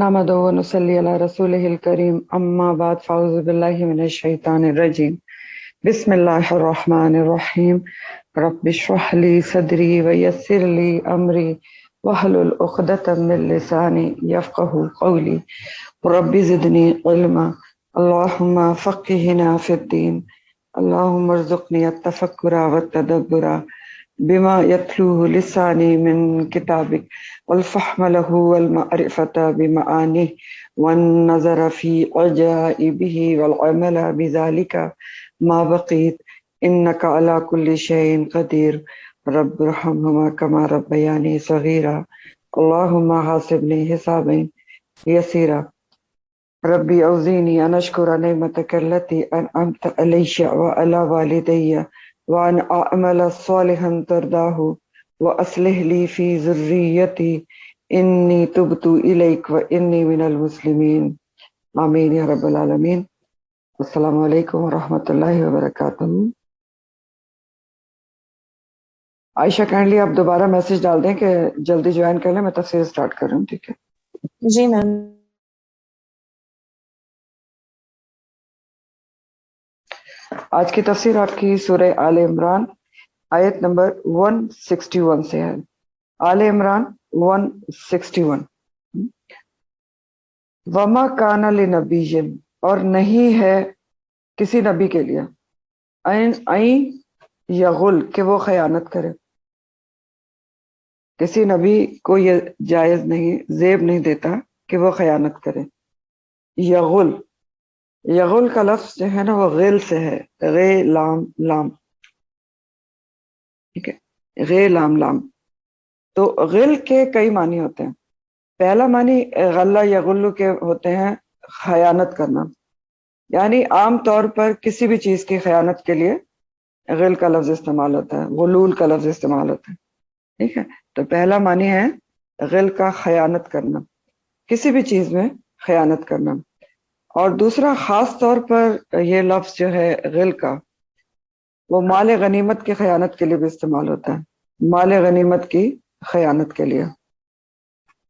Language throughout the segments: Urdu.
نحمده ونصلي على رسوله الكريم أما بعد فأعوذ بالله من الشيطان الرجيم بسم الله الرحمن الرحيم رب اشرح لي صدري ويسر لي أمري واحلل عقدة من لساني يفقه قولي رب زدني علما اللهم فقهنا في الدين اللهم ارزقني التفكر والتدبر بما يتلوه لساني من كتابك والفهم له والمعرفة بمعانيه والنظر في عجائبه والعمل بذلك ما بقيت إنك على كل شيء قدير رب ارحمهما كما ربياني صغيرا اللهم حاسبني حسابا يسيرا ربي أوزيني أن أشكر نعمتك التي أنعمت علي وعلى والدي وأن أعمل صالحا ترضاه وأصلح لي في ذريتي إني تبت إليك وإني من المسلمين آمین یا رب العالمین۔ السلام علیکم ورحمۃ اللہ وبرکاتہ۔ عائشہ کائنڈلی آپ دوبارہ میسج ڈال دیں کہ جلدی جوائن کر لیں، میں تفسیر سٹارٹ کر رہا ہوں، ٹھیک ہے؟ جی میم۔ آج کی تفسیر آپ کی سورہ آل عمران آیت نمبر 161 سے ہے۔ آل عمران 161۔ وما کان لنبی، اور نہیں ہے کسی نبی کے لیے، این یغل، کہ وہ خیانت کرے۔ کسی نبی کو یہ جائز نہیں، زیب نہیں دیتا کہ وہ خیانت کرے۔ یغل، یغل کا لفظ جو ہے نا وہ غل سے ہے، غے لام لام، ٹھیک ہے، غے لام لام۔ تو غل کے کئی معنی ہوتے ہیں۔ پہلا معنی غلہ یغل کے ہوتے ہیں خیانت کرنا، یعنی عام طور پر کسی بھی چیز کی خیانت کے لیے غل کا لفظ استعمال ہوتا ہے، غلول کا لفظ استعمال ہوتا ہے، ٹھیک ہے۔ تو پہلا معنی ہے غل کا خیانت کرنا، کسی بھی چیز میں خیانت کرنا۔ اور دوسرا خاص طور پر یہ لفظ جو ہے غل کا، وہ مال غنیمت کی خیانت کے لیے بھی استعمال ہوتا ہے، مال غنیمت کی خیانت کے لیے،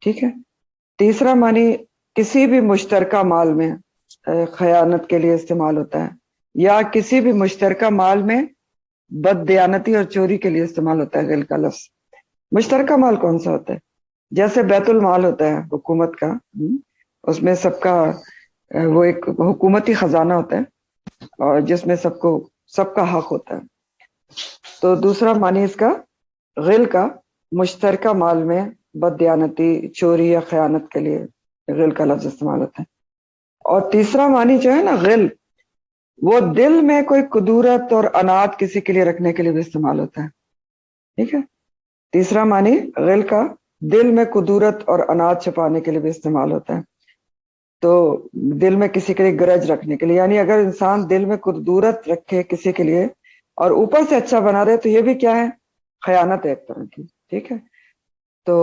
ٹھیک ہے۔ تیسرا معنی کسی بھی مشترکہ مال میں خیانت کے لیے استعمال ہوتا ہے، یا کسی بھی مشترکہ مال میں بد دیانتی اور چوری کے لیے استعمال ہوتا ہے غل کا لفظ۔ مشترکہ مال کون سا ہوتا ہے؟ جیسے بیت المال ہوتا ہے حکومت کا، اس میں سب کا وہ ایک حکومتی خزانہ ہوتا ہے اور جس میں سب کا حق ہوتا ہے۔ تو دوسرا معنی اس کا غل کا مشترکہ مال میں بد دیانتی، چوری یا خیانت کے لیے غل کا لفظ استعمال ہوتا ہے۔ اور تیسرا معنی جو ہے نا غل، وہ دل میں کوئی قدورت اور عناد کسی کے لیے رکھنے کے لیے بھی استعمال ہوتا ہے، ٹھیک ہے۔ تیسرا معنی غل کا دل میں قدورت اور عناد چھپانے کے لیے بھی استعمال ہوتا ہے۔ تو دل میں کسی کے لیے گرج رکھنے کے لیے، یعنی اگر انسان دل میں قدورت رکھے کسی کے لیے اور اوپر سے اچھا بنا رہے تو یہ بھی کیا ہے؟ خیانت ہے ایک طرح کی، ٹھیک ہے۔ تو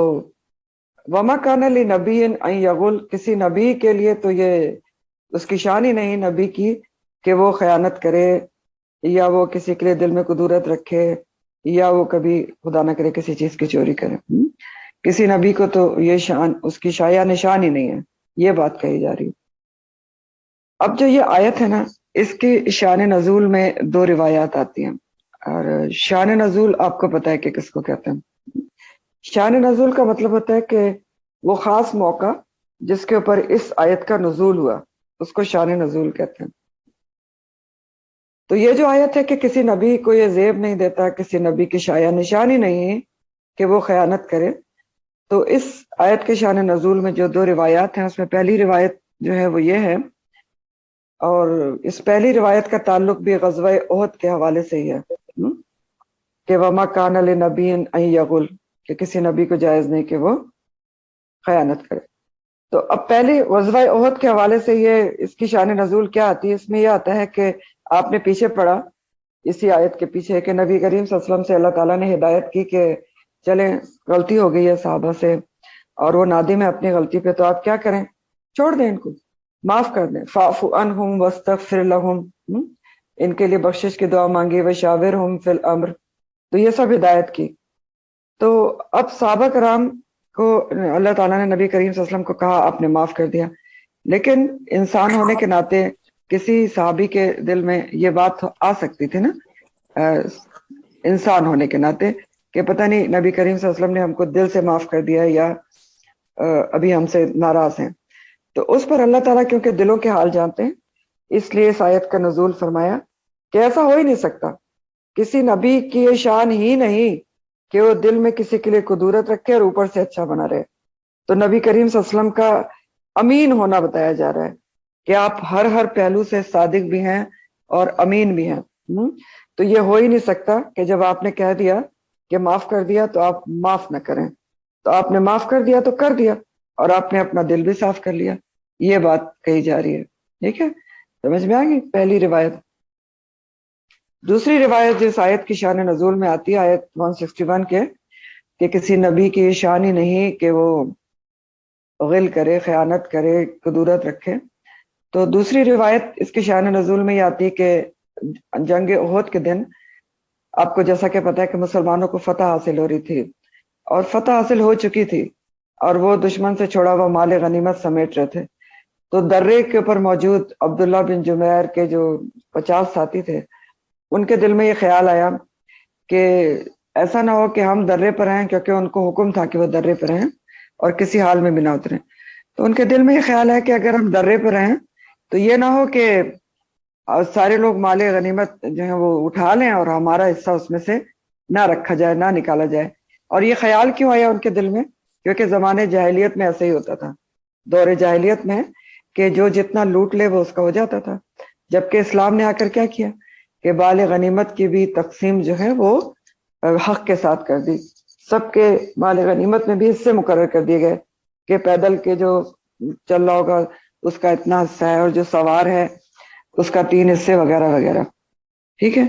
وما کان لنبی ان یغل، کسی نبی کے لیے تو یہ اس کی شان ہی نہیں نبی کی کہ وہ خیانت کرے، یا وہ کسی کے لیے دل میں قدورت رکھے، یا وہ کبھی خدا نہ کرے کسی چیز کی چوری کرے۔ کسی نبی کو تو یہ شان، اس کی شایہ نشان ہی نہیں ہے، یہ بات کہی جا رہی ہے۔ اب جو یہ آیت ہے نا، اس کی شان نزول میں دو روایات آتی ہیں، اور شان نزول آپ کو پتہ ہے کہ کس کو کہتے ہیں۔ شان نزول کا مطلب ہوتا ہے کہ وہ خاص موقع جس کے اوپر اس آیت کا نزول ہوا، اس کو شان نزول کہتے ہیں۔ تو یہ جو آیت ہے کہ کسی نبی کو یہ زیب نہیں دیتا، کسی نبی کی شایہ نشان ہی نہیں ہے کہ وہ خیانت کرے، تو اس آیت کے شان نزول میں جو دو روایات ہیں، اس میں پہلی روایت جو ہے وہ یہ ہے، اور اس پہلی روایت کا تعلق بھی غزوہ احد کے حوالے سے ہی ہے کہ وما کان لنبی ان یغل، کہ کسی نبی کو جائز نہیں کہ وہ خیانت کرے۔ تو اب پہلی غزوہ احد کے حوالے سے یہ اس کی شان نزول کیا آتی ہے؟ اس میں یہ آتا ہے کہ آپ نے پیچھے پڑھا اسی آیت کے پیچھے کہ نبی کریم صلی اللہ علیہ وسلم سے اللہ تعالیٰ نے ہدایت کی کہ چلیں غلطی ہو گئی ہے صحابہ سے اور وہ نادم ہے اپنی غلطی پہ، تو آپ کیا کریں؟ چھوڑ دیں، ان کو معاف کر دیں۔ فاعف عنہم واستغفر لہم، ان کے لیے بخشش کی دعا مانگی، وشاورہم فی الامر، تو یہ سب ہدایت کی۔ تو اب صحابہ کرام کو اللہ تعالیٰ نے نبی کریم صلی اللہ علیہ وسلم کو کہا آپ نے معاف کر دیا، لیکن انسان ہونے کے ناطے کسی صحابی کے دل میں یہ بات آ سکتی تھی نا، انسان ہونے کے ناطے، کہ پتہ نہیں نبی کریم صلی اللہ علیہ وسلم نے ہم کو دل سے معاف کر دیا یا ابھی ہم سے ناراض ہیں. تو اس پر اللہ تعالیٰ کیونکہ دلوں کے حال جانتے ہیں، اس لیے اس آیت کا نزول فرمایا کہ ایسا ہو ہی نہیں سکتا، کسی نبی کی یہ شان ہی نہیں کہ وہ دل میں کسی کے لیے قدورت رکھے اور اوپر سے اچھا بنا رہے. تو نبی کریم صلی اللہ علیہ وسلم کا امین ہونا بتایا جا رہا ہے کہ آپ ہر پہلو سے صادق بھی ہیں اور امین بھی ہیں. تو یہ ہو ہی نہیں سکتا کہ جب آپ نے کہہ دیا کہ معاف کر دیا تو آپ معاف نہ کریں. تو آپ نے معاف کر دیا تو کر دیا، اور آپ نے اپنا دل بھی صاف کر لیا. یہ بات کہی جا رہی ہے. ٹھیک ہے، سمجھ میں آ گئی پہلی روایت. دوسری روایت جس آیت کی شان نزول میں آتی ہے آیت 161 کے، کہ کسی نبی کی شان ہی نہیں کہ وہ غل کرے، خیانت کرے، قدورت رکھے. تو دوسری روایت اس کی شان نزول میں یہ آتی ہے کہ جنگ احد کے دن آپ کو جیسا کہ پتہ ہے کہ مسلمانوں کو فتح حاصل ہو رہی تھی، اور فتح حاصل ہو چکی تھی، اور وہ دشمن سے چھوڑا ہوا مال غنیمت سمیٹ رہے تھے. تو درے کے اوپر موجود عبداللہ بن جمیر کے جو 50 ساتھی تھے، ان کے دل میں یہ خیال آیا کہ ایسا نہ ہو کہ ہم درے پر ہیں، کیونکہ ان کو حکم تھا کہ وہ درے پر ہیں اور کسی حال میں بھی نہ اتریں. تو ان کے دل میں یہ خیال ہے کہ اگر ہم درے پر ہیں تو یہ نہ ہو کہ سارے لوگ مال غنیمت جو ہے وہ اٹھا لیں اور ہمارا حصہ اس میں سے نہ رکھا جائے، نہ نکالا جائے. اور یہ خیال کیوں آیا ان کے دل میں؟ کیونکہ زمانے جاہلیت میں ایسے ہی ہوتا تھا، دور جاہلیت میں، کہ جو جتنا لوٹ لے وہ اس کا ہو جاتا تھا. جبکہ اسلام نے آ کر کیا کیا کہ مال غنیمت کی بھی تقسیم جو ہے وہ حق کے ساتھ کر دی. سب کے مال غنیمت میں بھی حصے مقرر کر دیے گئے کہ پیدل کے جو چل رہا ہوگا اس کا اتنا حصہ ہے، اور جو سوار ہے اس کا 3 حصے وغیرہ وغیرہ. ٹھیک ہے،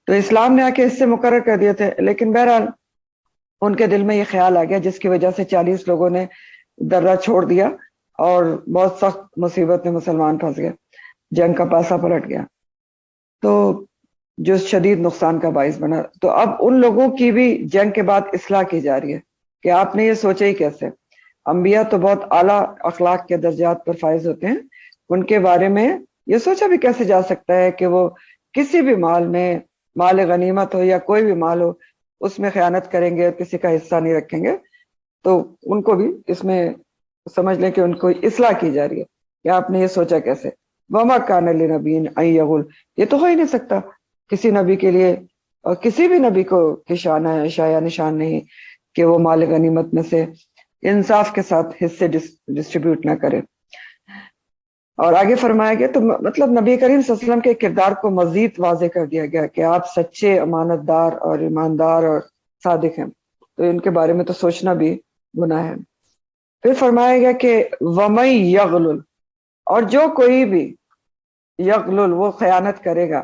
تو اسلام نے آ کے حصے مقرر کر دیے تھے. لیکن بہرحال ان کے دل میں یہ خیال آ گیا، جس کی وجہ سے 40 لوگوں نے درہ چھوڑ دیا اور بہت سخت مصیبت میں مسلمان پھنس گئے، جنگ کا پاسہ پلٹ گیا، تو جو شدید نقصان کا باعث بنا. تو اب ان لوگوں کی بھی جنگ کے بعد اصلاح کی جا رہی ہے کہ آپ نے یہ سوچا ہی کیسے. انبیاء تو بہت اعلیٰ اخلاق کے درجات پر فائز ہوتے ہیں، ان کے بارے میں یہ سوچا بھی کیسے جا سکتا ہے کہ وہ کسی بھی مال میں، مال غنیمت ہو یا کوئی بھی مال ہو، اس میں خیانت کریں گے اور کسی کا حصہ نہیں رکھیں گے. تو ان کو بھی اس میں سمجھ لیں کہ ان کو اصلاح کی جا رہی ہے کہ آپ نے یہ سوچا کیسے. وما کان لنبی ان یغل، یہ تو ہو ہی نہیں سکتا کسی نبی کے لیے، اور کسی بھی نبی کو کی شان ہے شایا نشان نہیں کہ وہ مال غنیمت میں سے انصاف کے ساتھ حصے ڈسٹریبیوٹ نہ کرے. اور آگے فرمایا گیا، تو مطلب نبی کریم صلی اللہ علیہ وسلم کے کردار کو مزید واضح کر دیا گیا کہ آپ سچے، امانت دار اور ایماندار اور صادق ہیں. تو ان کے بارے میں تو سوچنا بھی گناہ ہے. پھر فرمایا گیا کہ وَمَن یغلل، اور جو کوئی بھی یغلل وہ خیانت کرے گا،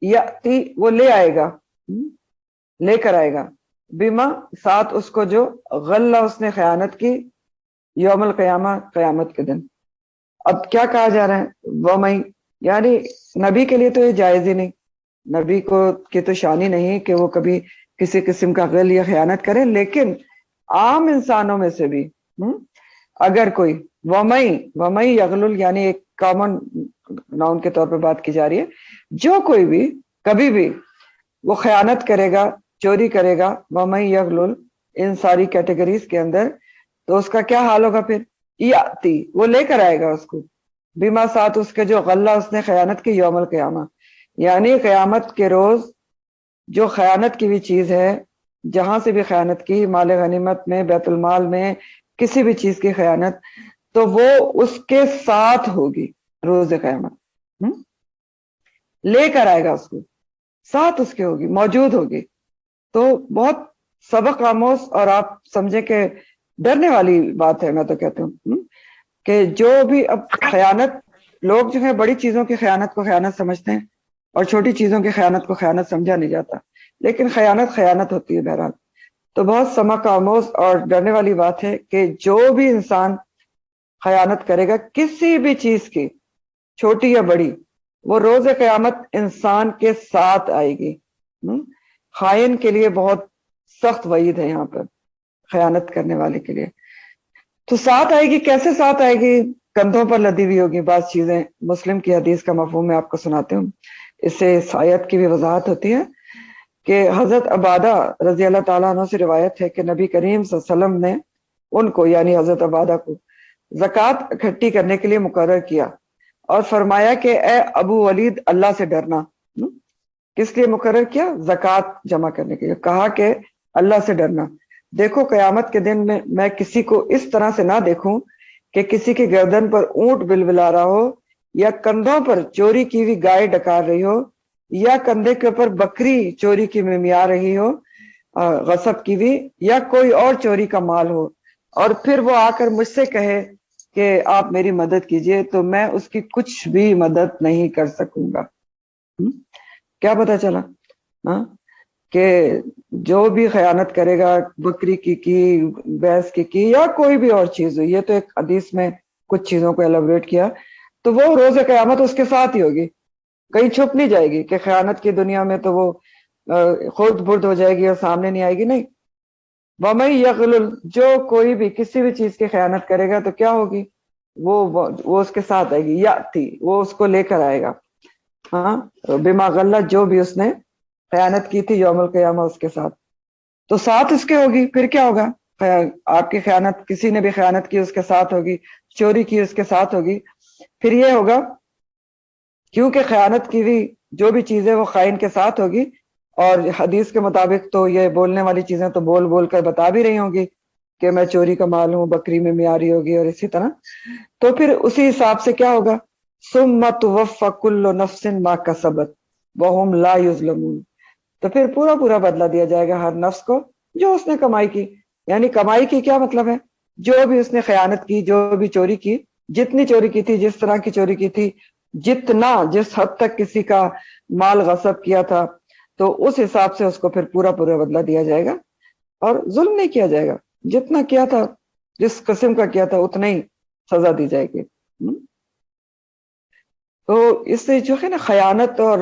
یاتی وہ لے آئے گا، لے کر آئے گا، بما ساتھ اس کو جو غلہ اس نے خیانت کی، یوم القیامہ قیامت کے دن. اب کیا کہا جا رہا ہے؟ وَمَن، یعنی نبی کے لیے تو یہ جائز ہی نہیں، نبی کو کی تو شان ہی نہیں کہ وہ کبھی کسی قسم کا غل یا خیانت کرے. لیکن عام انسانوں میں سے بھی اگر کوئی وَمَن یغلل، یعنی ایک کامن ناؤن کے طور پہ بات کی جا رہی ہے، جو کوئی بھی کبھی بھی وہ خیانت کرے گا، چوری کرے گا، وَمَن یغلل ان ساری کیٹیگریز کے اندر، تو اس کا کیا حال ہوگا؟ پھر یاتی وہ لے کر آئے گا اس کو، بما ساتھ اس کے جو غلہ اس نے خیانت کی، یوم القیامہ، یعنی قیامت کے روز جو خیانت کی بھی چیز ہے، جہاں سے بھی خیانت کی، مال غنیمت میں، بیت المال میں، کسی بھی چیز کی خیانت، تو وہ اس کے ساتھ ہوگی روز قیامت. لے کر آئے گا اس کو، ساتھ اس کے ہوگی، موجود ہوگی. تو بہت سبق آموز اور آپ سمجھے کہ ڈرنے والی بات ہے. میں تو کہتا ہوں کہ جو بھی اب خیانت، لوگ جو ہے بڑی چیزوں کی خیانت کو خیانت سمجھتے ہیں اور چھوٹی چیزوں کی خیانت کو خیانت سمجھا نہیں جاتا، لیکن خیانت خیانت ہوتی ہے بہرحال. تو بہت سبق آموز اور ڈرنے والی بات ہے کہ جو بھی انسان خیانت کرے گا کسی بھی چیز کی، چھوٹی یا بڑی، وہ روز قیامت انسان کے ساتھ آئے گی. خائن کے لیے بہت سخت وعید ہے یہاں پر، خیانت کرنے والے کے لیے. تو ساتھ آئے گی، کیسے ساتھ آئے گی؟ کندھوں پر لدی ہوئی ہوگی بعض چیزیں. مسلم کی حدیث کا مفہوم میں آپ کو سناتی ہوں، اس سے اس آیت کی بھی وضاحت ہوتی ہے کہ حضرت عبادہ رضی اللہ تعالیٰ عنہ سے روایت ہے کہ نبی کریم صلی اللہ علیہ وسلم نے ان کو یعنی حضرت عبادہ کو زکوٰۃ اکٹھی کرنے کے لیے مقرر کیا اور فرمایا کہ اے ابو ولید اللہ سے ڈرنا. کس لیے مقرر کیا؟ زکوٰۃ جمع کرنے کے لیے. کہا کہ اللہ سے ڈرنا. دیکھو قیامت کے دن میں کسی کو اس طرح سے نہ دیکھوں کہ کسی کی گردن پر اونٹ بلبلا رہا ہو، یا کندھوں پر چوری کی ہوئی گائے ڈکار رہی ہو، یا کندھے کے اوپر بکری چوری کی ممیا رہی ہو غصب کی ہوئی، یا کوئی اور چوری کا مال ہو، اور پھر وہ آ کر مجھ سے کہے کہ آپ میری مدد کیجئے، تو میں اس کی کچھ بھی مدد نہیں کر سکوں گا. کیا پتا چلا؟ ہاں، کہ جو بھی خیانت کرے گا، بکری کی بھینس کی یا کوئی بھی اور چیز ہوئی، یہ تو ایک حدیث میں کچھ چیزوں کو ایلیبریٹ کیا، تو وہ روز قیامت اس کے ساتھ ہی ہوگی، کہیں چھپ نہیں جائے گی کہ خیانت کی دنیا میں تو وہ خود برد ہو جائے گی اور سامنے نہیں آئے گی. نہیں، وَمَن يَغْلُلْ، جو کوئی بھی کسی بھی چیز کی خیانت کرے گا تو کیا ہوگی؟ وہ اس کے ساتھ آئے گی، یاتی، وہ اس کو لے کر آئے گا. ہاں، بما غلط، جو بھی اس نے خیانت کی تھی یوم القیامہ اس کے ساتھ، تو ساتھ اس کے ہوگی. پھر کیا ہوگا؟ آپ کی خیانت، کسی نے بھی خیانت کی اس کے ساتھ ہوگی، چوری کی اس کے ساتھ ہوگی. پھر یہ ہوگا کیونکہ خیانت کی بھی جو بھی چیز ہے وہ خائن کے ساتھ ہوگی، اور حدیث کے مطابق تو یہ بولنے والی چیزیں تو بول بول کر بتا بھی رہی ہوں گی کہ میں چوری کا مال ہوں، بکری میں میاری ہوگی اور اسی طرح. تو پھر اسی حساب سے کیا ہوگا؟ ثم توفی کل نفس ما کسبت وہم لا یظلمون. تو پھر پورا پورا بدلہ دیا جائے گا ہر نفس کو جو اس نے کمائی کی. یعنی کمائی کی کیا مطلب ہے؟ جو بھی اس نے خیانت کی، جو بھی چوری کی، جتنی چوری کی تھی، جس طرح کی چوری کی تھی، جتنا جس حد تک کسی کا مال غصب کیا تھا، تو اس حساب سے اس کو پھر پورا پورا بدلہ دیا جائے گا، اور ظلم نہیں کیا جائے گا. جتنا کیا تھا، جس قسم کا کیا تھا، اتنا ہی سزا دی جائے گی. تو اس سے جو ہے نا خیانت اور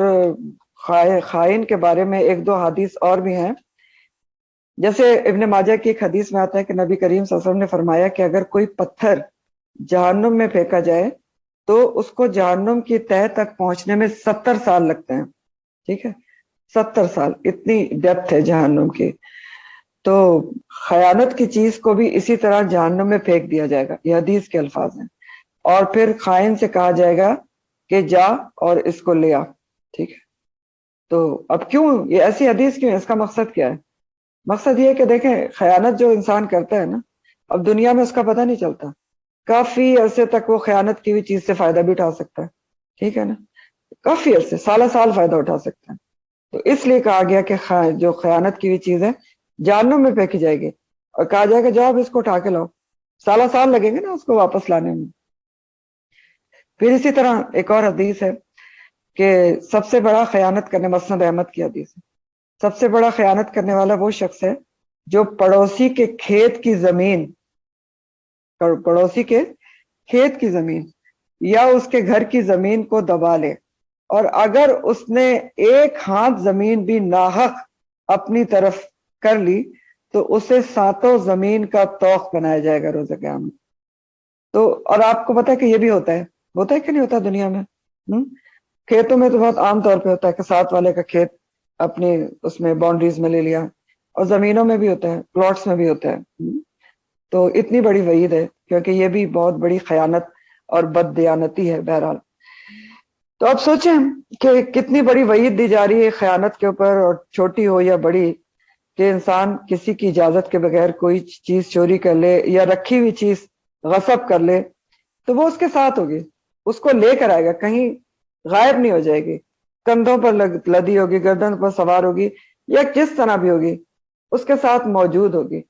خائن کے بارے میں ایک دو حدیث اور بھی ہیں. جیسے ابن ماجہ کی ایک حدیث میں آتا ہے کہ نبی کریم صلی اللہ علیہ وسلم نے فرمایا کہ اگر کوئی پتھر جہنم میں پھینکا جائے تو اس کو جہنم کی تہہ تک پہنچنے میں 70 سال لگتے ہیں. ٹھیک ہے، 70 سال، اتنی ڈیپتھ ہے جہنم کی. تو خیانت کی چیز کو بھی اسی طرح جہنم میں پھینک دیا جائے گا، یہ حدیث کے الفاظ ہیں. اور پھر خائن سے کہا جائے گا کہ جا اور اس کو لے آ. ٹھیک ہے، تو اب کیوں یہ ایسی حدیث کیوں ہے؟ اس کا مقصد کیا ہے؟ مقصد یہ ہے کہ دیکھیں، خیانت جو انسان کرتا ہے نا، اب دنیا میں اس کا پتہ نہیں چلتا، کافی عرصے تک وہ خیانت کی ہوئی چیز سے فائدہ بھی اٹھا سکتا ہے. ٹھیک ہے نا، کافی عرصے، سالہ سال فائدہ اٹھا سکتا ہے. تو اس لیے کہا گیا کہ جو خیانت کی ہوئی چیز ہے جہنم میں پھینکی جائے گی، اور کہا جائے گا جاؤ اس کو اٹھا کے لاؤ. سالہ سال لگیں گے نا اس کو واپس لانے میں. پھر اسی طرح ایک اور حدیث ہے کہ سب سے بڑا خیانت کرنے، مسند احمد کی حدیث ہے، سب سے بڑا خیانت کرنے والا وہ شخص ہے جو پڑوسی کے کھیت کی زمین، پڑوسی کے کھیت کی زمین یا اس کے گھر کی زمین کو دبا لے، اور اگر اس نے ایک ہاتھ زمین بھی ناحق اپنی طرف کر لی تو اسے 7 زمین کا طوق بنایا جائے گا روز قیامت. تو اور آپ کو پتا ہے کہ یہ بھی ہوتا ہے کہ نہیں ہوتا دنیا میں؟ کھیتوں میں تو بہت عام طور پہ ہوتا ہے کہ ساتھ والے کا کھیت اپنی اس میں باؤنڈریز میں لے لیا، اور زمینوں میں بھی ہوتا ہے، پلاٹس میں بھی ہوتا ہے. تو اتنی بڑی وعید ہے کیونکہ یہ بھی بہت بڑی خیانت اور بد دیانتی ہے. بہرحال تو اب سوچیں کہ کتنی بڑی وعید دی جا رہی ہے خیانت کے اوپر، اور چھوٹی ہو یا بڑی، کہ انسان کسی کی اجازت کے بغیر کوئی چیز چوری کر لے یا رکھی ہوئی چیز غصب کر لے تو وہ اس کے ساتھ ہوگی، اس کو لے کر آئے گا، کہیں غائب نہیں ہو جائے گی، کندھوں پر لدی ہوگی، گردن پر سوار ہوگی، یا جس طرح بھی ہوگی اس کے ساتھ موجود ہوگی.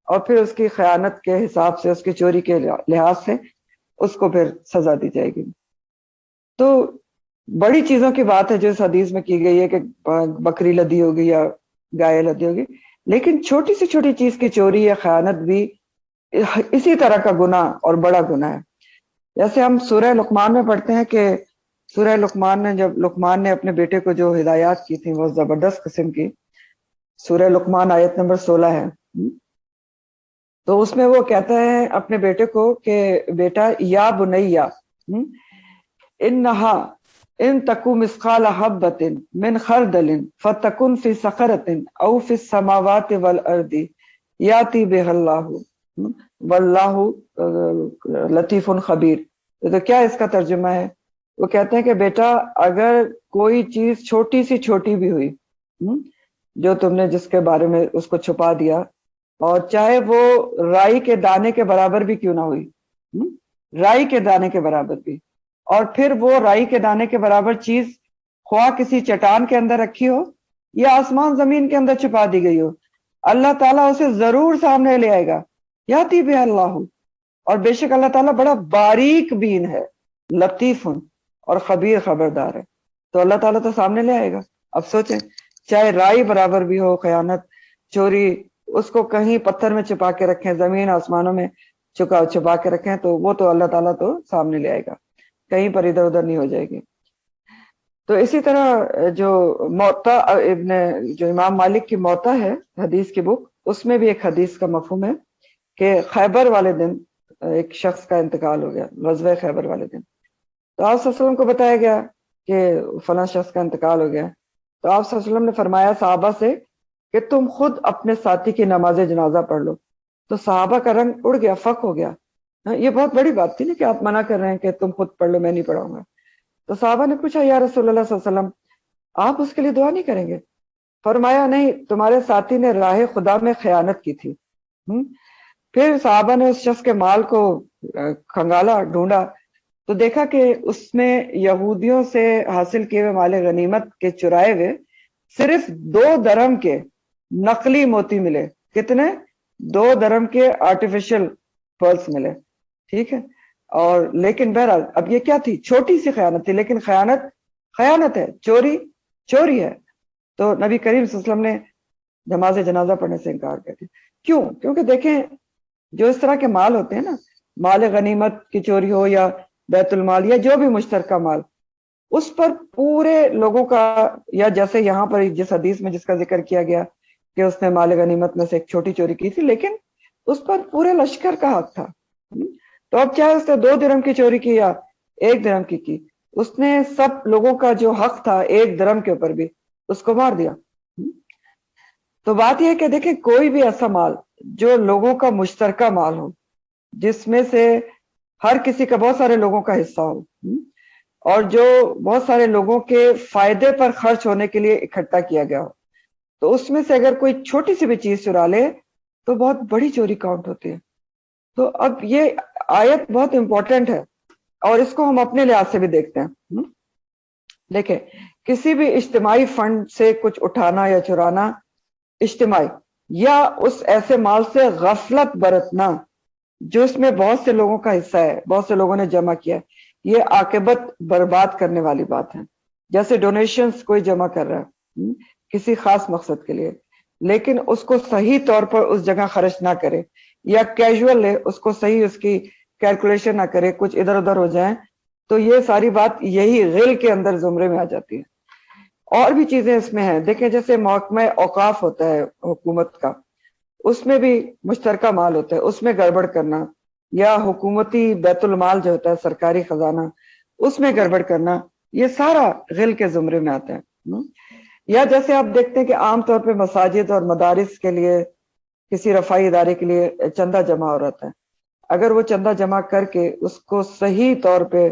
اور پھر اس کی خیانت کے حساب سے، اس کی چوری کے لحاظ سے اس کو پھر سزا دی جائے گی. تو بڑی چیزوں کی بات ہے جو اس حدیث میں کی گئی ہے کہ بکری لدی ہوگی یا گائے لدی ہوگی، لیکن چھوٹی سے چھوٹی چیز کی چوری یا خیانت بھی اسی طرح کا گناہ اور بڑا گناہ ہے. جیسے ہم سورہ لقمان میں پڑھتے ہیں کہ سورہ لقمان نے جب لقمان نے اپنے بیٹے کو جو ہدایات کی تھی وہ زبردست قسم کی، سورہ لقمان آیت نمبر 16 ہے. تو اس میں وہ کہتا ہے اپنے بیٹے کو کہ بیٹا یا بنیا انہا ان تکو مثقال حبۃ من خردل فتکن فی صخرۃ او فی السماوات والارض یاتی بہ اللہ واللہ لطیف خبیر. تو کیا اس کا ترجمہ ہے؟ وہ کہتے ہیں کہ بیٹا اگر کوئی چیز چھوٹی سی چھوٹی بھی ہوئی جو تم نے جس کے بارے میں اس کو چھپا دیا، اور چاہے وہ رائی کے دانے کے برابر بھی کیوں نہ ہوئی، رائی کے دانے کے برابر بھی، اور پھر وہ رائی کے دانے کے برابر چیز خواہ کسی چٹان کے اندر رکھی ہو یا آسمان زمین کے اندر چھپا دی گئی ہو، اللہ تعالیٰ اسے ضرور سامنے لے آئے گا. یاتی بہ اللہ، اور بے شک اللہ تعالیٰ بڑا باریک بین ہے، لطیف اور خبیر خبردار ہے. تو اللہ تعالیٰ تو سامنے لے آئے گا. اب سوچیں، چاہے رائی برابر بھی ہو، خیانت چوری اس کو کہیں پتھر میں چھپا کے رکھیں، زمین آسمانوں میں چھپا کے رکھیں، تو وہ تو اللہ تعالیٰ تو سامنے لے آئے گا، کہیں پر ادھر ادھر نہیں ہو جائے گی. تو اسی طرح جو موطا ابن جو امام مالک کی موطا ہے حدیث کی بک، اس میں بھی ایک حدیث کا مفہوم ہے کہ خیبر والے دن ایک شخص کا انتقال ہو گیا، غزوہ خیبر والے دن. تو آپ صلی اللہ علیہ وسلم کو بتایا گیا کہ فلاں شخص کا انتقال ہو گیا. تو آپ صلی اللہ علیہ وسلم نے فرمایا صحابہ سے کہ تم خود اپنے ساتھی کی نماز جنازہ پڑھ لو. تو صحابہ کا رنگ اڑ گیا، فق ہو گیا. یہ بہت بڑی بات تھی نا کہ آپ منع کر رہے ہیں کہ تم خود پڑھ لو، میں نہیں پڑھاؤں گا. تو صحابہ نے پوچھا یا رسول اللہ صلی اللہ علیہ وسلم آپ اس کے لیے دعا نہیں کریں گے؟ فرمایا نہیں، تمہارے ساتھی نے راہ خدا میں خیانت کی تھی. پھر صحابہ نے اس شخص کے مال کو کھنگالا، ڈھونڈا، تو دیکھا کہ اس میں یہودیوں سے حاصل کیے ہوئے مال غنیمت کے چرائے ہوئے صرف 2 درہم کے نقلی موتی ملے. کتنے؟ 2 درہم کے آرٹیفیشل پرلس ملے. ٹھیک ہے، اور لیکن بہرحال اب یہ کیا تھی؟ چھوٹی سی خیانت تھی، لیکن خیانت ہے، چوری ہے. تو نبی کریم صلی اللہ علیہ وسلم نے نماز جنازہ پڑھنے سے انکار کر دیا. کیوں؟ کیونکہ دیکھیں جو اس طرح کے مال ہوتے ہیں نا، مال غنیمت کی چوری ہو یا بیت المال یا جو بھی مشترکہ مال، اس پر پورے لوگوں کا، یا جیسے یہاں پر جس حدیث میں جس کا ذکر کیا گیا کہ اس نے مال غنیمت میں سے ایک چھوٹی چوری کی تھی، لیکن اس پر پورے لشکر کا حق تھا. تو اب چاہے اس نے 2 درہم کی چوری کی یا 1 درہم کی، اس نے سب لوگوں کا جو حق تھا 1 درہم کے اوپر بھی اس کو مار دیا. تو بات یہ ہے کہ دیکھیں کوئی بھی ایسا مال جو لوگوں کا مشترکہ مال ہو، جس میں سے ہر کسی کا، بہت سارے لوگوں کا حصہ ہو، اور جو بہت سارے لوگوں کے فائدے پر خرچ ہونے کے لیے اکٹھا کیا گیا ہو، تو اس میں سے اگر کوئی چھوٹی سی بھی چیز چرا لے تو بہت بڑی چوری کاؤنٹ ہوتی ہے. تو اب یہ آیت بہت امپورٹنٹ ہے، اور اس کو ہم اپنے لحاظ سے بھی دیکھتے ہیں. دیکھیں کسی بھی اجتماعی فنڈ سے کچھ اٹھانا یا چرانا، اجتماعی یا اس ایسے مال سے غفلت برتنا جو اس میں بہت سے لوگوں کا حصہ ہے، بہت سے لوگوں نے جمع کیا ہے، یہ عاقبت برباد کرنے والی بات ہے. جیسے ڈونیشنز کوئی جمع کر رہا ہے کسی خاص مقصد کے لیے، لیکن اس کو صحیح طور پر اس جگہ خرچ نہ کرے، یا کیجول لے، اس کو صحیح اس کی کیلکولیشن نہ کرے، کچھ ادھر ادھر ہو جائیں، تو یہ ساری بات یہی غل کے اندر زمرے میں آ جاتی ہے. اور بھی چیزیں اس میں ہیں. دیکھیں جیسے محکمہ اوقاف ہوتا ہے حکومت کا، اس میں بھی مشترکہ مال ہوتا ہے، اس میں گڑبڑ کرنا، یا حکومتی بیت المال جو ہوتا ہے سرکاری خزانہ، اس میں گڑبڑ کرنا، یہ سارا غل کے زمرے میں آتا ہے. یا جیسے آپ دیکھتے ہیں کہ عام طور پہ مساجد اور مدارس کے لیے، کسی رفائی ادارے کے لیے چندہ جمع ہو رہتا ہے. اگر وہ چندہ جمع کر کے اس کو صحیح طور پہ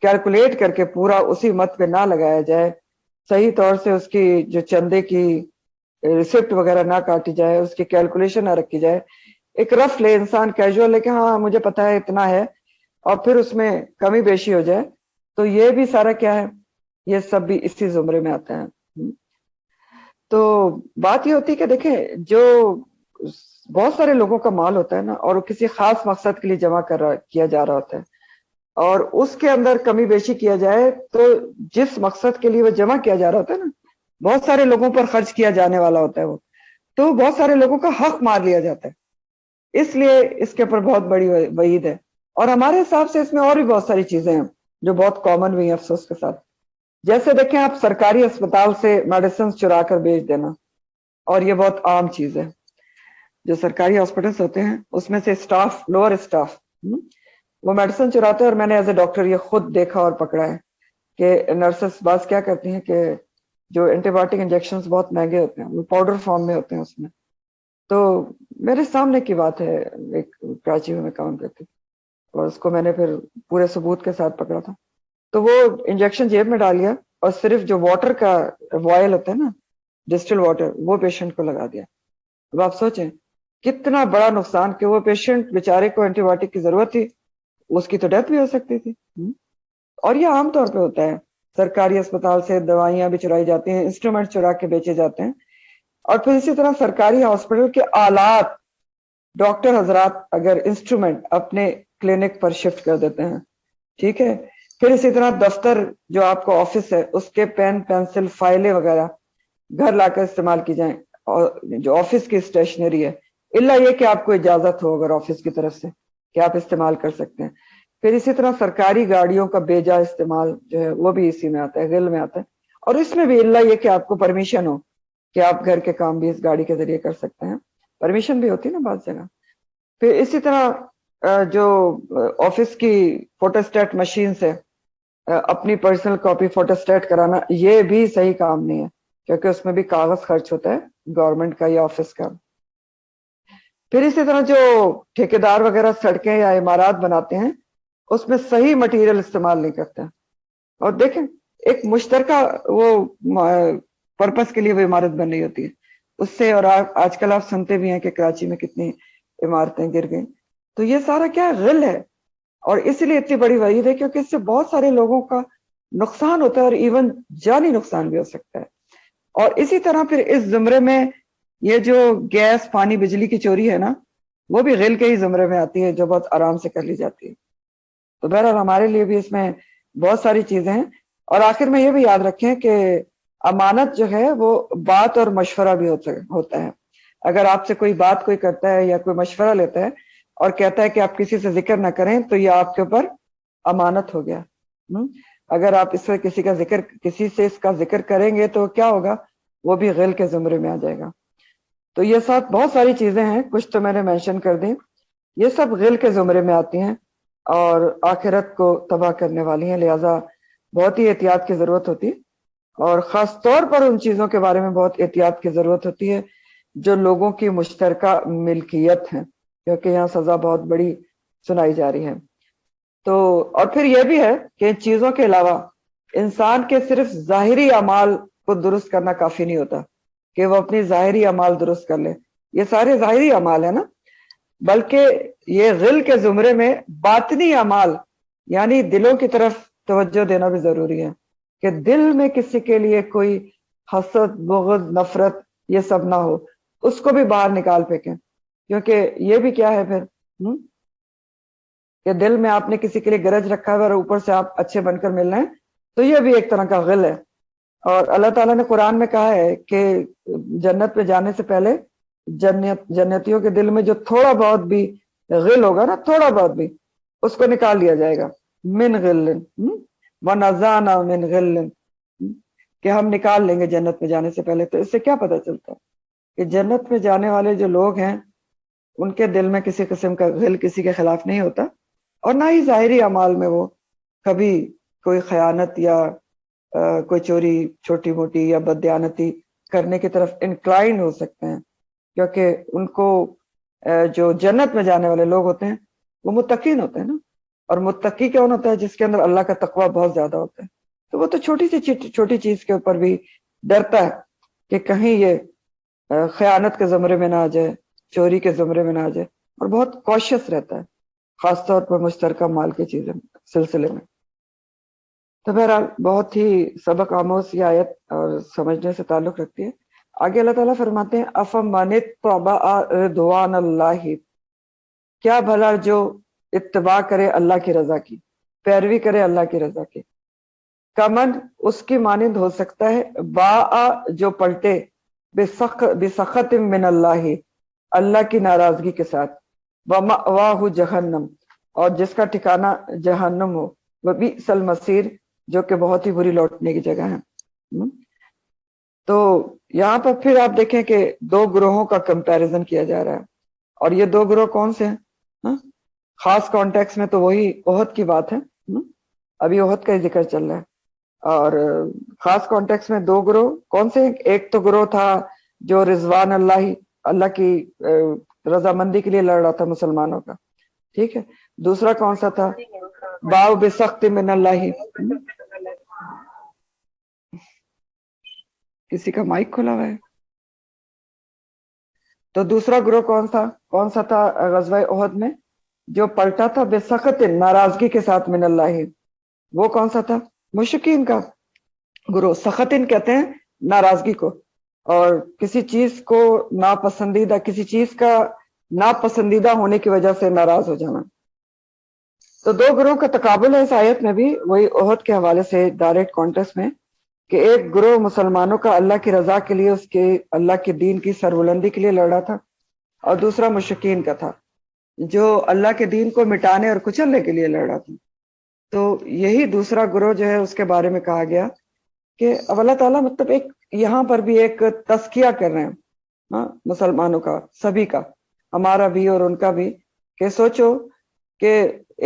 کیلکولیٹ کر کے پورا اسی مت پہ نہ لگایا جائے، صحیح طور سے اس کی جو چندے کی ریسپٹ وغیرہ نہ کاٹی جائے، اس کی کیلکولیشن نہ رکھی جائے، ایک رف لے انسان کیجول لے کہ ہاں مجھے پتا ہے اتنا ہے، اور پھر اس میں کمی بیشی ہو جائے، تو یہ بھی سارا کیا ہے؟ یہ سب بھی اسی زمرے میں آتا ہے. تو بات یہ ہوتی ہے کہ دیکھیں جو بہت سارے لوگوں کا مال ہوتا ہے نا، اور وہ کسی خاص مقصد کے لیے جمع کیا جا رہا ہوتا ہے، اور اس کے اندر کمی بیشی کیا جائے، تو جس مقصد کے لیے وہ جمع کیا جا رہا ہوتا ہے نا، بہت سارے لوگوں پر خرچ کیا جانے والا ہوتا ہے وہ، تو بہت سارے لوگوں کا حق مار لیا جاتا ہے. اس لیے اس کے اوپر بہت بڑی وعید ہے. اور ہمارے حساب سے اس میں اور بھی بہت ساری چیزیں ہیں جو بہت کامن ہوئی ہیں افسوس کے ساتھ. جیسے دیکھیں آپ سرکاری اسپتال سے میڈیسنز چرا کر بیچ دینا، اور یہ بہت عام چیز ہے. جو سرکاری ہاسپٹلس ہوتے ہیں اس میں سے اسٹاف، لوور اسٹاف، وہ میڈیسن چراتے ہیں. اور میں نے ایز اے ڈاکٹر یہ خود دیکھا اور پکڑا ہے کہ نرسز بعض کیا کرتی ہیں کہ جو اینٹی بایوٹک انجیکشن بہت مہنگے ہوتے ہیں، وہ پاؤڈر فارم میں ہوتے ہیں اس میں. تو میرے سامنے کی بات ہے، ایک کراچی میں کام کرتی اور اس کو میں نے پھر پورے ثبوت کے ساتھ پکڑا تھا. تو وہ انجیکشن جیب میں ڈال لیا اور صرف جو واٹر کا وائل ہوتا ہے نا، ڈسٹل واٹر، وہ پیشنٹ کو لگا دیا. اب آپ سوچیں کتنا بڑا نقصان کہ وہ پیشنٹ بیچارے کو اینٹی بایوٹک کی ضرورت تھی، اس کی تو ڈیتھ بھی ہو سکتی تھی. اور یہ عام طور پہ ہوتا ہے، سرکاری اسپتال سے دوائیاں بھی چرائی جاتی ہیں، انسٹرومنٹ چرا کے بیچے جاتے ہیں. اور پھر اسی طرح سرکاری ہاسپٹل کے آلات، ڈاکٹر حضرات اگر انسٹرومنٹ اپنے کلینک پر شفٹ کر دیتے ہیں، ٹھیک ہے. پھر اسی طرح دفتر جو آپ کا آفس ہے اس کے پین پینسل فائلیں وغیرہ گھر لا کر استعمال کی جائیں، اور جو آفس کی اسٹیشنری ہے، الا یہ کہ آپ کو اجازت ہو اگر آفس کی طرف سے کہ آپ استعمال کر سکتے ہیں. پھر اسی طرح سرکاری گاڑیوں کا بے جا استعمال جو ہے وہ بھی اسی میں آتا ہے، غل میں آتا ہے. اور اس میں بھی الا یہ کہ آپ کو پرمیشن ہو کہ آپ گھر کے کام بھی اس گاڑی کے ذریعے کر سکتے ہیں، پرمیشن بھی ہوتی ہے نا بعض جگہ. پھر اسی طرح جو آفس کی فوٹوسٹیٹ مشین سے اپنی پرسنل کاپی فوٹوسٹیٹ کرانا، یہ بھی صحیح کام نہیں ہے، کیونکہ اس میں بھی کاغذ خرچ ہوتا ہے گورنمنٹ کا یا آفس کا. پھر اسی طرح جو ٹھیکیدار وغیرہ سڑکیں یا عمارات بناتے ہیں اس میں صحیح مٹیریل استعمال نہیں کرتے. اور دیکھیں ایک مشترکہ وہ پرپس کے لیے وہ عمارت بن رہی ہوتی ہے اس سے، اور آج کل آپ سنتے بھی ہیں کہ کراچی میں کتنی عمارتیں گر گئیں. تو یہ سارا کیا غل ہے، اور اس لیے اتنی بڑی وعید ہے کیونکہ اس سے بہت سارے لوگوں کا نقصان ہوتا ہے، اور ایون جانی نقصان بھی ہو سکتا ہے. اور اسی طرح پھر اس زمرے میں یہ جو گیس پانی بجلی کی چوری ہے نا، وہ بھی غل کے ہی زمرے میں آتی ہے جو بہت آرام سے کر لی جاتی ہے. تو بہرحال ہمارے لیے بھی اس میں بہت ساری چیزیں ہیں. اور آخر میں یہ بھی یاد رکھیں کہ امانت جو ہے وہ بات اور مشورہ بھی ہوتا ہے. اگر آپ سے کوئی بات کوئی کرتا ہے یا کوئی مشورہ لیتا ہے اور کہتا ہے کہ آپ کسی سے ذکر نہ کریں، تو یہ آپ کے اوپر امانت ہو گیا. اگر آپ اس سے کسی سے اس کا ذکر کریں گے تو کیا ہوگا، وہ بھی غل کے زمرے میں آ جائے گا. تو یہ سب بہت ساری چیزیں ہیں، کچھ تو میں نے مینشن کر دیں، یہ سب غل کے زمرے میں آتی ہیں اور آخرت کو تباہ کرنے والی ہیں. لہٰذا بہت ہی احتیاط کی ضرورت ہوتی ہے، اور خاص طور پر ان چیزوں کے بارے میں بہت احتیاط کی ضرورت ہوتی ہے جو لوگوں کی مشترکہ ملکیت ہیں، کیونکہ یہاں سزا بہت بڑی سنائی جا رہی ہے. تو اور پھر یہ بھی ہے کہ ان چیزوں کے علاوہ انسان کے صرف ظاہری اعمال کو درست کرنا کافی نہیں ہوتا کہ وہ اپنی ظاہری اعمال درست کر لے. یہ سارے ظاہری اعمال ہیں نا، بلکہ یہ غل کے زمرے میں باطنی اعمال یعنی دلوں کی طرف توجہ دینا بھی ضروری ہے، کہ دل میں کسی کے لیے کوئی حسد، بغض، نفرت یہ سب نہ ہو، اس کو بھی باہر نکال پھینکیں. کیونکہ یہ بھی کیا ہے پھر کہ دل میں آپ نے کسی کے لیے گرج رکھا ہے اور اوپر سے آپ اچھے بن کر مل رہے ہیں، تو یہ بھی ایک طرح کا غل ہے. اور اللہ تعالیٰ نے قرآن میں کہا ہے کہ جنت پہ جانے سے پہلے جنتیوں کے دل میں جو تھوڑا بہت بھی غل ہوگا نا، تھوڑا بہت بھی، اس کو نکال لیا جائے گا. من غل ونزعنا من غل، کہ ہم نکال لیں گے جنت میں جانے سے پہلے. تو اس سے کیا پتہ چلتا ہے کہ جنت میں جانے والے جو لوگ ہیں ان کے دل میں کسی قسم کا غل کسی کے خلاف نہیں ہوتا، اور نہ ہی ظاہری اعمال میں وہ کبھی کوئی خیانت یا کوئی چوری چھوٹی موٹی یا بددیانتی کرنے کی طرف انکلائن ہو سکتے ہیں. کیونکہ ان کو جو جنت میں جانے والے لوگ ہوتے ہیں وہ متقین ہوتے ہیں نا، اور متقی کون ہوتا ہے؟ جس کے اندر اللہ کا تقوی بہت زیادہ ہوتا ہے. تو وہ تو چھوٹی چیز کے اوپر بھی ڈرتا ہے کہ کہیں یہ خیانت کے زمرے میں نہ آ جائے، چوری کے زمرے میں نہ آ جائے، اور بہت کوشش رہتا ہے خاص طور پر مشترکہ مال کی چیزیں سلسلے میں. تو بہرحال بہت ہی سبق آموز یہ آیت اور سمجھنے سے تعلق رکھتی ہے. آگے اللہ تعالیٰ فرماتے ہیں افمن اتبع رضوان اللہ، کیا بھلا جو اتباع کرے اللہ کی رضا کی، پیروی کرے اللہ کی رضا کی، کمن اس کی مانند ہو سکتا ہے باء جو پلٹے بسخط من اللہ، اللہ کی ناراضگی کے ساتھ، ومأواہ جہنم، اور جس کا ٹھکانہ جہنم ہو، وبئس المصیر، جو کہ بہت ہی بری لوٹنے کی جگہ ہے. تو یہاں پر پھر آپ دیکھیں کہ دو گروہوں کا کمپیریزن کیا جا رہا ہے. اور یہ دو گروہ کون سے ہیں؟ ہاں؟ خاص کانٹیکس میں تو وہی احد کی بات ہے، ابھی احد کا ہی ذکر چل رہا ہے، اور خاص کانٹیکس میں دو گروہ کون سے ہیں؟ ایک تو گروہ تھا جو رضوان اللہ کی رضامندی کے لیے لڑ رہا تھا مسلمانوں کا، ٹھیک ہے، دوسرا کون سا تھا؟ باؤ بسخت من اللہ، کسی کا مائک کھلا ہوا ہے؟ تو دوسرا گروہ کون سا تھا غزوہ احد میں جو پلٹا تھا بے سخت ناراضگی کے ساتھ من اللہ؟ وہ کون سا تھا؟ مشرکین کا گروہ۔ سخطن کہتے ہیں ناراضگی کو، اور کسی چیز کو ناپسندیدہ، کسی چیز کا ناپسندیدہ ہونے کی وجہ سے ناراض ہو جانا۔ تو دو گروہ کا تقابل ہے اس آیت میں بھی، وہی احد کے حوالے سے ڈائریکٹ کانٹیکسٹ میں، کہ ایک گروہ مسلمانوں کا اللہ کی رضا کے لیے، اس کے اللہ کے دین کی سربلندی کے لیے لڑ رہا تھا، اور دوسرا مشرکین کا تھا جو اللہ کے دین کو مٹانے اور کچلنے کے لیے لڑ رہا تھا۔ تو یہی دوسرا گروہ جو ہے اس کے بارے میں کہا گیا کہ اب اللہ تعالیٰ مطلب ایک یہاں پر بھی ایک تزکیہ کر رہے ہیں، ہاں، مسلمانوں کا، سبھی کا، ہمارا بھی اور ان کا بھی، کہ سوچو کہ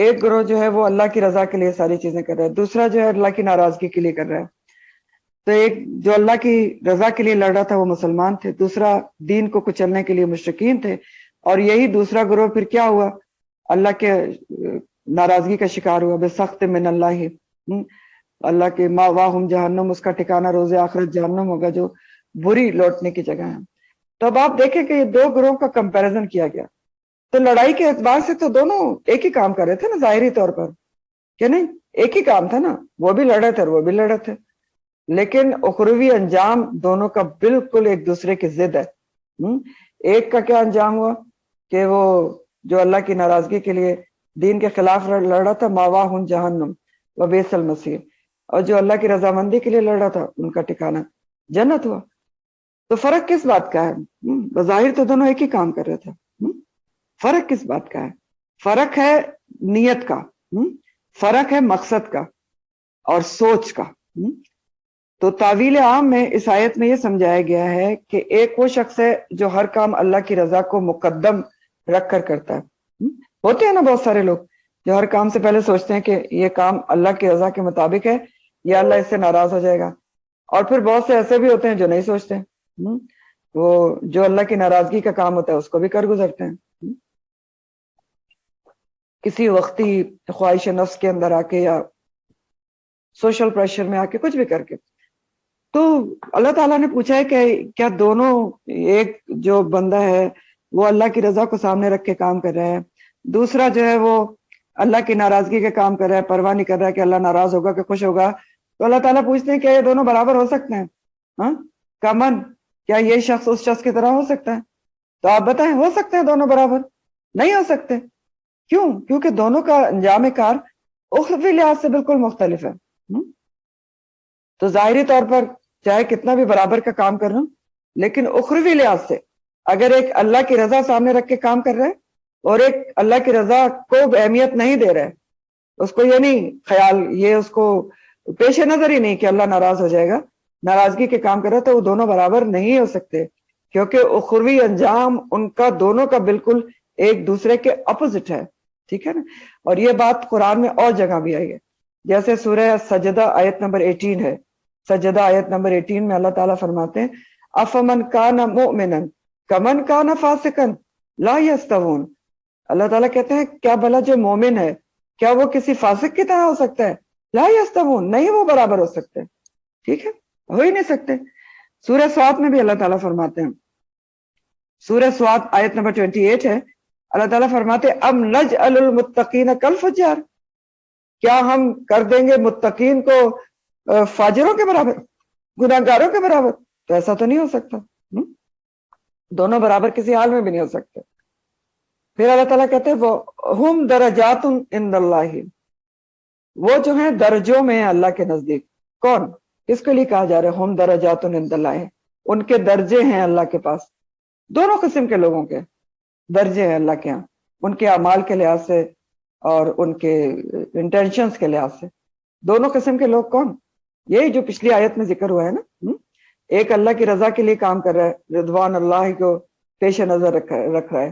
ایک گروہ جو ہے وہ اللہ کی رضا کے لیے ساری چیزیں کر رہا ہے، دوسرا جو ہے اللہ کی ناراضگی کے لیے کر رہا ہے۔ تو ایک جو اللہ کی رضا کے لیے لڑ رہا تھا وہ مسلمان تھے، دوسرا دین کو کچلنے کے لیے مشرکین تھے، اور یہی دوسرا گروہ پھر کیا ہوا؟ اللہ کے ناراضگی کا شکار ہوا، بے سخت من اللہ، اللہ کے ماواہم جہنم، اس کا ٹھکانہ روز آخرت جہنم ہوگا جو بری لوٹنے کی جگہ ہے۔ تو اب آپ دیکھیں کہ یہ دو گروہوں کا کمپیریزن کیا گیا، تو لڑائی کے اعتبار سے تو دونوں ایک ہی کام کر رہے تھے نا ظاہری طور پر، کہ نہیں؟ ایک ہی کام تھا نا، وہ بھی لڑے تھے اور وہ بھی لڑے تھے، لیکن اخروی انجام دونوں کا بالکل ایک دوسرے کی ضد ہے۔ ایک کا کیا انجام ہوا کہ وہ جو اللہ کی ناراضگی کے لیے دین کے خلاف لڑ رہا تھا، ماواہم جہنم وبئس المصیر، اور جو اللہ کی رضامندی کے لیے لڑ رہا تھا ان کا ٹھکانہ جنت ہوا۔ تو فرق کس بات کا ہے؟ بظاہر تو دونوں ایک ہی کام کر رہے تھے، فرق کس بات کا ہے؟ فرق ہے نیت کا، فرق ہے مقصد کا اور سوچ کا۔ تو تعویل عام میں اس آیت میں یہ سمجھایا گیا ہے کہ ایک وہ شخص ہے جو ہر کام اللہ کی رضا کو مقدم رکھ کر کرتا ہے۔ ہوتے ہیں نا بہت سارے لوگ جو ہر کام سے پہلے سوچتے ہیں کہ یہ کام اللہ کی رضا کے مطابق ہے یا اللہ اس سے ناراض ہو جائے گا، اور پھر بہت سے ایسے بھی ہوتے ہیں جو نہیں سوچتے، وہ جو اللہ کی ناراضگی کا کام ہوتا ہے اس کو بھی کر گزرتے ہیں، کسی وقتی خواہش نفس کے اندر آ کے یا سوشل پریشر میں آ کے کچھ بھی کر کے۔ تو اللہ تعالیٰ نے پوچھا ہے کہ کیا دونوں، ایک جو بندہ ہے وہ اللہ کی رضا کو سامنے رکھ کے کام کر رہا ہے، دوسرا جو ہے وہ اللہ کی ناراضگی کے کام کر رہا ہے، پرواہ نہیں کر رہا ہے کہ اللہ ناراض ہوگا کہ خوش ہوگا، تو اللہ تعالیٰ پوچھتے ہیں کیا یہ دونوں برابر ہو سکتے ہیں؟ ہاں، کمن کیا یہ شخص اس شخص کی طرح ہو سکتا ہے؟ تو آپ بتائیں، ہو سکتے ہیں دونوں برابر؟ نہیں ہو سکتے۔ کیوں؟ کیونکہ دونوں کا انجام کار اخروی لحاظ سے بالکل مختلف ہے۔ تو ظاہری طور پر چاہے کتنا بھی برابر کا کام کر رہا ہوں، لیکن اخروی لحاظ سے اگر ایک اللہ کی رضا سامنے رکھ کے کام کر رہا ہے اور ایک اللہ کی رضا کو اہمیت نہیں دے رہا ہے، اس کو یہ نہیں خیال، یہ اس کو پیش نظر ہی نہیں کہ اللہ ناراض ہو جائے گا، ناراضگی کے کام کر رہا ہے، تو وہ دونوں برابر نہیں ہو سکتے، کیونکہ اخروی انجام ان کا دونوں کا بالکل ایک دوسرے کے اپوزٹ ہے، ٹھیک ہے نا؟ اور یہ بات قرآن میں اور جگہ بھی آئی ہے، جیسے سورہ سجدہ آیت نمبر 18 ہے، سجدہ آیت نمبر 18 میں اللہ تعالیٰ فرماتے ہیں افمن کان مؤمنا کمن کان فاسقا لا یستوون۔ اللہ تعالیٰ کہتے ہیں کیا بھلا جو مومن ہے کیا وہ کسی فاسق کی طرح ہو سکتا ہے؟ لا یستوون، نہیں وہ برابر ہو سکتے، ٹھیک ہے، ہو ہی نہیں سکتے۔ سورہ سواد میں بھی اللہ تعالیٰ فرماتے ہیں، سورہ سواد آیت نمبر 28 ہے، اللہ تعالیٰ فرماتے ہیں ام نجعل المتقین کالفجار، کیا ہم کر دیں گے متقین کو فاجروں کے برابر، گناہگاروں کے برابر؟ تو ایسا تو نہیں ہو سکتا، دونوں برابر کسی حال میں بھی نہیں ہو سکتے۔ پھر اللہ تعالیٰ کہتے ہیں وہ ہم درجات عند اللہ، وہ جو ہیں درجوں میں ہیں اللہ کے نزدیک۔ کون؟ کس کے لیے کہا جا رہا ہے ہم درجات عند اللہ؟ ان کے درجے ہیں اللہ کے پاس، دونوں قسم کے لوگوں کے درجے ہیں اللہ کے ہاں، ان کے اعمال کے لحاظ سے اور ان کے انٹینشنز کے لحاظ سے۔ دونوں قسم کے لوگ کون؟ یہی جو پچھلی آیت میں ذکر ہوا ہے نا، ایک اللہ کی رضا کے لیے کام کر رہا ہے، رضوان اللہ کو پیش نظر رکھ رہا ہے،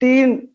3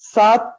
7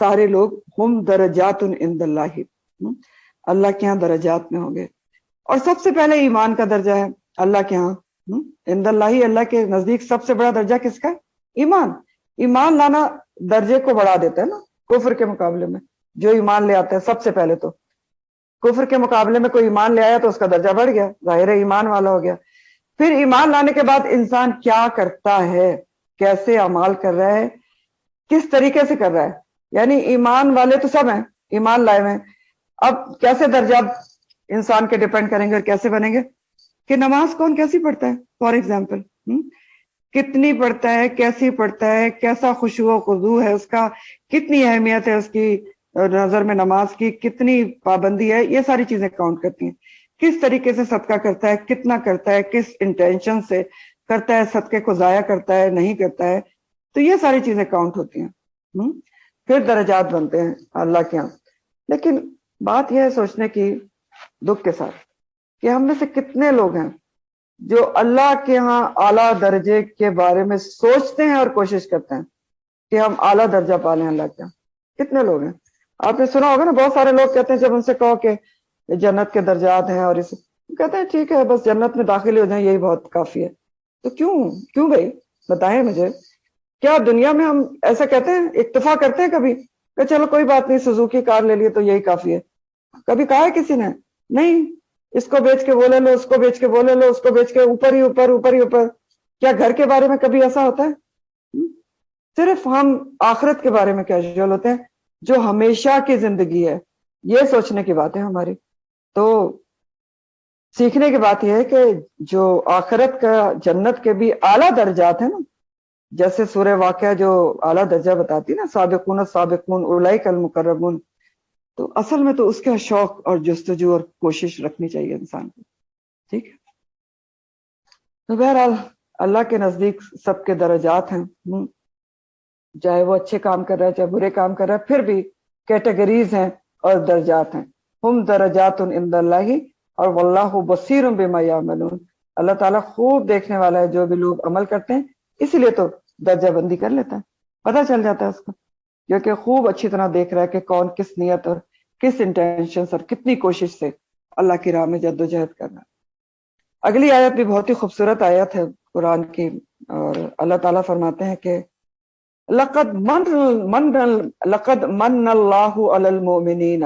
سارے لوگ ہم درجات عند اللہ، اللہ کے ہاں درجات میں ہوں گے. اور سب سے پہلے ایمان کا درجہ ہے اللہ کے ہاں، عند اللہ، اللہ کے نزدیک سب سے بڑا درجہ کس کا ہے؟ ایمان. ایمان لانا درجے کو بڑھا دیتا ہے نا کفر کے مقابلے میں. جو ایمان لے آتے ہیں سب سے پہلے، تو کفر کے مقابلے میں کوئی ایمان لے آیا تو اس کا درجہ بڑھ گیا، ظاہر ہے ایمان والا ہو گیا. پھر ایمان لانے کے بعد انسان کیا کرتا ہے، کیسے اعمال کر رہا ہے، کس طریقے سے کر رہا ہے. یعنی ایمان والے تو سب ہیں، ایمان لائے ہوئے ہیں. اب کیسے درجات انسان کے ڈیپینڈ کریں گے اور کیسے بنیں گے کہ نماز کون کیسی پڑھتا ہے، فار ایگزامپل کتنی پڑھتا ہے، کیسی پڑھتا ہے، کیسا خشوع و خضوع ہے اس کا، کتنی اہمیت ہے اس کی نظر میں نماز کی، کتنی پابندی ہے، یہ ساری چیزیں کاؤنٹ کرتی ہیں. کس طریقے سے صدقہ کرتا ہے، کتنا کرتا ہے، کس انٹینشن سے کرتا ہے، صدقے کو ضائع کرتا ہے نہیں کرتا ہے، تو یہ ساری چیزیں کاؤنٹ ہوتی ہیں. پھر درجات بنتے ہیں اللہ کے یہاں. لیکن بات یہ ہے سوچنے کی دکھ کے ساتھ کہ ہم میں سے کتنے لوگ ہیں جو اللہ کے ہاں اعلیٰ درجے کے بارے میں سوچتے ہیں اور کوشش کرتے ہیں کہ ہم اعلیٰ درجہ پالیں اللہ کے ہاں. کتنے لوگ ہیں؟ آپ نے سنا ہوگا نا، بہت سارے لوگ کہتے ہیں جب ان سے کہو کہ جنت کے درجات ہیں اور اسے کہتے ہیں ٹھیک ہے بس جنت میں داخل ہو جائیں یہی بہت کافی ہے. تو کیوں بھائی بتائیں مجھے، کیا دنیا میں ہم ایسا کہتے ہیں، اکتفا کرتے ہیں کبھی کہ چلو کوئی بات نہیں سوزوکی کار لے لیے تو یہی کافی ہے؟ کبھی کہا ہے کسی نے؟ نہیں. اس کو بیچ کے وہ لے لو، اس کو بیچ کے وہ لے لو، اس کو بیچ کے اوپر ہی اوپر اوپر ہی اوپر. کیا گھر کے بارے میں کبھی ایسا ہوتا ہے؟ صرف ہم آخرت کے بارے میں کیجول ہوتے ہیں، جو ہمیشہ کی زندگی ہے، یہ سوچنے کی بات ہے ہماری. تو سیکھنے کی بات یہ ہے کہ جو آخرت کا جنت کے بھی اعلیٰ درجات ہیں نا، جیسے سورہ واقعہ جو اعلیٰ درجہ بتاتی نا، سابقون السابقون اولئک المقربون، تو اصل میں تو اس کا شوق اور جستجو اور کوشش رکھنی چاہیے انسان کو. ٹھیک ہے، تو بہرحال اللہ کے نزدیک سب کے درجات ہیں، چاہے وہ اچھے کام کر رہا ہے چاہے برے کام کر رہا ہے، پھر بھی کیٹیگریز ہیں اور درجات ہیں. ہم درجات عند اللہ اور واللہ بصیر بما یعملون. اللہ تعالیٰ خوب دیکھنے والا ہے جو بھی لوگ عمل کرتے ہیں، اسی لیے تو درجہ بندی کر لیتا ہے، پتہ چل جاتا ہے اس کو، کیونکہ خوب اچھی طرح دیکھ رہا ہے کہ کون کس نیت اور کس انٹینشن اور کتنی کوشش سے اللہ کی راہ میں جد و جہد کرنا. اگلی آیت بھی بہت ہی خوبصورت آیت ہے قرآن کی، اور اللہ تعالیٰ فرماتے ہیں کہ لقد من اللہ علی المؤمنین،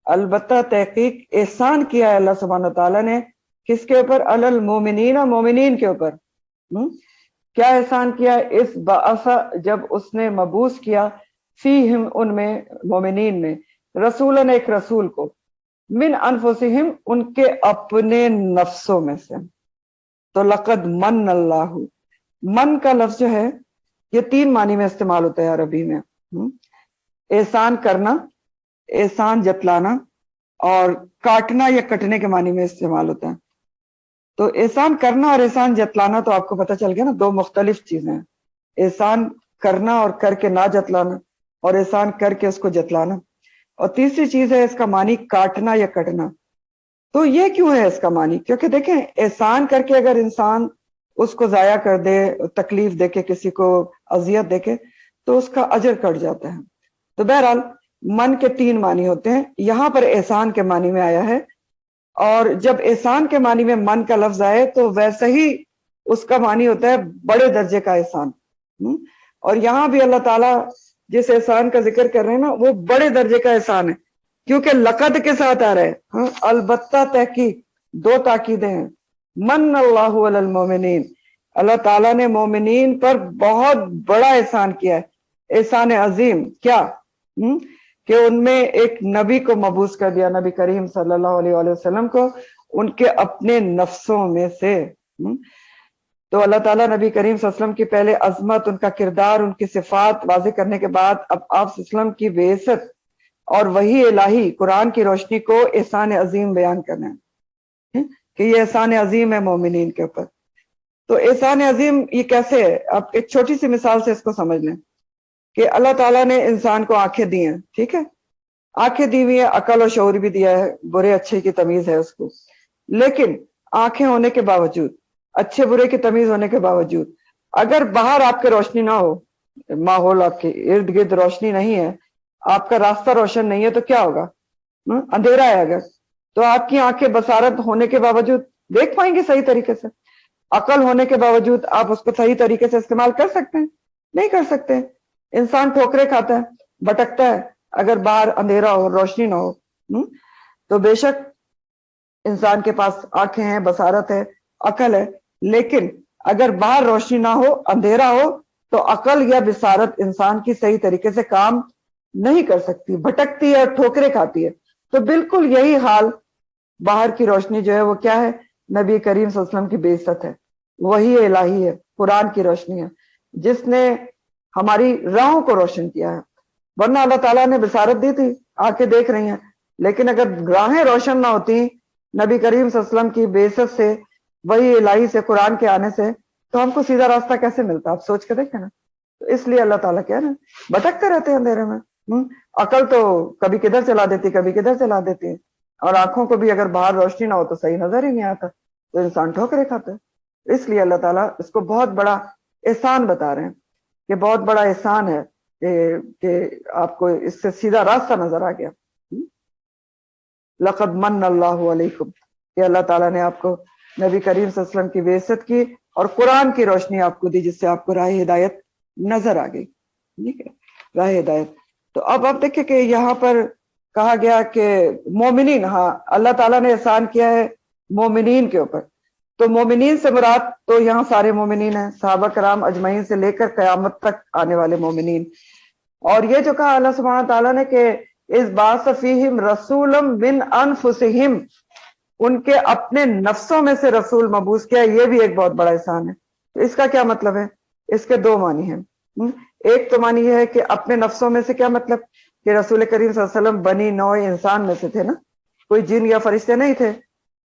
البتہ تحقیق احسان کیا ہے اللہ سبحانہ تعالیٰ نے کس کے اوپر؟ علی المؤمنین، مومنین کے اوپر. کیا احسان کیا؟ اس بعث، جب اس نے مبعوث کیا، فیہم، ان میں مومنین میں، رسولن، ایک رسول کو، من انفسہم، ان کے اپنے نفسوں میں سے. تو لقد من اللہ، من کا لفظ جو ہے یہ 3 معنی میں استعمال ہوتا ہے عربی میں. احسان کرنا، احسان جتلانا، اور کاٹنا یا کٹنے کے معنی میں استعمال ہوتا ہے. تو احسان کرنا اور احسان جتلانا تو آپ کو پتہ چل گیا نا، 2 مختلف چیزیں ہیں. احسان کرنا اور کر کے نہ جتلانا، اور احسان کر کے اس کو جتلانا. اور تیسری چیز ہے اس کا معنی کاٹنا یا کٹنا. تو یہ کیوں ہے اس کا معنی؟ کیونکہ دیکھیں احسان کر کے اگر انسان اس کو ضائع کر دے، تکلیف دے کے، کسی کو اذیت دے کے، تو اس کا اجر کٹ جاتا ہے. تو بہرحال من کے 3 معنی ہوتے ہیں، یہاں پر احسان کے معنی میں آیا ہے. اور جب احسان کے معنی میں من کا لفظ آئے تو ویسے ہی اس کا معنی ہوتا ہے بڑے درجے کا احسان. اور یہاں بھی اللہ تعالیٰ جس احسان کا ذکر کر رہے ہیں نا، وہ بڑے درجے کا احسان ہے، کیونکہ لقد کے ساتھ آ رہا ہے. البتہ تحقیق، 2 تاکیدیں ہیں. من اللہ علی المومنین، اللہ تعالیٰ نے مومنین پر بہت بڑا احسان کیا ہے، احسان عظیم. کیا؟ کہ ان میں ایک نبی کو مبعوث کر دیا، نبی کریم صلی اللہ علیہ وآلہ وسلم کو، ان کے اپنے نفسوں میں سے. تو اللہ تعالیٰ نبی کریم صلی اللہ علیہ وسلم کی پہلے عظمت، ان کا کردار، ان کی صفات واضح کرنے کے بعد اب آپ صلی اللہ علیہ وسلم کی بعثت اور وحی الہی قرآن کی روشنی کو احسان عظیم بیان کرنا ہے کہ یہ احسان عظیم ہے مومنین کے اوپر. تو احسان عظیم یہ کیسے ہے؟ آپ ایک چھوٹی سی مثال سے اس کو سمجھ لیں کہ اللہ تعالیٰ نے انسان کو آنکھیں دی ہیں، ٹھیک ہے، آنکھیں دی ہوئی ہیں، عقل اور شعور بھی دیا ہے، برے اچھے کی تمیز ہے اس کو. لیکن آنکھیں ہونے کے باوجود، اچھے برے کی تمیز ہونے کے باوجود، اگر باہر آپ کے روشنی نہ ہو، ماحول آپ کے ارد گرد روشنی نہیں ہے، آپ کا راستہ روشن نہیں ہے تو کیا ہوگا؟ اندھیرا ہے اگر، تو آپ کی آنکھیں بصارت ہونے کے باوجود دیکھ پائیں گے صحیح طریقے سے؟ عقل ہونے کے باوجود آپ اس کو صحیح طریقے سے استعمال کر سکتے ہیں؟ نہیں کر سکتے۔ انسان ٹھوکرے کھاتا ہے، بھٹکتا ہے اگر باہر اندھیرا ہو، روشنی نہ ہو۔ تو بے شک انسان کے پاس آنکھیں ہیں، بصارت ہے، عقل ہے، لیکن اگر باہر روشنی نہ ہو، اندھیرا ہو، تو عقل یا بصارت انسان کی صحیح طریقے سے کام نہیں کر سکتی، بھٹکتی ہے اور ٹھوکرے کھاتی ہے۔ تو بالکل یہی حال باہر کی روشنی جو ہے وہ کیا ہے؟ نبی کریم صلی اللہ علیہ وسلم کی بعثت ہے، وہی الہی ہے، قرآن کی روشنی ہے، جس نے ہماری راہوں کو روشن کیا ہے۔ ورنہ اللہ تعالیٰ نے بصارت دی تھی، آنکھیں دیکھ رہی ہیں، لیکن اگر راہیں روشن نہ ہوتی نبی کریم صلی اللہ علیہ وسلم کی بعثت سے، وہی الہی سے، قرآن کے آنے سے، تو ہم کو سیدھا راستہ کیسے ملتا؟ آپ سوچ کے دیکھیں نا۔ تو اس لیے اللہ تعالیٰ کہہ رہے ہیں بھٹکتے رہتے ہیں اندھیرے میں۔ عقل تو کبھی کدھر چلا دیتی، کبھی کدھر چلا دیتی ہے، اور آنکھوں کو بھی اگر باہر روشنی نہ ہو تو صحیح نظر ہی نہیں آتا، تو انسان ٹھوکرے کھاتا ہے۔ اس لیے اللہ تعالیٰ اس کو بہت بڑا احسان بتا رہے ہیں کہ بہت بڑا احسان ہے کہ آپ کو اس سے سیدھا راستہ نظر آ گیا۔ لقد من اللہ علیکم، کہ اللہ تعالیٰ نے آپ کو نبی کریم صلی اللہ علیہ وسلم کی بعثت کی اور قرآن کی روشنی آپ کو دی، جس سے آپ کو راہ ہدایت نظر آ گئی۔ ٹھیک ہے، راہ ہدایت۔ تو اب آپ دیکھیں کہ یہاں پر کہا گیا کہ مومنین، ہاں اللہ تعالیٰ نے احسان کیا ہے مومنین کے اوپر، تو مومنین سے مراد تو یہاں سارے مومنین ہیں، صحابہ کرام اجمعین سے لے کر قیامت تک آنے والے مومنین۔ اور یہ جو کہا اللہ سبحانہ تعالیٰ نے کہ اس بعث فیہم رسولا من انفسہم، ان کے اپنے نفسوں میں سے رسول مبعوث کیا، یہ بھی ایک بہت بڑا احسان ہے۔ تو اس کا کیا مطلب ہے؟ اس کے دو معنی ہیں۔ ایک تو معنی یہ ہے کہ اپنے نفسوں میں سے، کیا مطلب؟ کہ رسول کریم صلی اللہ علیہ وسلم بنی نوع انسان میں سے تھے نا، کوئی جن یا فرشتے نہیں تھے۔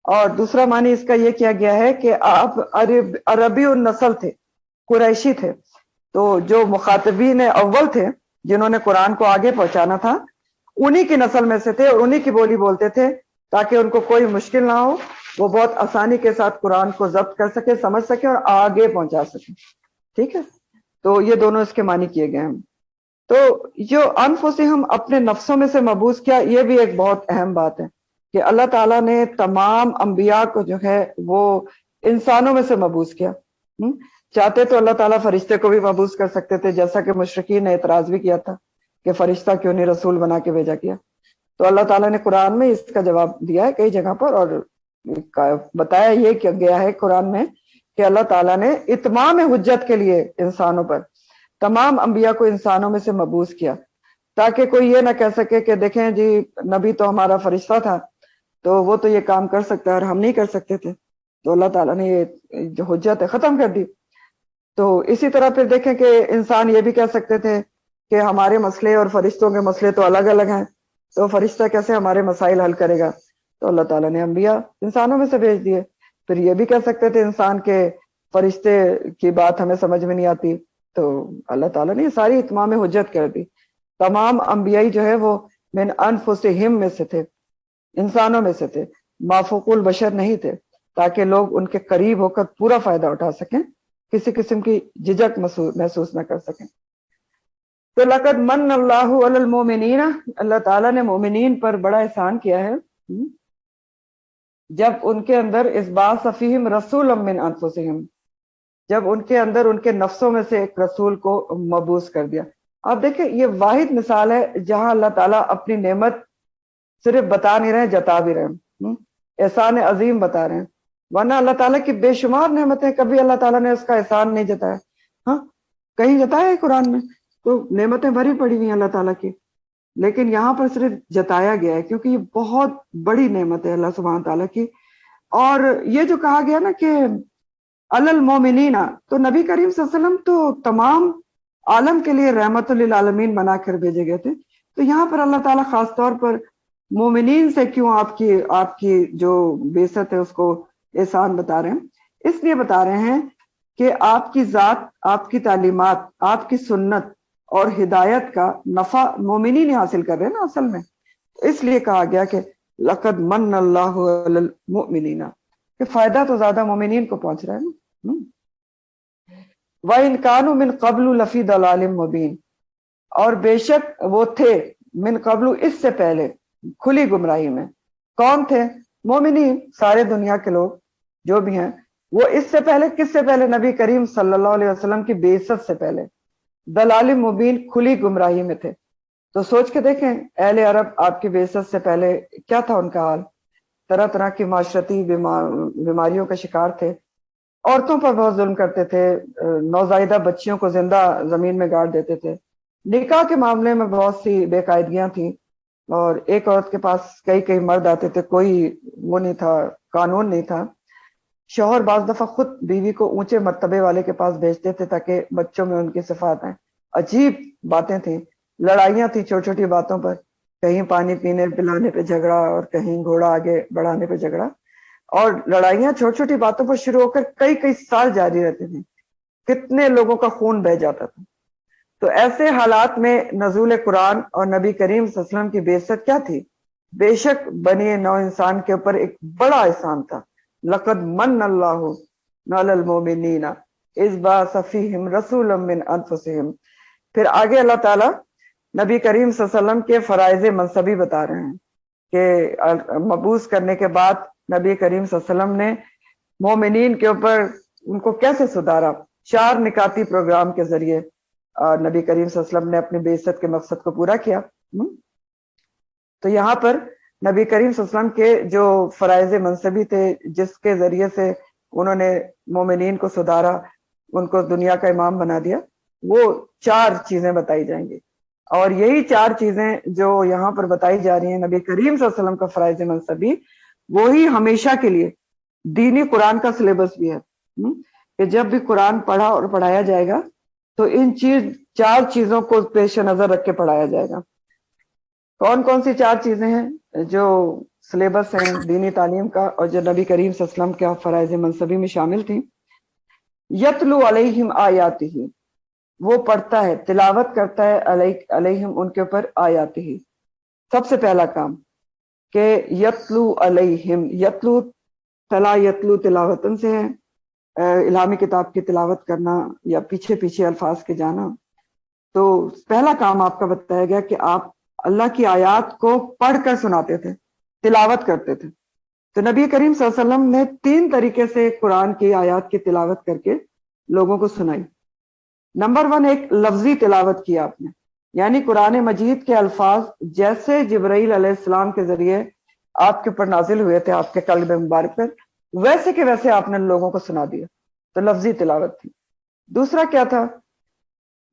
اور دوسرا معنی اس کا یہ کیا گیا ہے کہ آپ عربی النسل تھے، قریشی تھے، تو جو مخاطبین اول تھے جنہوں نے قرآن کو آگے پہنچانا تھا، انہی کی نسل میں سے تھے اور انہی کی بولی بولتے تھے، تاکہ ان کو کوئی مشکل نہ ہو، وہ بہت آسانی کے ساتھ قرآن کو ضبط کر سکے، سمجھ سکے اور آگے پہنچا سکے۔ ٹھیک ہے، تو یہ دونوں اس کے معنی کیے گئے ہیں۔ تو جو انفسہم، اپنے نفسوں میں سے مبعوث کیا، یہ بھی ایک بہت اہم بات ہے کہ اللہ تعالیٰ نے تمام انبیاء کو جو ہے وہ انسانوں میں سے مبعوث کیا۔ چاہتے تو اللہ تعالیٰ فرشتے کو بھی مبعوث کر سکتے تھے، جیسا کہ مشرکین نے اعتراض بھی کیا تھا کہ فرشتہ کیوں نہیں رسول بنا کے بھیجا گیا۔ تو اللہ تعالیٰ نے قرآن میں اس کا جواب دیا ہے کئی جگہ پر، اور بتایا یہ کہ گیا ہے قرآن میں کہ اللہ تعالیٰ نے اتمام حجت کے لیے انسانوں پر تمام انبیاء کو انسانوں میں سے مبعوث کیا، تاکہ کوئی یہ نہ کہہ سکے کہ دیکھیں جی نبی تو ہمارا فرشتہ تھا تو وہ تو یہ کام کر سکتا ہے اور ہم نہیں کر سکتے تھے، تو اللہ تعالیٰ نے یہ جو حجت ہے ختم کر دی۔ تو اسی طرح پھر دیکھیں کہ انسان یہ بھی کہہ سکتے تھے کہ ہمارے مسئلے اور فرشتوں کے مسئلے تو الگ الگ ہیں، تو فرشتہ کیسے ہمارے مسائل حل کرے گا؟ تو اللہ تعالیٰ نے انبیاء انسانوں میں سے بھیج دیے۔ پھر یہ بھی کہہ سکتے تھے انسان کے فرشتے کی بات ہمیں سمجھ میں نہیں آتی، تو اللہ تعالیٰ نے یہ ساری اتمام حجت کر دی۔ تمام انبیاء جو ہے وہ من انفسہم میں سے تھے، انسانوں میں سے تھے، مافوق البشر نہیں تھے، تاکہ لوگ ان کے قریب ہو کر پورا فائدہ اٹھا سکیں، کسی قسم کی جھجک محسوس نہ کر سکیں۔ تو لقد من اللہ علی المومنین، اللہ تعالیٰ نے مومنین پر بڑا احسان کیا ہے جب ان کے اندر اس بعث فیہم رسولا من انفسہم، جب ان کے اندر ان کے نفسوں میں سے ایک رسول کو مبعوث کر دیا۔ آپ دیکھیں یہ واحد مثال ہے جہاں اللہ تعالیٰ اپنی نعمت صرف بتا نہیں رہے، جتا بھی رہے ہیں، احسان عظیم بتا رہے ہیں۔ ورنہ اللہ تعالیٰ کی بے شمار نعمتیں، کبھی اللہ تعالیٰ نے اس کا احسان نہیں جتایا۔ ہاں کہیں جتایا ہے قرآن میں؟ تو نعمتیں بھری پڑی ہوئی ہیں اللہ تعالیٰ کی، لیکن یہاں پر صرف جتایا گیا ہے کیونکہ یہ بہت بڑی نعمت ہے اللہ سبحانہ تعالیٰ کی۔ اور یہ جو کہا گیا نا کہ علی المومنین، تو نبی کریم صلی اللہ علیہ وسلم تو تمام عالم کے لیے رحمت للعالمین بنا کر بھیجے گئے تھے، تو یہاں پر اللہ تعالیٰ خاص طور پر مومنین سے کیوں آپ کی جو بعثت ہے اس کو احسان بتا رہے ہیں؟ اس لیے بتا رہے ہیں کہ آپ کی ذات، آپ کی تعلیمات، آپ کی سنت اور ہدایت کا نفع مومنین حاصل کر رہے ہیں نا اصل میں۔ اس لیے کہا گیا کہ لقد من اللہ علی المؤمنین، کہ فائدہ تو زیادہ مومنین کو پہنچ رہا ہے نا۔ وَإِن كَانُوا مِن قَبْلُ لَفِي ضَلَالٍ مُبِينٍ، اور بے شک وہ تھے من قبل اس سے پہلے کھلی گمراہی میں. کون تھے؟ مومنین، سارے دنیا کے لوگ جو بھی ہیں وہ اس سے پہلے، کس سے پہلے؟ نبی کریم صلی اللہ علیہ وسلم کی بعثت سے پہلے دلال مبین، کھلی گمراہی میں تھے. تو سوچ کے دیکھیں اہل عرب آپ کی بعثت سے پہلے کیا تھا ان کا حال. طرح طرح کی معاشرتی بیماریوں کا شکار تھے، عورتوں پر بہت ظلم کرتے تھے، نوزائیدہ بچیوں کو زندہ زمین میں گاڑ دیتے تھے، نکاح کے معاملے میں بہت سی بے قاعدگیاں تھیں، اور ایک عورت کے پاس کئی کئی مرد آتے تھے، کوئی وہ نہیں تھا، قانون نہیں تھا. شوہر بعض دفعہ خود بیوی کو اونچے مرتبے والے کے پاس بھیجتے تھے تاکہ بچوں میں ان کی صفات آئیں. عجیب باتیں تھیں، لڑائیاں تھیں چھوٹی چھوٹی باتوں پر، کہیں پانی پینے پلانے پہ جھگڑا اور کہیں گھوڑا آگے بڑھانے پہ جھگڑا، اور لڑائیاں چھوٹی چھوٹی باتوں پر شروع ہو کر کئی کئی سال جاری رہتے تھے، کتنے لوگوں کا خون بہہ جاتا تھا. تو ایسے حالات میں نزول قرآن اور نبی کریم صلی اللہ علیہ وسلم کی بعثت کیا تھی؟ بے شک بنی نو انسان کے اوپر ایک بڑا احسان تھا. لقد من اللہ علی المؤمنین اذ بعث فیہم رسولا من انفسہم. پھر آگے اللہ تعالیٰ نبی کریم صلی اللہ علیہ وسلم کے فرائض منصبی بتا رہے ہیں کہ مبعوث کرنے کے بعد نبی کریم صلی اللہ علیہ وسلم نے مومنین کے اوپر ان کو کیسے سدھارا. 4 نکاتی پروگرام کے ذریعے نبی کریم صلی اللہ علیہ وسلم نے اپنی بعثت کے مقصد کو پورا کیا. تو یہاں پر نبی کریم صلی اللہ علیہ وسلم کے جو فرائض منصبی تھے، جس کے ذریعے سے انہوں نے مومنین کو سدھارا، ان کو دنیا کا امام بنا دیا، وہ 4 چیزیں بتائی جائیں گی. اور یہی 4 چیزیں جو یہاں پر بتائی جا رہی ہیں نبی کریم صلی اللہ علیہ وسلم کا فرائض منصبی، وہی ہمیشہ کے لیے دینی قرآن کا سلیبس بھی ہے کہ جب بھی قرآن پڑھا اور پڑھایا جائے گا تو ان 4 چیزوں کو پیش نظر رکھ کے پڑھایا جائے گا. کون کون سی 4 چیزیں ہیں جو سلیبس ہیں دینی تعلیم کا اور جو نبی کریم صلی اللہ علیہ وسلم کے فرائض منصبی میں شامل تھیں؟ یتلو علیہم آیاتہ، وہ پڑھتا ہے، تلاوت کرتا ہے علیہم ان کے اوپر آیاتہ. سب سے پہلا کام کہ یتلو علیہم، یتلو تلا یتلو تلاوتن سے ہے، الہامی کتاب کی تلاوت کرنا یا پیچھے پیچھے الفاظ کے جانا. تو پہلا کام آپ کا بتایا گیا کہ آپ اللہ کی آیات کو پڑھ کر سناتے تھے، تلاوت کرتے تھے. تو نبی کریم صلی اللہ علیہ وسلم نے 3 طریقے سے قرآن کی آیات کی تلاوت کر کے لوگوں کو سنائی. نمبر 1، ایک لفظی تلاوت کی آپ نے، یعنی قرآن مجید کے الفاظ جیسے جبرائیل علیہ السلام کے ذریعے آپ کے اوپر نازل ہوئے تھے آپ کے قلب مبارک پر، ویسے کہ ویسے آپ نے لوگوں کو سنا دیا. تو لفظی تلاوت تھی. دوسرا کیا تھا؟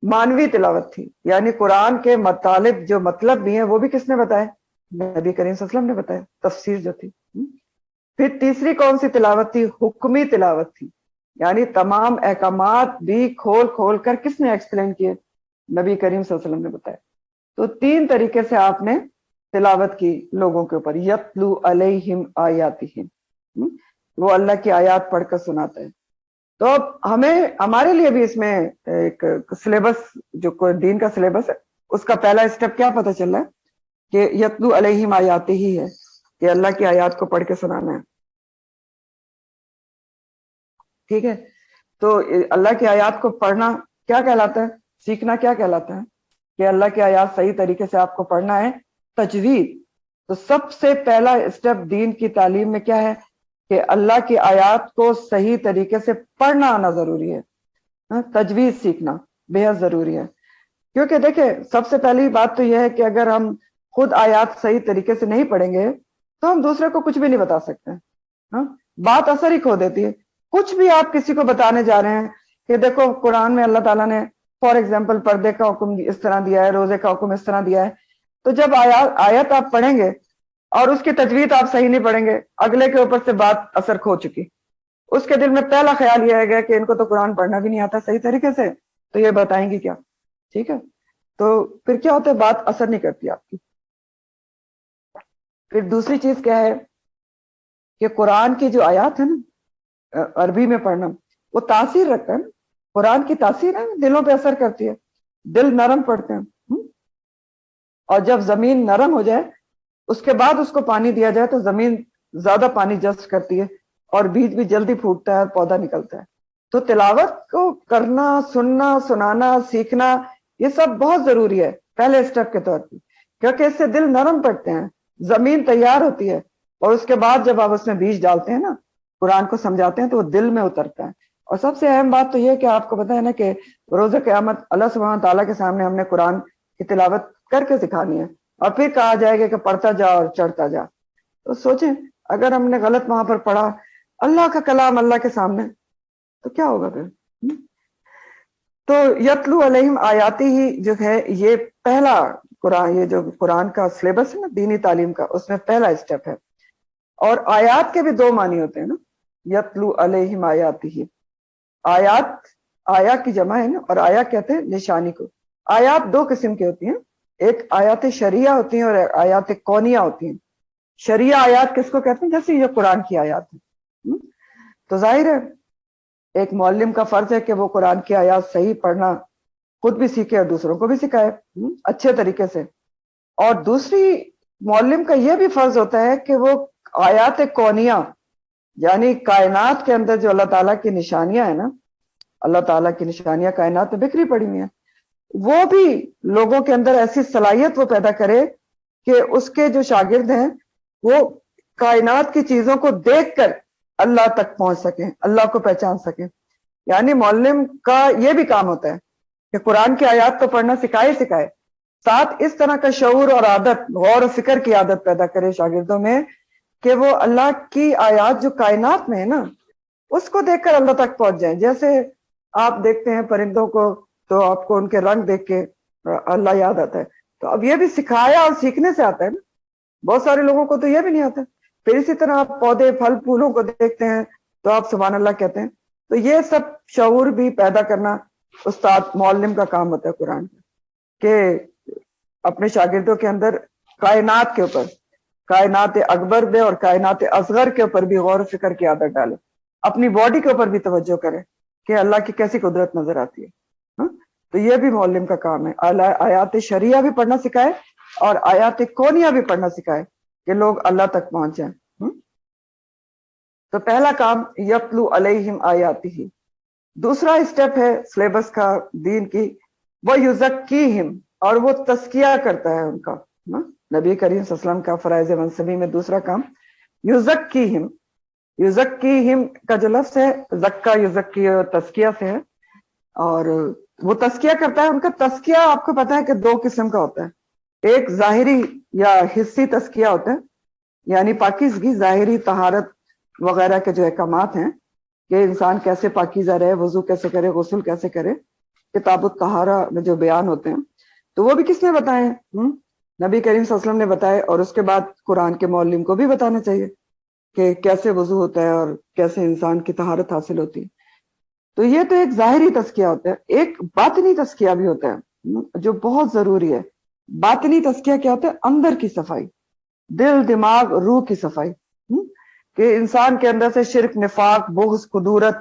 معنوی تلاوت تھی، یعنی قرآن کے مطالب جو مطلب بھی ہیں وہ بھی کس نے بتائے؟ نبی کریم صلی اللہ علیہ وسلم نے بتایا، تفسیر جو تھی. پھر تیسری کون سی تلاوت تھی؟ حکمی تلاوت تھی، یعنی تمام احکامات بھی کھول کھول کر کس نے ایکسپلین کیے؟ نبی کریم صلی اللہ علیہ وسلم نے بتایا. تو 3 طریقے سے آپ نے تلاوت کی لوگوں کے اوپر. یتلو علیہم آیاتہ، وہ اللہ کی آیات پڑھ کر سناتا ہے. تو اب ہمارے لیے بھی اس میں ایک سلیبس، جو دین کا سلیبس ہے، اس کا پہلا اسٹیپ کیا پتہ چل رہا ہے کہ یتلو علیہم آیاتہ ہی ہے کہ اللہ کی آیات کو پڑھ کے سنانا ہے. ٹھیک ہے، تو اللہ کی آیات کو پڑھنا کیا کہلاتا ہے؟ سیکھنا کیا کہلاتا ہے؟ کہ اللہ کی آیات صحیح طریقے سے آپ کو پڑھنا ہے. تجوید. تو سب سے پہلا اسٹیپ دین کی تعلیم میں کیا ہے کہ اللہ کی آیات کو صحیح طریقے سے پڑھنا آنا ضروری ہے. تجوید سیکھنا بے حد ضروری ہے، کیونکہ دیکھیں سب سے پہلی بات تو یہ ہے کہ اگر ہم خود آیات صحیح طریقے سے نہیں پڑھیں گے تو ہم دوسرے کو کچھ بھی نہیں بتا سکتے. بات اثر ہی کھو دیتی ہے. کچھ بھی آپ کسی کو بتانے جا رہے ہیں کہ دیکھو قرآن میں اللہ تعالیٰ نے فار ایگزامپل پردے کا حکم اس طرح دیا ہے، روزے کا حکم اس طرح دیا ہے، تو جب آیت آپ پڑھیں گے اور اس کی تجوید آپ صحیح نہیں پڑھیں گے، اگلے کے اوپر سے بات اثر کھو چکی. اس کے دل میں پہلا خیال یہ ہے گا کہ ان کو تو قرآن پڑھنا بھی نہیں آتا صحیح طریقے سے، تو یہ بتائیں گی کیا. ٹھیک ہے، تو پھر کیا ہوتا ہے، بات اثر نہیں کرتی آپ کی. پھر دوسری چیز کیا ہے کہ قرآن کی جو آیات ہے نا عربی میں پڑھنا، وہ تاثیر رکھتا ہے نا. قرآن کی تاثیر ہے، دلوں پہ اثر کرتی ہے، دل نرم پڑتے ہیں. اور جب زمین نرم ہو جائے اس کے بعد اس کو پانی دیا جائے تو زمین زیادہ پانی جذب کرتی ہے اور بیج بھی جلدی پھوٹتا ہے اور پودا نکلتا ہے. تو تلاوت کو کرنا، سننا، سنانا، سیکھنا، یہ سب بہت ضروری ہے پہلے اسٹیپ کے طور پہ. کیونکہ اس سے دل نرم پڑتے ہیں، زمین تیار ہوتی ہے، اور اس کے بعد جب آپ اس میں بیج ڈالتے ہیں نا، قرآن کو سمجھاتے ہیں، تو وہ دل میں اترتا ہے۔ اور سب سے اہم بات تو یہ کہ آپ کو پتہ ہے نا کہ روز قیامت اللہ سبحانہ تعالیٰ کے سامنے ہم نے قرآن کی تلاوت کر کے سکھانی ہے، اور پھر کہا جائے گا کہ پڑھتا جا اور چڑھتا جا۔ تو سوچیں اگر ہم نے غلط وہاں پر پڑھا اللہ کا کلام اللہ کے سامنے، تو کیا ہوگا پھر؟ تو یتلو علیہم آیاتی ہی جو ہے یہ پہلا قرآن، یہ جو قرآن کا سلیبس ہے نا دینی تعلیم کا، اس میں پہلا اسٹیپ ہے۔ اور آیات کے بھی دو معنی ہوتے ہیں نا، یتلو علیہم آیاتی ہی، آیات آیا کی جمع ہے نا، اور آیا کہتے ہیں نشانی کو۔ آیات دو قسم کی ہوتی ہیں، ایک آیات شریعہ ہوتی ہیں اور آیات کونیہ ہوتی ہیں۔ شریعہ آیات کس کو کہتے ہیں؟ جیسے یہ قرآن کی آیات ہیں۔ تو ظاہر ہے ایک معلم کا فرض ہے کہ وہ قرآن کی آیات صحیح پڑھنا خود بھی سیکھے اور دوسروں کو بھی سکھائے اچھے طریقے سے۔ اور دوسری معلم کا یہ بھی فرض ہوتا ہے کہ وہ آیات کونیہ، یعنی کائنات کے اندر جو اللہ تعالیٰ کی نشانیاں ہیں نا، اللہ تعالیٰ کی نشانیاں کائنات میں بکھری پڑی ہوئی ہیں، وہ بھی لوگوں کے اندر ایسی صلاحیت وہ پیدا کرے کہ اس کے جو شاگرد ہیں وہ کائنات کی چیزوں کو دیکھ کر اللہ تک پہنچ سکیں، اللہ کو پہچان سکیں۔ یعنی معلم کا یہ بھی کام ہوتا ہے کہ قرآن کی آیات کو پڑھنا سکھائے، ساتھ اس طرح کا شعور اور عادت، غور و فکر کی عادت پیدا کرے شاگردوں میں کہ وہ اللہ کی آیات جو کائنات میں ہے نا اس کو دیکھ کر اللہ تک پہنچ جائیں۔ جیسے آپ دیکھتے ہیں پرندوں کو تو آپ کو ان کے رنگ دیکھ کے اللہ یاد آتا ہے، تو اب یہ بھی سکھایا اور سیکھنے سے آتا ہے نا، بہت سارے لوگوں کو تو یہ بھی نہیں آتا۔ پھر اسی طرح آپ پودے پھل پھولوں کو دیکھتے ہیں تو آپ سبحان اللہ کہتے ہیں۔ تو یہ سب شعور بھی پیدا کرنا استاد معلم کا کام ہوتا ہے قرآن کا، کہ اپنے شاگردوں کے اندر کائنات کے اوپر، کائنات اکبر دے اور کائنات اصغر کے اوپر بھی غور و فکر کی عادت ڈالے، اپنی باڈی کے اوپر بھی توجہ کرے کہ اللہ کی کیسی قدرت نظر آتی ہے۔ تو یہ بھی معلم کا کام ہے، آیات شریعہ بھی پڑھنا سکھائے اور آیات کونیہ بھی پڑھنا سکھائے کہ لوگ اللہ تک پہنچ جائیں۔ تو پہلا کام یتلو علیہم آیاتی ہی۔ دوسرا اسٹیپ ہے سلیبس کا دین کی، وہ یزکیہم، اور وہ تزکیہ کرتا ہے ان کا۔ نبی کریم صلی اللہ علیہ وسلم کا فرائض منصبی میں دوسرا کام یزکیہم۔ یزکیہم کا جو لفظ ہے زکا یزکی اور تزکیہ سے ہے، اور وہ تزکیہ کرتا ہے۔ ان کا تزکیہ آپ کو پتا ہے کہ دو قسم کا ہوتا ہے، ایک ظاہری یا حصی تزکیہ ہوتا ہے، یعنی پاکیزگی، ظاہری طہارت وغیرہ کے جو احکامات ہیں کہ انسان کیسے پاکیزہ رہے، وضو کیسے کرے، غسل کیسے کرے، کتاب الطہارہ میں جو بیان ہوتے ہیں، تو وہ بھی کس نے بتائے ہیں؟ نبی کریم صلی اللہ علیہ وسلم نے بتائے، اور اس کے بعد قرآن کے معلم کو بھی بتانا چاہیے کہ کیسے وضو ہوتا ہے اور کیسے انسان کی طہارت حاصل ہوتی ہے۔ تو یہ تو ایک ظاہری تزکیہ ہوتا ہے، ایک باطنی تزکیہ بھی ہوتا ہے جو بہت ضروری ہے۔ باطنی تزکیہ کیا ہوتا ہے؟ اندر کی صفائی، دل دماغ روح کی صفائی، کہ انسان کے اندر سے شرک، نفاق، بغض، کدورت،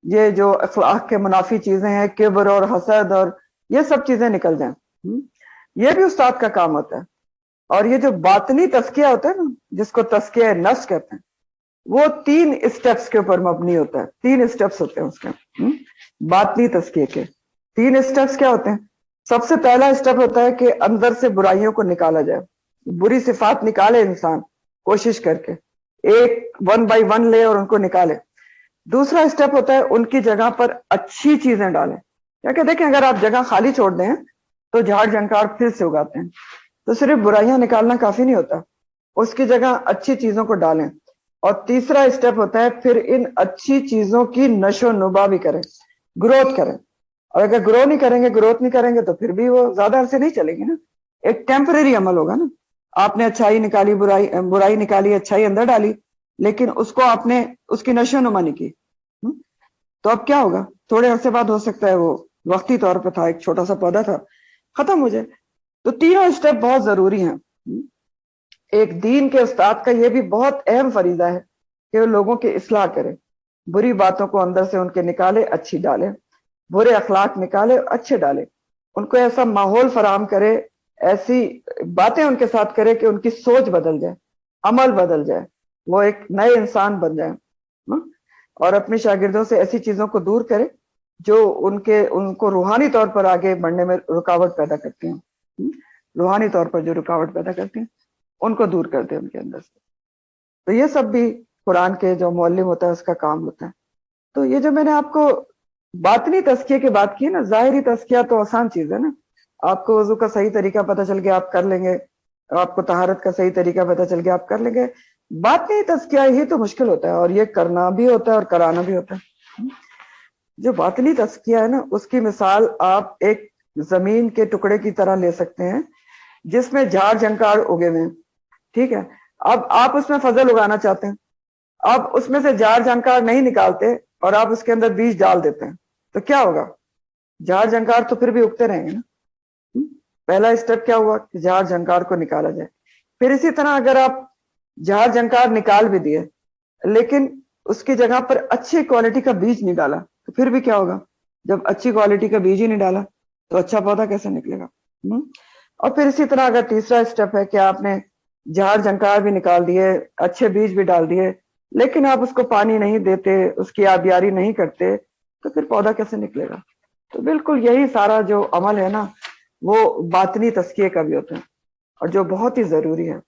یہ جو اخلاق کے منافی چیزیں ہیں، کبر اور حسد اور یہ سب چیزیں نکل جائیں۔ یہ بھی استاد کا کام ہوتا ہے۔ اور یہ جو باطنی تزکیہ ہوتا ہے نا، جس کو تزکیہ نفس کہتے ہیں، وہ 3 اسٹیپس کے اوپر مبنی ہوتا ہے۔ 3 اسٹیپس ہوتے ہیں اس کے باطنی تزکیے کے۔ 3 اسٹیپس کیا ہوتے ہیں؟ سب سے پہلا اسٹیپ ہوتا ہے کہ اندر سے برائیوں کو نکالا جائے، بری صفات نکالے انسان کوشش کر کے، ایک 1 بائی 1 لے اور ان کو نکالے۔ دوسرا اسٹیپ ہوتا ہے ان کی جگہ پر اچھی چیزیں ڈالیں، کیونکہ دیکھیں اگر آپ جگہ خالی چھوڑ دیں تو جھاڑ جھنکار پھر سے اگاتے ہیں، تو صرف برائیاں نکالنا کافی نہیں ہوتا، اس کی جگہ اچھی چیزوں کو ڈالیں۔ اور تیسرا اسٹیپ ہوتا ہے پھر ان اچھی چیزوں کی نشو و نما بھی کریں، گروتھ کریں۔ اور اگر گروتھ نہیں کریں گے تو پھر بھی وہ زیادہ عرصے نہیں چلے گی نا، ایک ٹیمپریری عمل ہوگا نا۔ آپ نے اچھائی نکالی، برائی نکالی، اچھائی اندر ڈالی، لیکن اس کو آپ نے اس کی نشو و نما نہیں کی، تو اب کیا ہوگا؟ تھوڑے عرصے بعد ہو سکتا ہے وہ وقتی طور پہ تھا، ایک چھوٹا سا پودا تھا، ختم ہو جائے۔ تو تینوں اسٹیپ بہت ضروری ہیں۔ ایک دین کے استاد کا یہ بھی بہت اہم فریضہ ہے کہ وہ لوگوں کی اصلاح کرے، بری باتوں کو اندر سے ان کے نکالے، اچھی ڈالے، برے اخلاق نکالے، اچھے ڈالے، ان کو ایسا ماحول فراہم کرے، ایسی باتیں ان کے ساتھ کرے کہ ان کی سوچ بدل جائے، عمل بدل جائے، وہ ایک نئے انسان بن جائیں، اور اپنے شاگردوں سے ایسی چیزوں کو دور کرے جو ان کو روحانی طور پر آگے بڑھنے میں رکاوٹ پیدا کرتی ہیں۔ روحانی طور پر جو رکاوٹ پیدا کرتی ہیں ان کو دور کر دے ان کے اندر سے. تو یہ سب بھی قرآن کے جو معلم ہوتا ہے اس کا کام ہوتا ہے. تو یہ جو میں نے آپ کو باطنی تزکیے کی بات کی نا، ظاہری تزکیہ تو آسان چیز ہے نا، آپ کو وضو کا صحیح طریقہ پتہ چل گیا آپ کر لیں گے، آپ کو طہارت کا صحیح طریقہ پتہ چل گیا آپ کر لیں گے. باطنی تزکیہ ہی تو مشکل ہوتا ہے، اور یہ کرنا بھی ہوتا ہے اور کرانا بھی ہوتا ہے. جو باطنی تزکیہ ہے نا، اس کی مثال آپ ایک زمین کے ٹکڑے کی طرح لے سکتے ہیں جس میں جھاڑ جھنکار اگے ہوئے ہیں. ٹھیک ہے، اب آپ اس میں فضل اگانا چاہتے ہیں، اب اس میں سے جھاڑ جھنکار نہیں نکالتے اور آپ اس کے اندر بیج ڈال دیتے ہیں تو کیا ہوگا؟ جھاڑ جھنکار تو پھر بھی اگتے رہیں گے نا. پہلا اسٹیپ کیا ہوا کہ جھاڑ جھنکار کو نکالا جائے. پھر اسی طرح اگر آپ جھاڑ جھنکار نکال بھی دیے لیکن اس کی جگہ پر اچھی کوالٹی کا بیج نہیں ڈالا تو پھر بھی کیا ہوگا؟ جب اچھی کوالٹی کا بیج ہی نہیں ڈالا تو اچھا پودا کیسے نکلے گا؟ اور پھر اسی طرح اگر تیسرا اسٹیپ ہے کہ آپ نے جھاڑ جھنکار بھی نکال دیے، اچھے بیج بھی ڈال دیے، لیکن آپ اس کو پانی نہیں دیتے، اس کی آبیاری نہیں کرتے تو پھر پودا کیسے نکلے گا؟ تو بالکل یہی سارا جو عمل ہے نا وہ باطنی تزکیے کا بھی ہوتا ہے اور جو بہت ہی ضروری ہے.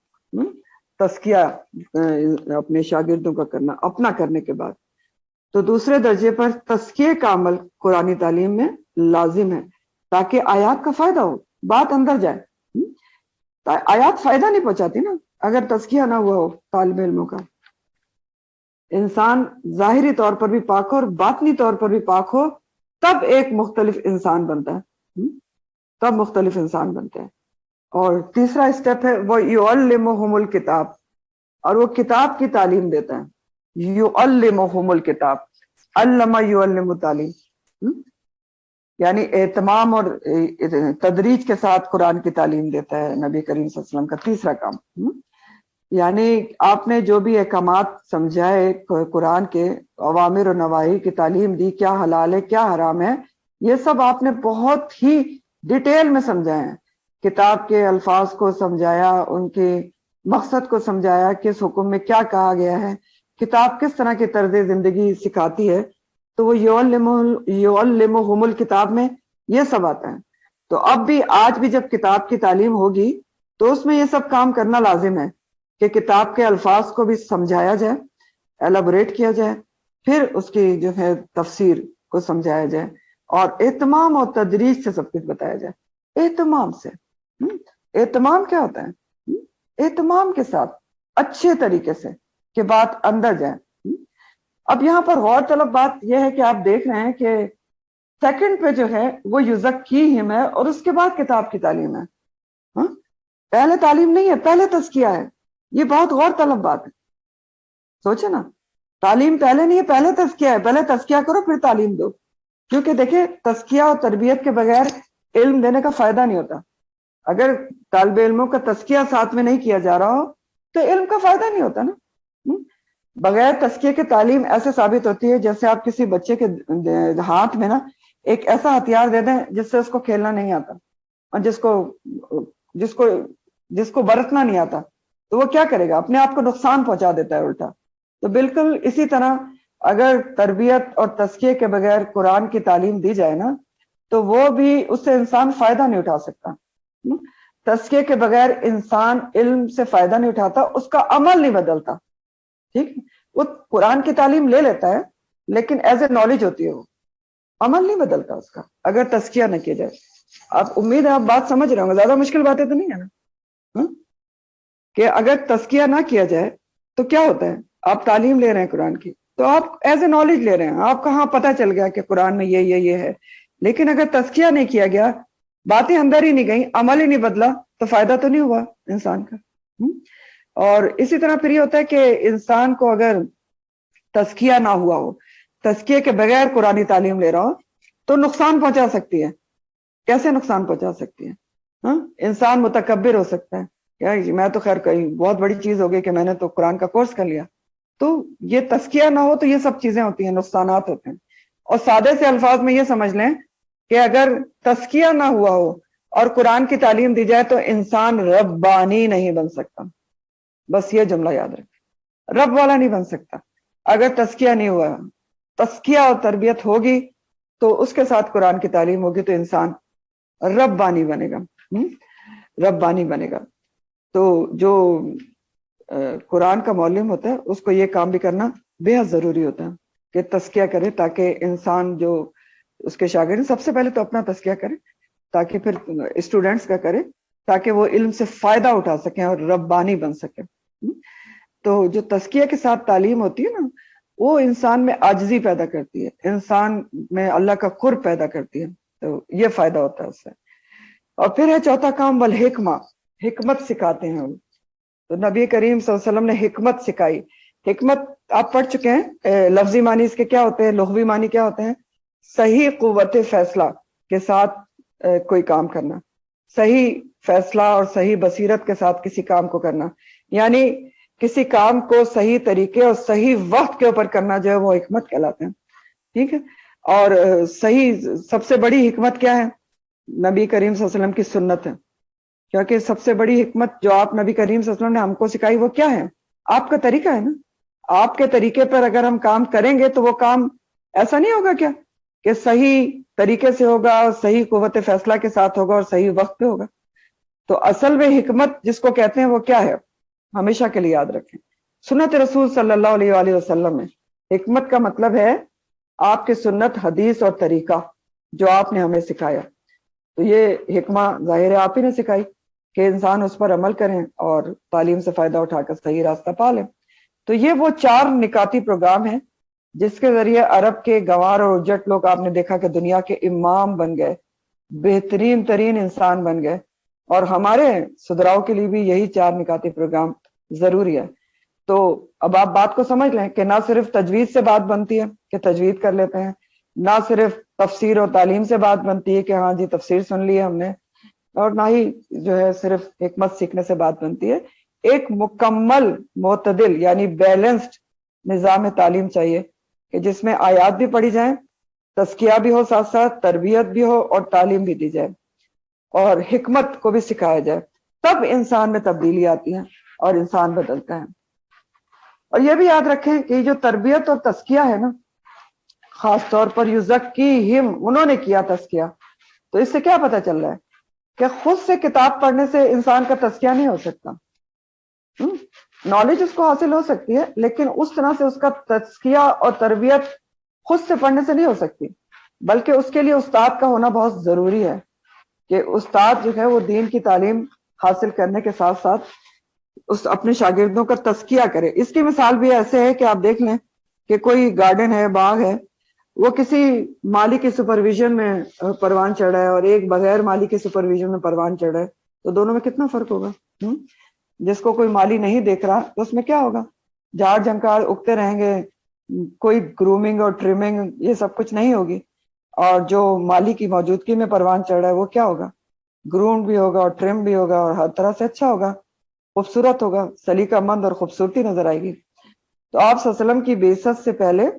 تزکیہ اپنے شاگردوں کا کرنا اپنا کرنے کے بعد. تو دوسرے درجے پر تزکیے کا عمل قرآنی تعلیم میں لازم ہے تاکہ آیات کا فائدہ ہو، بات اندر جائے. آیات فائدہ نہیں پہنچاتی نا اگر تزکیہ نہ ہوا ہو طالب علموں کا. انسان ظاہری طور پر بھی پاک ہو اور باطنی طور پر بھی پاک ہو تب ایک مختلف انسان بنتا ہے، تب مختلف انسان بنتے ہیں. اور تیسرا اسٹیپ ہے وہ یعلمہم الکتاب، اور وہ کتاب کی تعلیم دیتا ہے. یعلمہم الکتاب، علم یعلم تعلیم، یعنی اہتمام اور تدریج کے ساتھ قرآن کی تعلیم دیتا ہے نبی کریم صلی اللہ علیہ وسلم کا تیسرا کام. یعنی آپ نے جو بھی احکامات سمجھائے قرآن کے، اوامر و نواہی کی تعلیم دی، کیا حلال ہے کیا حرام ہے، یہ سب آپ نے بہت ہی ڈیٹیل میں سمجھائے ہیں. کتاب کے الفاظ کو سمجھایا، ان کے مقصد کو سمجھایا، کس حکم میں کیا کہا گیا ہے، کتاب کس طرح کی طرز زندگی سکھاتی ہے. تو وہ یعلمہم الکتاب میں یہ سب آتا ہے. تو اب بھی آج بھی جب کتاب کی تعلیم ہوگی تو اس میں یہ سب کام کرنا لازم ہے کہ کتاب کے الفاظ کو بھی سمجھایا جائے، ایلیبوریٹ کیا جائے، پھر اس کی جو ہے تفسیر کو سمجھایا جائے اور اہتمام اور تدریج سے سب کچھ بتایا جائے. اہتمام سے، اہتمام کیا ہوتا ہے؟ اہتمام کے ساتھ اچھے طریقے سے کہ بات اندر جائے. اب یہاں پر غور طلب بات یہ ہے کہ آپ دیکھ رہے ہیں کہ سیکنڈ پہ جو ہے وہ یزکیہم ہے اور اس کے بعد کتاب کی تعلیم ہے. پہلے تعلیم نہیں ہے، پہلے تزکیہ ہے. یہ بہت غور طلب بات ہے، سوچے نا. تعلیم پہلے نہیں ہے، پہلے تزکیہ ہے. پہلے تزکیہ کرو پھر تعلیم دو، کیونکہ دیکھیں تزکیہ اور تربیت کے بغیر علم دینے کا فائدہ نہیں ہوتا. اگر طالب علموں کا تزکیہ ساتھ میں نہیں کیا جا رہا ہو تو علم کا فائدہ نہیں ہوتا نا. بغیر تزکیے کی تعلیم ایسے ثابت ہوتی ہے جیسے آپ کسی بچے کے ہاتھ میں نا ایک ایسا ہتھیار دے دیں جس سے اس کو کھیلنا نہیں آتا اور جس کو برتنا نہیں آتا تو وہ کیا کرے گا؟ اپنے آپ کو نقصان پہنچا دیتا ہے الٹا. تو بالکل اسی طرح اگر تربیت اور تزکیے کے بغیر قرآن کی تعلیم دی جائے نا تو وہ بھی اس سے انسان فائدہ نہیں اٹھا سکتا. تزکیے کے بغیر انسان علم سے فائدہ نہیں اٹھاتا، اس کا عمل نہیں بدلتا. ٹھیک، وہ قرآن کی تعلیم لے لیتا ہے لیکن ایز اے نالج ہوتی ہے، وہ عمل نہیں بدلتا اس کا اگر تزکیہ نہ کیا جائے. آپ امید ہے آپ بات سمجھ رہے ہوں گے، زیادہ مشکل باتیں تو نہیں ہے نا کہ اگر تزکیہ نہ کیا جائے تو کیا ہوتا ہے؟ آپ تعلیم لے رہے ہیں قرآن کی تو آپ ایز اے نالج لے رہے ہیں، آپ کہاں پتہ چل گیا کہ قرآن میں یہ ہے. لیکن اگر تزکیہ نہیں کیا گیا، باتیں اندر ہی نہیں گئیں، عمل ہی نہیں بدلا تو فائدہ تو نہیں ہوا انسان کا. اور اسی طرح پھر یہ ہوتا ہے کہ انسان کو اگر تزکیہ نہ ہوا ہو، تزکیے کے بغیر قرآنی تعلیم لے رہا ہو تو نقصان پہنچا سکتی ہے. کیسے نقصان پہنچا سکتی ہے؟ انسان متکبر ہو سکتا ہے، میں تو خیر کہیں بہت بڑی چیز ہو گئی کہ میں نے تو قرآن کا کورس کر لیا. تو یہ تزکیہ نہ ہو تو یہ سب چیزیں ہوتی ہیں، نقصانات ہوتے ہیں. اور سادے سے الفاظ میں یہ سمجھ لیں کہ اگر تزکیہ نہ ہوا ہو اور قرآن کی تعلیم دی جائے تو انسان ربانی نہیں بن سکتا. بس یہ جملہ یاد رکھیں، رب والا نہیں بن سکتا اگر تزکیہ نہیں ہوا. تزکیہ اور تربیت ہوگی تو اس کے ساتھ قرآن کی تعلیم ہوگی تو انسان ربانی بنے گا. ربانی بنے گا. تو جو قرآن کا معلم ہوتا ہے اس کو یہ کام بھی کرنا بے حد ضروری ہوتا ہے کہ تزکیہ کرے، تاکہ انسان جو اس کے شاگرد سب سے پہلے تو اپنا تزکیہ کرے، تاکہ پھر اسٹوڈنٹس کا کرے، تاکہ وہ علم سے فائدہ اٹھا سکیں اور ربانی بن سکیں. تو جو تزکیہ کے ساتھ تعلیم ہوتی ہے نا، وہ انسان میں عاجزی پیدا کرتی ہے، انسان میں اللہ کا قرب پیدا کرتی ہے. تو یہ فائدہ ہوتا ہے اس سے. اور پھر ہے چوتھا کام، والحکمہ، حکمت سکھاتے ہیں. تو نبی کریم صلی اللہ علیہ وسلم نے حکمت سکھائی. حکمت آپ پڑھ چکے ہیں، لفظی معنی اس کے کیا ہوتے ہیں، لغوی معنی کیا ہوتے ہیں؟ صحیح قوت فیصلہ کے ساتھ کوئی کام کرنا، صحیح فیصلہ اور صحیح بصیرت کے ساتھ کسی کام کو کرنا، یعنی کسی کام کو صحیح طریقے اور صحیح وقت کے اوپر کرنا جو ہے وہ حکمت کہلاتے ہیں. ٹھیک ہے. اور صحیح سب سے بڑی حکمت کیا ہے؟ نبی کریم صلی اللہ علیہ وسلم کی سنت ہے. کیونکہ سب سے بڑی حکمت جو آپ نبی کریم صلی اللہ علیہ وسلم نے ہم کو سکھائی وہ کیا ہے؟ آپ کا طریقہ ہے نا. آپ کے طریقے پر اگر ہم کام کریں گے تو وہ کام ایسا نہیں ہوگا کیا کہ صحیح طریقے سے ہوگا، صحیح قوت فیصلہ کے ساتھ ہوگا اور صحیح وقت پہ ہوگا. تو اصل میں حکمت جس کو کہتے ہیں وہ کیا ہے؟ ہمیشہ کے لیے یاد رکھیں، سنت رسول صلی اللہ علیہ وآلہ وسلم میں. حکمت کا مطلب ہے آپ کی سنت، حدیث اور طریقہ جو آپ نے ہمیں سکھایا. تو یہ حکمہ ظاہر ہے آپ ہی نے سکھائی کہ انسان اس پر عمل کریں اور تعلیم سے فائدہ اٹھا کر صحیح راستہ پا لیں. تو یہ وہ 4 نکاتی پروگرام ہیں جس کے ذریعے عرب کے گوار اور اجٹ لوگ آپ نے دیکھا کہ دنیا کے امام بن گئے، بہترین ترین انسان بن گئے. اور ہمارے سدراؤ کے لیے بھی یہی 4 نکاتی پروگرام ضروری ہے. تو اب آپ بات کو سمجھ لیں کہ نہ صرف تجوید سے بات بنتی ہے کہ تجوید کر لیتے ہیں، نہ صرف تفسیر اور تعلیم سے بات بنتی ہے کہ ہاں جی تفسیر سن لی ہے ہم نے، اور نہ ہی جو ہے صرف حکمت سیکھنے سے بات بنتی ہے. ایک مکمل معتدل یعنی بیلنسڈ نظام تعلیم چاہیے کہ جس میں آیات بھی پڑھی جائیں، تزکیہ بھی ہو، ساتھ ساتھ تربیت بھی ہو اور تعلیم بھی دی جائے اور حکمت کو بھی سکھایا جائے. تب انسان میں تبدیلی آتی ہے اور انسان بدلتا ہے. اور یہ بھی یاد رکھیں کہ جو تربیت اور تزکیہ ہے نا، خاص طور پر یزکیہم، انہوں نے کیا تزکیہ. تو اس سے کیا پتہ چل رہا ہے کہ خود سے کتاب پڑھنے سے انسان کا تزکیہ نہیں ہو سکتا. نالج اس کو حاصل ہو سکتی ہے لیکن اس طرح سے اس کا تزکیہ اور تربیت خود سے پڑھنے سے نہیں ہو سکتی، بلکہ اس کے لیے استاد کا ہونا بہت ضروری ہے کہ استاد جو ہے وہ دین کی تعلیم حاصل کرنے کے ساتھ ساتھ اس اپنے شاگردوں کا تزکیہ کرے. اس کی مثال بھی ایسے ہے کہ آپ دیکھ لیں کہ کوئی گارڈن ہے، باغ ہے، وہ کسی مالی کی سپرویژن میں پروان چڑھ رہا ہے اور ایک بغیر مالی کی سپرویژن میں پروان چڑھ رہا ہے، تو دونوں میں کتنا فرق ہوگا؟ جس کو کوئی مالی نہیں دیکھ رہا تو اس میں کیا ہوگا؟ جھاڑ جھنکار اگتے رہیں گے، کوئی گرومنگ اور ٹریمنگ یہ سب کچھ نہیں ہوگی. اور جو مالی کی موجودگی میں پروان چڑھ رہا ہے وہ کیا ہوگا؟ گروم بھی ہوگا اور ٹرم بھی ہوگا اور ہر طرح سے اچھا ہوگا، خوبصورت ہوگا، سلیقہ مند اور خوبصورتی نظر آئے گی. تو آپ صلی اللہ علیہ وسلم کی بعثت سے پہلے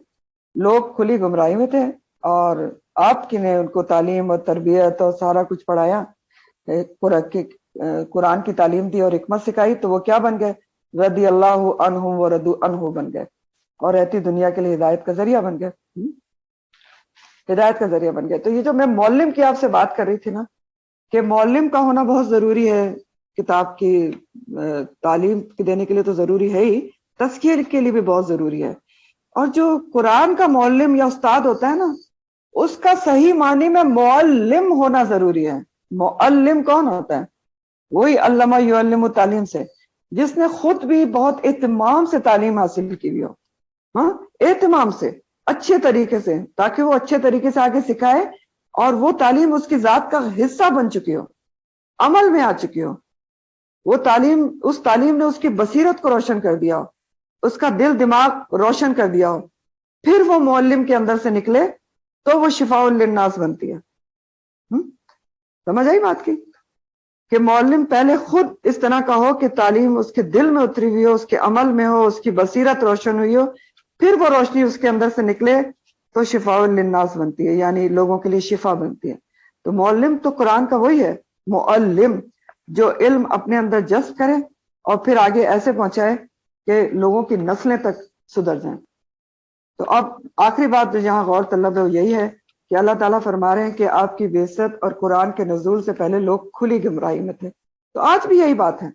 لوگ کھلی گمراہی میں تھے اور آپ کی نے ان کو تعلیم اور تربیت اور سارا کچھ پڑھایا، قرآن کی تعلیم دی اور حکمت سکھائی. تو وہ کیا بن گئے؟ رضی اللہ عنہم ورضوا عنہ بن گئے اور رہتی دنیا کے لیے ہدایت کا ذریعہ بن گئے. ہدایت کا ذریعہ بن گئے. تو یہ جو میں معلم کی آپ سے بات کر رہی تھی نا کہ معلم کا ہونا بہت ضروری ہے، کتاب کی تعلیم دینے کے لیے تو ضروری ہے ہی، تزکیے کے لیے بھی بہت ضروری ہے. اور جو قرآن کا معلم یا استاد ہوتا ہے نا، اس کا صحیح معنی میں معلم ہونا ضروری ہے. معلم کون ہوتا ہے؟ وہی علامہ یعلم تعلیم سے، جس نے خود بھی بہت اہتمام سے تعلیم حاصل کی ہوئی ہو، ہاں اہتمام سے، اچھے طریقے سے، تاکہ وہ اچھے طریقے سے آگے سکھائے اور وہ تعلیم اس کی ذات کا حصہ بن چکی ہو، عمل میں آ چکی ہو. وہ تعلیم، اس تعلیم نے اس کی بصیرت کو روشن کر دیا ہو، اس کا دل دماغ روشن کر دیا ہو، پھر وہ معلم کے اندر سے نکلے تو وہ شفاء للناس بنتی ہے. سمجھ آئی بات کی کہ معلم پہلے خود اس طرح کا ہو کہ تعلیم اس کے دل میں اتری ہوئی ہو، اس کے عمل میں ہو، اس کی بصیرت روشن ہوئی ہو، پھر وہ روشنی اس کے اندر سے نکلے تو شفاء للناس بنتی ہے، یعنی لوگوں کے لیے شفا بنتی ہے. تو معلم تو قرآن کا وہی ہے، معلم جو علم اپنے اندر جذب کرے اور پھر آگے ایسے پہنچائے کہ لوگوں کی نسلیں تک سدھر جائیں. تو اب آخری بات جو یہاں غور طلب ہے وہ یہی ہے کہ اللہ تعالیٰ فرما رہے ہیں کہ آپ کی بعثت اور قرآن کے نزول سے پہلے لوگ کھلی گمراہی میں تھے. تو آج بھی یہی بات ہے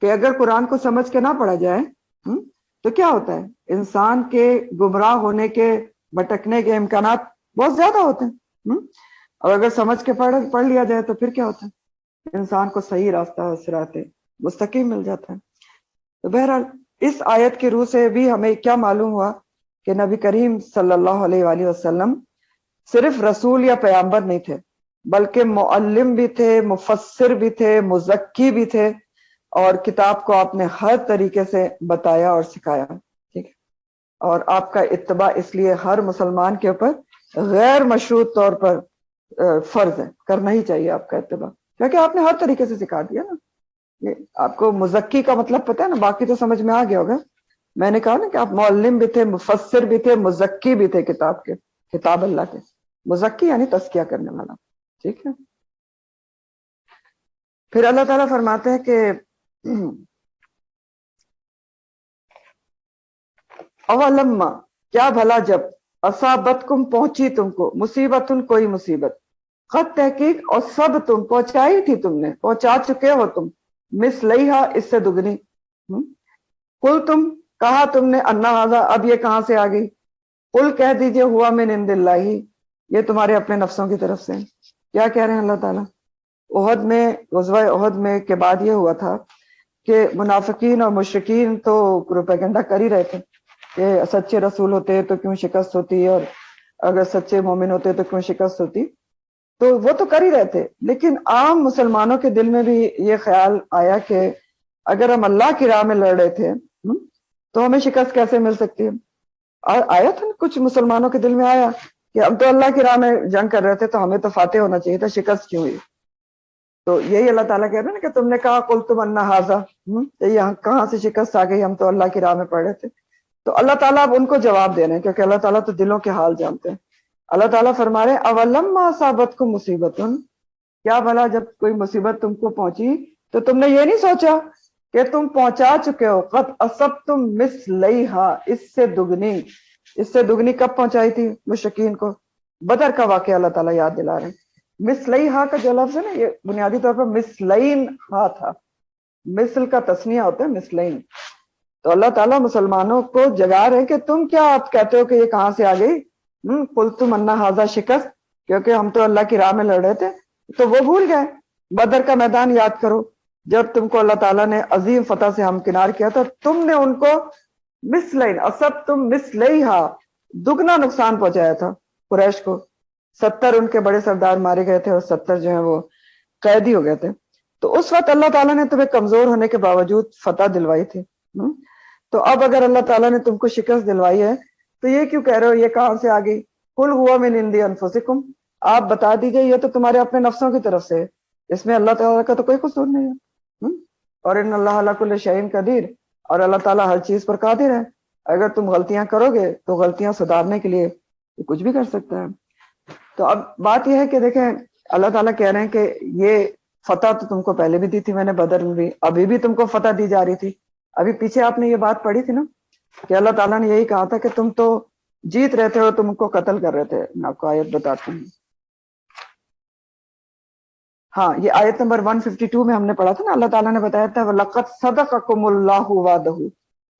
کہ اگر قرآن کو سمجھ کے نہ پڑھا جائے تو کیا ہوتا ہے، انسان کے گمراہ ہونے کے، بھٹکنے کے امکانات بہت زیادہ ہوتے ہیں، اور اگر سمجھ کے پڑھ لیا جائے تو پھر کیا ہوتا ہے، انسان کو صحیح راستہ، صراط مستقیم مل جاتا ہے۔ تو بہرحال اس آیت کی روح سے بھی ہمیں کیا معلوم ہوا کہ نبی کریم صلی اللہ علیہ وآلہ وسلم صرف رسول یا پیغمبر نہیں تھے، بلکہ معلم بھی تھے، مفسر بھی تھے، مزکی بھی تھے، اور کتاب کو آپ نے ہر طریقے سے بتایا اور سکھایا، ٹھیک ہے۔ اور آپ کا اتباع اس لیے ہر مسلمان کے اوپر غیر مشروط طور پر فرض ہے، کرنا ہی چاہیے آپ کا اتباع، کیونکہ آپ نے ہر طریقے سے سکھا دیا نا۔ یہ آپ کو مزکی کا مطلب پتہ ہے نا، باقی تو سمجھ میں آ گیا ہوگا۔ میں نے کہا نا کہ آپ معلم بھی تھے، مفسر بھی تھے، مزکی بھی تھے کتاب کے، کتاب اللہ کے۔ مزکی یعنی تزکیہ کرنے والا، ٹھیک ہے۔ پھر اللہ تعالیٰ فرماتے ہیں کہ اولما، کیا بھلا جب اصابتکم، پہنچی تم کو، مصیبتن، کوئی مصیبت، قد تحقیق، اور سب تم پہنچائی تھی، تم نے پہنچا چکے ہو تم، مثلیہا، اس سے دگنی، قل، تم کہا تم نے، انا ھذا، اب یہ کہاں سے آ گئی، قل کہہ دیجئے، ہوا من عند اللہ، یہ تمہارے اپنے نفسوں کی طرف سے۔ کیا کہہ رہے ہیں اللہ تعالیٰ؟ احد میں، غزوہ احد میں کے بعد یہ ہوا تھا کہ منافقین اور مشرکین تو پروپیگنڈا کر ہی رہے تھے کہ سچے رسول ہوتے تو کیوں شکست ہوتی، اور اگر سچے مومن ہوتے تو کیوں شکست ہوتی، تو وہ تو کر ہی رہے تھے، لیکن عام مسلمانوں کے دل میں بھی یہ خیال آیا کہ اگر ہم اللہ کی راہ میں لڑ رہے تھے تو ہمیں شکست کیسے مل سکتی ہے؟ اور آیا تھا کچھ مسلمانوں کے دل میں آیا کہ ہم تو اللہ کی راہ میں جنگ کر رہے تھے تو ہمیں تو فاتح ہونا چاہیے تھا، شکست کیوں ہوئی؟ تو یہی اللہ تعالیٰ کہہ رہے ہیں نا کہ تم نے کہا قل تم انا ھذا، یہاں کہاں سے شکست آ گئی، ہم تو اللہ کی راہ میں پڑھ رہے تھے۔ تو اللہ تعالیٰ اب ان کو جواب دے رہے ہیں، کیونکہ اللہ تعالیٰ تو دلوں کے حال جانتے ہیں۔ اللہ تعالیٰ فرما رہے ہیں اولما اصابتکم مصیبتن، کیا بھلا جب کوئی مصیبت تم کو پہنچی تو تم نے یہ نہیں سوچا کہ تم پہنچا چکے ہو، قد اصبتم مثلیہا، اس سے دگنی، اس سے دگنی کب پہنچائی تھی مشرکین کو؟ بدر کا واقعہ اللہ تعالیٰ یاد دلا رہے ہیں۔ مثلیہا کا جو لفظ ہے نا، یہ بنیادی طور پر مثلین ہا تھا، مثل کا تسنیہ ہوتا ہے مثلین۔ تو اللہ تعالیٰ مسلمانوں کو جگا رہے کہ تم کیا آپ کہتے ہو کہ یہ کہاں سے آ گئی، قل تم انا ھذا، شکست، کیونکہ ہم تو اللہ کی راہ میں لڑ رہے تھے۔ تو وہ بھول گئے، بدر کا میدان یاد کرو، جب تم کو اللہ تعالیٰ نے عظیم فتح سے ہمکنار کیا تھا، تم نے ان کو مثلین، اصبتم مثلیہا، دگنا نقصان پہنچایا تھا قریش کو۔ 70 ان کے بڑے سردار مارے گئے تھے اور 70 جو ہیں وہ قیدی ہو گئے تھے۔ تو اس وقت اللہ تعالیٰ نے تمہیں کمزور ہونے کے باوجود فتح دلوائی تھی۔ تو اب اگر اللہ تعالیٰ نے تم کو شکست دلوائی ہے تو یہ کیوں کہہ رہے ہو یہ کہاں سے آ گئی؟ قل ہوا من عند انفسکم، آپ بتا دیجئے یہ تو تمہارے اپنے نفسوں کی طرف سے ہے، اس میں اللہ تعالیٰ کا تو کوئی قصور نہیں ہے۔ اور ان اللہ علی کل شیء قدیر، اور اللہ تعالیٰ ہر چیز پر قادر ہے۔ اگر تم غلطیاں کرو گے تو غلطیاں سدھارنے کے لیے کچھ بھی کر سکتا ہے۔ تو اب بات یہ ہے کہ دیکھیں اللہ تعالیٰ کہہ رہے ہیں کہ یہ فتح تو تم کو پہلے بھی دی تھی میں نے بدر میں بھی، ابھی بھی تم کو فتح دی جا رہی تھی۔ ابھی پیچھے آپ نے یہ بات پڑھی تھی نا کہ اللہ تعالیٰ نے یہی کہا تھا کہ تم تو جیت رہے تھے اور تم کو قتل کر رہے تھے۔ میں آپ کو آیت بتاتا ہوں، ہاں یہ آیت نمبر 152 میں ہم نے پڑھا تھا نا، اللہ تعالیٰ نے بتایا تھا وَلَقَدْ صَدَقَكُمُ اللَّهُ وَعْدَهُ،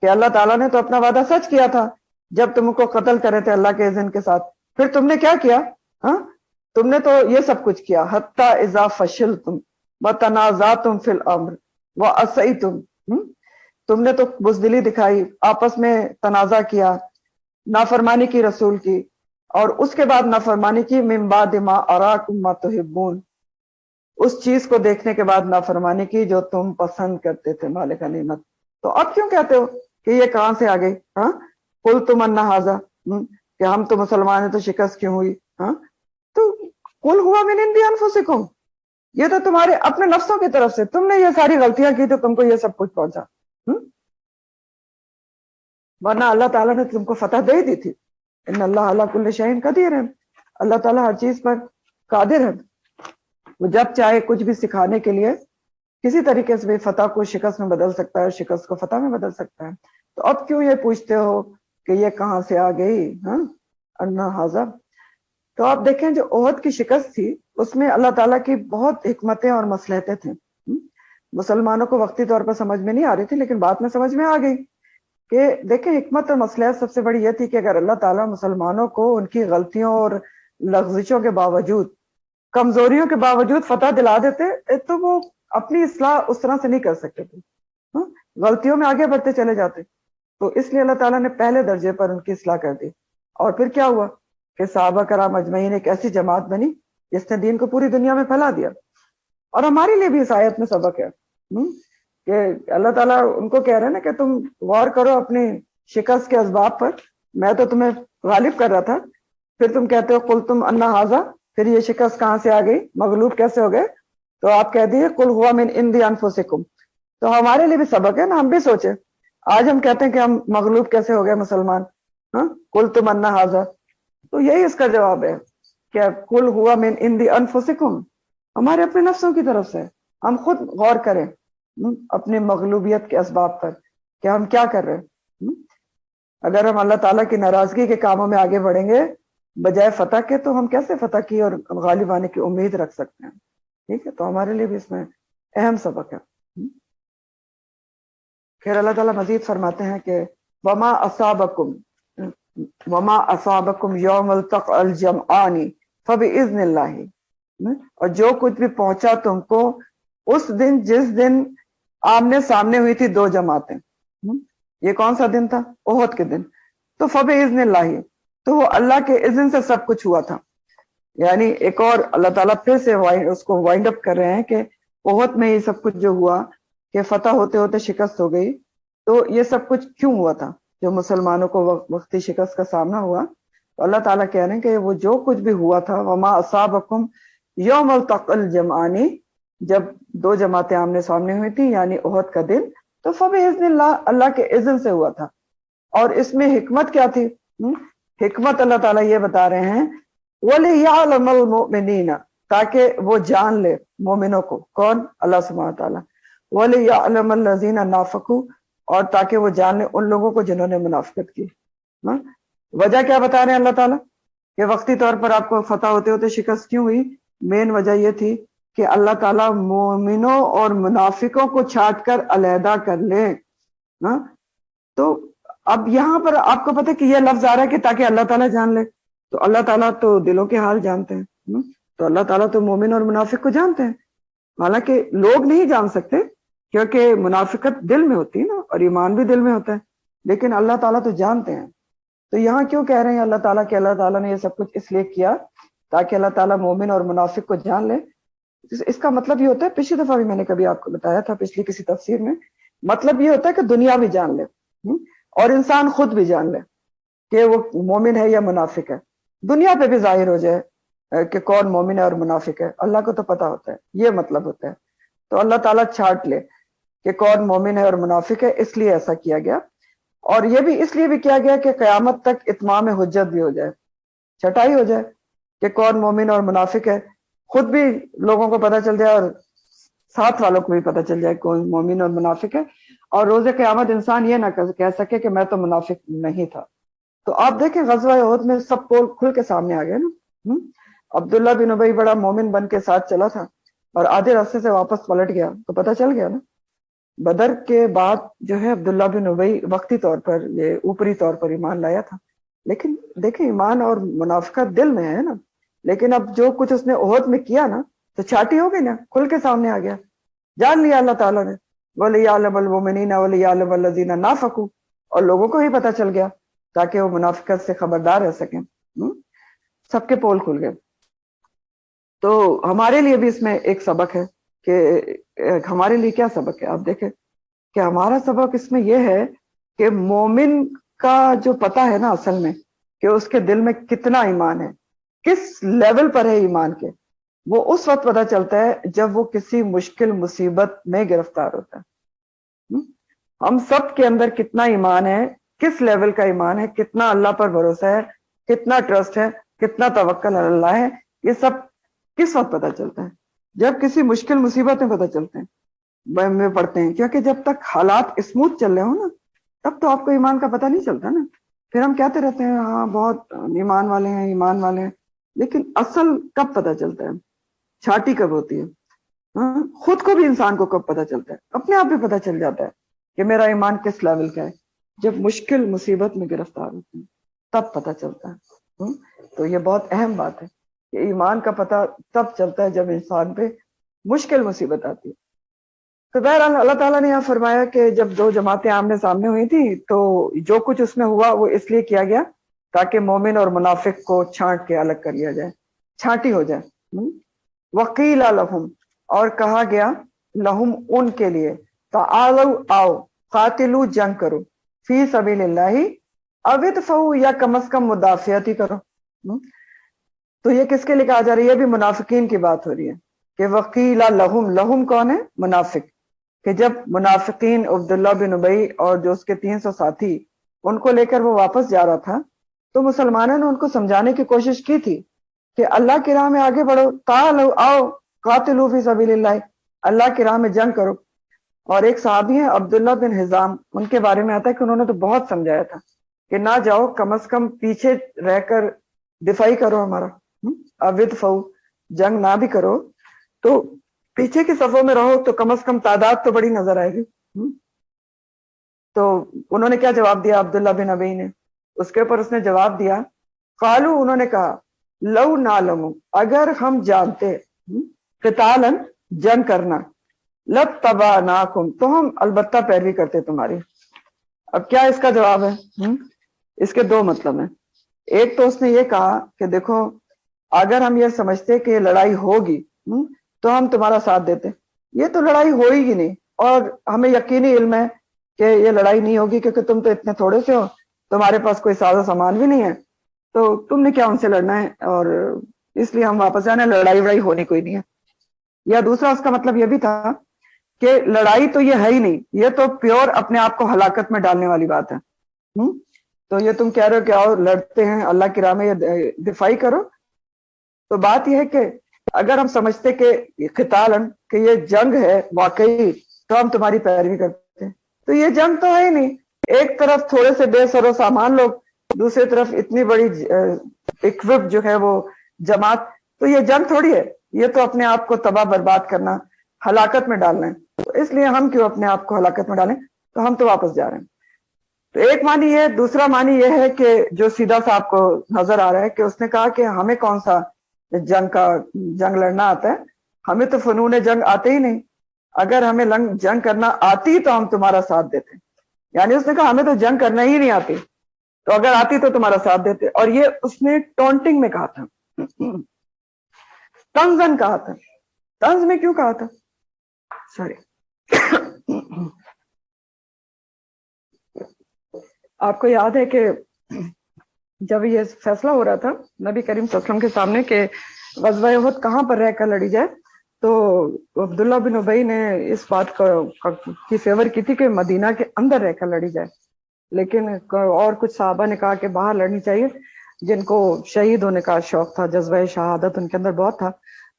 کہ اللہ تعالیٰ نے تو اپنا وعدہ سچ کیا تھا جب تم کو قتل کرے تھے اللہ کے اذن کے ساتھ۔ پھر تم نے کیا کیا؟ ہاں تم نے تو یہ سب کچھ کیا، حتی اذا فشلتم وتنازعتم فی الامر وعصیتم، تم نے تو بزدلی دکھائی، آپس میں تنازع کیا، نافرمانی کی رسول کی، اور اس کے بعد نافرمانی کی من بعد ما اراکم ما تحبون، اس چیز کو دیکھنے کے بعد نافرمانی کی جو تم پسند کرتے تھے، مالک غنیمت۔ تو اب کیوں کہتے ہو کہ یہ کہاں سے آ گئی؟ ہاں قل تم انا ھذا، کہ ہم تو مسلمان ہیں تو شکست کیوں ہوئی؟ ہاں تو قل ہوا من عند انفسکم، یہ تو تمہارے اپنے نفسوں کی طرف سے، تم نے یہ ساری غلطیاں کی تو تم کو یہ سب کچھ پہنچا، ورنہ اللہ تعالیٰ نے تم کو فتح دے دی تھی۔ ان اللہ علی کل شیء قدیر ہے، اللہ تعالیٰ ہر چیز پر قادر ہے، وہ جب چاہے کچھ بھی سکھانے کے لیے کسی طریقے سے بھی فتح کو شکست میں بدل سکتا ہے اور شکست کو فتح میں بدل سکتا ہے۔ تو اب کیوں یہ پوچھتے ہو کہ یہ کہاں سے آ گئی؟ ہاں انا ھذا۔ تو آپ دیکھیں جو احد کی شکست تھی اس میں اللہ تعالیٰ کی بہت حکمتیں اور مصلحتیں تھیں۔ مسلمانوں کو وقتی طور پر سمجھ میں نہیں آ رہی تھی، لیکن بعد میں سمجھ میں آ گئی کہ دیکھیں حکمت اور مصلحت سب سے بڑی یہ تھی کہ اگر اللہ تعالیٰ مسلمانوں کو ان کی غلطیوں اور لغزشوں کے باوجود، کمزوریوں کے باوجود فتح دلا دیتے تو وہ اپنی اصلاح اس طرح سے نہیں کر سکتے تھے، ہاں؟ غلطیوں میں آگے بڑھتے چلے جاتے. تو اس لیے اللہ تعالیٰ نے پہلے درجے پر ان کی اصلاح کر دی. اور پھر کیا ہوا کہ صحابہ کرام اجمعین ایک ایسی جماعت بنی جس نے دین کو پوری دنیا میں پھیلا دیا. اور ہمارے لیے بھی اس آیت میں سبق ہے کہ اللہ تعالیٰ ان کو کہہ رہے ہیں نا کہ تم غور کرو اپنی شکست کے اسباب پر. میں تو تمہیں غالب کر رہا تھا، پھر تم کہتے ہو قل تم انا ھذا، پھر یہ شکست کہاں سے آ گئی، مغلوب کیسے ہو گئے؟ تو آپ کہہ دیے قل ہوا من عند انفسکم. تو ہمارے لیے بھی سبق ہے نا، ہم بھی سوچیں. آج ہم کہتے ہیں کہ ہم مغلوب کیسے ہو گئے مسلمان، ہاں قل تم انا ھذا. تو یہی اس کا جواب ہے کہ قل ہوا من عند انفسکم، ہمارے اپنے نفسوں کی طرف سے. ہم خود غور کریں اپنی مغلوبیت کے اسباب پر کہ ہم کیا کر رہے ہیں. اگر ہم اللہ تعالیٰ کی ناراضگی کے کاموں میں آگے بڑھیں گے بجائے فتح کے، تو ہم کیسے فتح کی اور غالب آنے کی امید رکھ سکتے ہیں؟ ٹھیک ہے، تو ہمارے لیے بھی اس میں اہم سبق ہے. پھر اللہ تعالیٰ مزید فرماتے ہیں کہ وما اصابکم یوم التقى الجمعان فباذن اللہ. اور جو کچھ بھی پہنچا تم کو اس دن جس دن آمنے سامنے ہوئی تھی دو جماعتیں. یہ کون سا دن تھا؟ احد کے دن. تو فباذن اللہ، تو وہ اللہ کے اذن سے سب کچھ ہوا تھا. یعنی ایک اور اللہ تعالیٰ پھر سے اس کو وائنڈ اپ کر رہے ہیں کہ احد میں یہ سب کچھ جو ہوا کہ فتح ہوتے ہوتے شکست ہو گئی. تو یہ سب کچھ کیوں ہوا تھا؟ جو مسلمانوں کو وقتی شکست کا سامنا ہوا، تو اللہ تعالیٰ کہہ رہے ہیں کہ وہ جو کچھ بھی ہوا تھا وما اصابکم یوم التقى الجمعان، جب دو جماعتیں آمنے سامنے ہوئی تھی یعنی احد کا دن، تو فباذن اللہ، اللہ کے اذن سے ہوا تھا. اور اس میں حکمت کیا تھی؟ حکمت اللہ تعالیٰ یہ بتا رہے ہیں وَلِيَعْلَمَ الْمُؤْمِنِينَ، تاکہ وہ جان لے مومنوں کو. کون؟ اللہ سبحانہ تعالیٰ. وَلِيَعْلَمَ الَّذِينَ نَافَقُوا، اور تاکہ وہ جان لے ان لوگوں کو جنہوں نے منافقت کی. وجہ کیا بتا رہے ہیں اللہ تعالیٰ کہ وقتی طور پر آپ کو فتح ہوتے ہوتے شکست کیوں ہوئی؟ مین وجہ یہ تھی کہ اللہ تعالیٰ مومنوں اور منافقوں کو چھانٹ کر علیحدہ کر لے. تو اب یہاں پر آپ کو پتہ کہ یہ لفظ آ رہا ہے کہ تاکہ اللہ تعالیٰ جان لے. تو اللہ تعالیٰ تو دلوں کے حال جانتے ہیں، تو اللہ تعالیٰ تو مومن اور منافق کو جانتے ہیں. حالانکہ لوگ نہیں جان سکتے کیونکہ منافقت دل میں ہوتی ہے نا، اور ایمان بھی دل میں ہوتا ہے، لیکن اللہ تعالیٰ تو جانتے ہیں. تو یہاں کیوں کہہ رہے ہیں اللہ تعالیٰ کہ اللہ تعالیٰ نے یہ سب کچھ اس لیے کیا تاکہ اللہ تعالیٰ مومن اور منافق کو جان لے. اس کا مطلب یہ ہوتا ہے، پچھلی دفعہ بھی میں نے کبھی آپ کو بتایا تھا پچھلی کسی تفسیر میں، مطلب یہ ہوتا ہے کہ دنیا بھی جان لے اور انسان خود بھی جان لے کہ وہ مومن ہے یا منافق ہے. دنیا پہ بھی ظاہر ہو جائے کہ کون مومن ہے اور منافق ہے، اللہ کو تو پتا ہوتا ہے، یہ مطلب ہوتا ہے. تو اللہ تعالیٰ چھانٹ لے کہ کون مومن ہے اور منافق ہے، اس لیے ایسا کیا گیا. اور یہ بھی اس لیے بھی کیا گیا کہ قیامت تک اتمام حجت بھی ہو جائے، چھٹائی ہو جائے کہ کون مومن اور منافق ہے، خود بھی لوگوں کو پتہ چل جائے اور ساتھ والوں کو بھی پتہ چل جائے کون مومن اور منافق ہے. اور روز قیامت انسان یہ نہ کہہ سکے کہ میں تو منافق نہیں تھا. تو آپ دیکھیں غزوہ احد میں سب پول کھل کے سامنے آ گئے نا. عبداللہ بن ابی بڑا مومن بن کے ساتھ چلا تھا اور آدھے راستے سے واپس پلٹ گیا، تو پتہ چل گیا نا. بدر کے بعد جو ہے عبداللہ بن ابی وقتی طور پر یہ اوپری طور پر ایمان لایا تھا، لیکن دیکھیں ایمان اور منافقت دل میں ہے نا. لیکن اب جو کچھ اس نے احد میں کیا نا تو چھاٹی ہو گئی نا، کھل کے سامنے آ گیا، جان لیا اللہ تعالیٰ نے. وَلِيَعْلَمَ الْمُؤْمِنِينَ وَلِيَعْلَمَ الَّذِينَ نَافَقُوا، اور لوگوں کو ہی پتہ چل گیا تاکہ وہ منافقت سے خبردار رہ سکیں. سب کے پول کھل گئے. تو ہمارے لیے بھی اس میں ایک سبق ہے کہ ہمارے لیے کیا سبق ہے؟ آپ دیکھیں کہ ہمارا سبق اس میں یہ ہے کہ مومن کا جو پتہ ہے نا اصل میں کہ اس کے دل میں کتنا ایمان ہے، کس لیول پر ہے ایمان کے، وہ اس وقت پتہ چلتا ہے جب وہ کسی مشکل مصیبت میں گرفتار ہوتا ہے. ہم سب کے اندر کتنا ایمان ہے، کس لیول کا ایمان ہے، کتنا اللہ پر بھروسہ ہے، کتنا ٹرسٹ ہے، کتنا توکل اللہ ہے، یہ سب کس وقت پتہ چلتا ہے؟ جب کسی مشکل مصیبت میں پتہ چلتے ہیں میں پڑھتے ہیں. کیونکہ جب تک حالات اسموتھ چل رہے ہوں نا تب تو آپ کو ایمان کا پتہ نہیں چلتا نا. پھر ہم کہتے رہتے ہیں ہاں بہت ایمان والے ہیں ایمان والے ہیں، لیکن اصل کب پتہ چلتا ہے؟ چھاٹی کب ہوتی ہے؟ خود کو بھی انسان کو کب پتہ چلتا ہے؟ اپنے آپ بھی پتہ چل جاتا ہے کہ میرا ایمان کس لیول کا ہے. جب مشکل مصیبت میں گرفتار ہوتے ہیں تب پتہ چلتا ہے. تو یہ بہت اہم بات ہے کہ ایمان کا پتہ تب چلتا ہے جب انسان پہ مشکل مصیبت آتی ہے. تو بہرحال اللہ تعالیٰ نے یہاں فرمایا کہ جب دو جماعتیں آمنے سامنے ہوئی تھی تو جو کچھ اس میں ہوا وہ اس لیے کیا گیا تاکہ مومن اور منافق کو چھانٹ کے الگ کر لیا جائے، چھانٹی ہو جائے. وقیل لہم، اور کہا گیا لہم ان کے لیے، تعالو آؤ، قاتلو جنگ کرو، فی سبیل اللہ، او ادفعوا یا کم از کم مدافعت ہی کرو. تو یہ کس کے لیے کہا جا رہا ہے؟ یہ بھی منافقین کی بات ہو رہی ہے کہ وقیل لہم، لہم کون ہے؟ منافق. کہ جب منافقین عبداللہ بن ابی اور جو اس کے 300 ساتھی ان کو لے کر وہ واپس جا رہا تھا تو مسلمانوں نے ان کو سمجھانے کی کوشش کی تھی کہ اللہ کی راہ میں آگے بڑھو، تعالو آؤ قاتلو فی سبیل اللہ، اللہ کی راہ میں جنگ کرو. اور ایک صحابی ہیں عبداللہ بن حزام، ان کے بارے میں آتا ہے کہ انہوں نے تو بہت سمجھایا تھا کہ نہ جاؤ، کم از کم پیچھے رہ کر دفاعی کرو ہمارا، ادفعوا، جنگ نہ بھی کرو تو پیچھے کی صفوں میں رہو تو کم از کم تعداد تو بڑی نظر آئے گی. تو انہوں نے کیا جواب دیا عبداللہ بن ابی نے؟ اس کے اوپر اس نے جواب دیا، قالو، انہوں نے کہا، لو نعلم، اگر ہم جانتے، قتالا، جنگ کرنا، لاتبعناکم، تو ہم البتہ پیروی کرتے تمہاری. اب کیا اس کا جواب ہے؟ اس کے دو مطلب ہیں. ایک تو اس نے یہ کہا کہ دیکھو اگر ہم یہ سمجھتے کہ یہ لڑائی ہوگی تو ہم تمہارا ساتھ دیتے. یہ تو لڑائی ہوئی ہی نہیں، اور ہمیں یقینی علم ہے کہ یہ لڑائی نہیں ہوگی کیونکہ تم تو اتنے تھوڑے سے ہو، تمہارے پاس کوئی ساز و سامان بھی نہیں ہے، تو تم نے کیا ان سے لڑنا ہے، اور اس لیے ہم واپس جانا، لڑائی وڑائی ہونی کوئی نہیں ہے. یا دوسرا اس کا مطلب یہ بھی تھا کہ لڑائی تو یہ ہے ہی نہیں، یہ تو پیور اپنے آپ کو ہلاکت میں ڈالنے والی بات ہے. تو یہ تم کہہ رہے ہو کہ آؤ لڑتے ہیں اللہ کی راہ میں، یہ دفاعی کرو. تو بات یہ ہے کہ اگر ہم سمجھتے کہ قتالن، کہ یہ جنگ ہے واقعی، تو ہم تمہاری پیروی کرتے ہیں. تو یہ جنگ تو ہے ہی نہیں، ایک طرف تھوڑے سے بے سر و سامان لوگ، دوسری طرف اتنی بڑی اکوپ جو ہے وہ جماعت. تو یہ جنگ تھوڑی ہے، یہ تو اپنے آپ کو تباہ برباد کرنا، ہلاکت میں ڈالنا ہے. تو اس لیے ہم کیوں اپنے آپ کو ہلاکت میں ڈالیں، تو ہم تو واپس جا رہے ہیں. تو ایک معنی یہ، دوسرا معنی یہ ہے کہ جو سیدھا سا آپ کو نظر آ رہا ہے کہ اس نے کہا کہ ہمیں کون سا جنگ لڑنا آتا ہے، ہمیں تو فنون جنگ آتے ہی نہیں، اگر ہمیں جنگ کرنا آتی تو ہم تمہارا ساتھ دیتے. یعنی اس نے کہا ہمیں تو جنگ کرنا ہی نہیں آتی، تو اگر آتی تو تمہارا ساتھ دیتے. اور یہ اس نے ٹونٹنگ میں کہا تھا، طنزن کہا تھا. طنز میں کیوں کہا تھا؟ سوری، آپ کو یاد ہے کہ جب یہ فیصلہ ہو رہا تھا نبی کریم صلی اللہ علیہ وسلم کے سامنے کہ غزوہ احد کہاں پر رہ کر لڑی جائے، تو عبداللہ بن ابی نے اس بات کی فیور کی تھی کہ مدینہ کے اندر رہ کر لڑی جائے، لیکن اور کچھ صحابہ نے کہا کہ باہر لڑنی چاہیے، جن کو شہید ہونے کا شوق تھا، جذبہ شہادت ان کے اندر بہت تھا.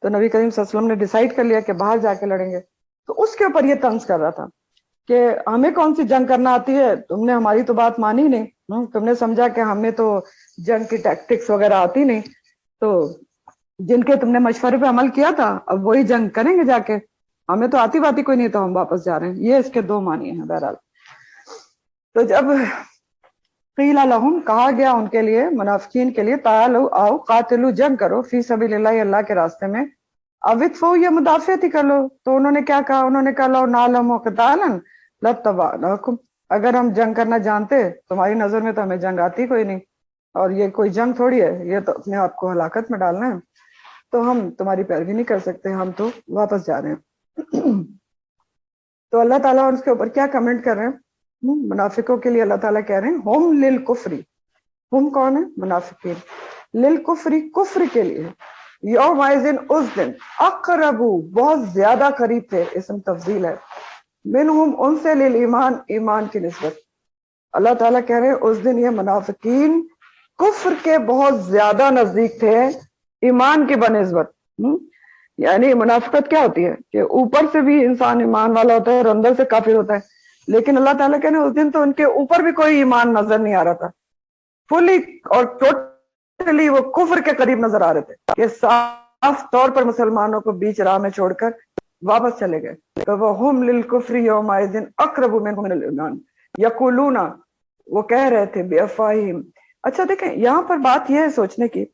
تو نبی کریم صلی اللہ علیہ وسلم نے ڈیسائیڈ کر لیا کہ باہر جا کے لڑیں گے. تو اس کے اوپر یہ طنز کر رہا تھا کہ ہمیں کون سی جنگ کرنا آتی ہے، تم نے ہماری تو بات مانی نہیں، تم نے سمجھا کہ ہمیں تو جنگ کی ٹیکٹکس وغیرہ آتی نہیں، تو جن کے تم نے مشورے پہ عمل کیا تھا اب وہی جنگ کریں گے جا کے، ہمیں تو آتی باتی کوئی نہیں، تو ہم واپس جا رہے ہیں. یہ اس کے دو معنی ہیں. بہرحال تو جب قیل لہم، کہا گیا ان کے لیے، منافقین کے لیے، تعالو آؤ، قاتلو، جنگ کرو، فی سبیل اللہ، اللہ کے راستے میں، او ادفعوا، یا مدافعت ہی کر لو. تو انہوں نے کیا کہا؟ انہوں نے کہا لو نعلم قتالا لاتبعناکم، اگر ہم جنگ کرنا جانتے، تمہاری نظر میں تو ہمیں جنگ آتی کوئی نہیں، اور یہ کوئی جنگ تھوڑی ہے، یہ تو اپنے آپ کو ہلاکت میں ڈالنا ہے، تو ہم تمہاری پیروی نہیں کر سکتے، ہم تو واپس جا رہے ہیں. تو اللہ تعالیٰ اس کے اوپر کیا کمنٹ کر رہے ہیں؟ منافقوں کے لیے اللہ تعالیٰ کہہ رہے ہیں ہم للکفری، ہم کون ہے؟ منافقین، للکفری، کفر کے لیے، یومئذ، اس دن، اقربو، بہت زیادہ قریب تھے، اسم تفضیل ہے، منہم، ان سے، للایمان، ایمان کی نسبت. اللہ تعالیٰ کہہ رہے ہیں اس دن یہ منافقین کفر کے بہت زیادہ نزدیک تھے ایمان کی بنسبت. یعنی منافقت کیا ہوتی ہے کہ اوپر سے بھی انسان ایمان والا ہوتا ہے اور اندر سے کافر ہوتا ہے، لیکن اللہ تعالیٰ کہنے اس دن تو ان کے اوپر بھی کوئی ایمان نظر نہیں آ رہا تھا، فلی اور ٹوٹلی وہ کفر کے قریب نظر آ رہے تھے کہ صاف طور پر مسلمانوں کو بیچ راہ میں چھوڑ کر واپس چلے گئے. تو وہ ہم للکفر یومئذ اقرب منہم من الایمان یقولون، وہ کہہ رہے تھے بافواہہم. اچھا دیکھیں یہاں پر بات یہ ہے سوچنے کی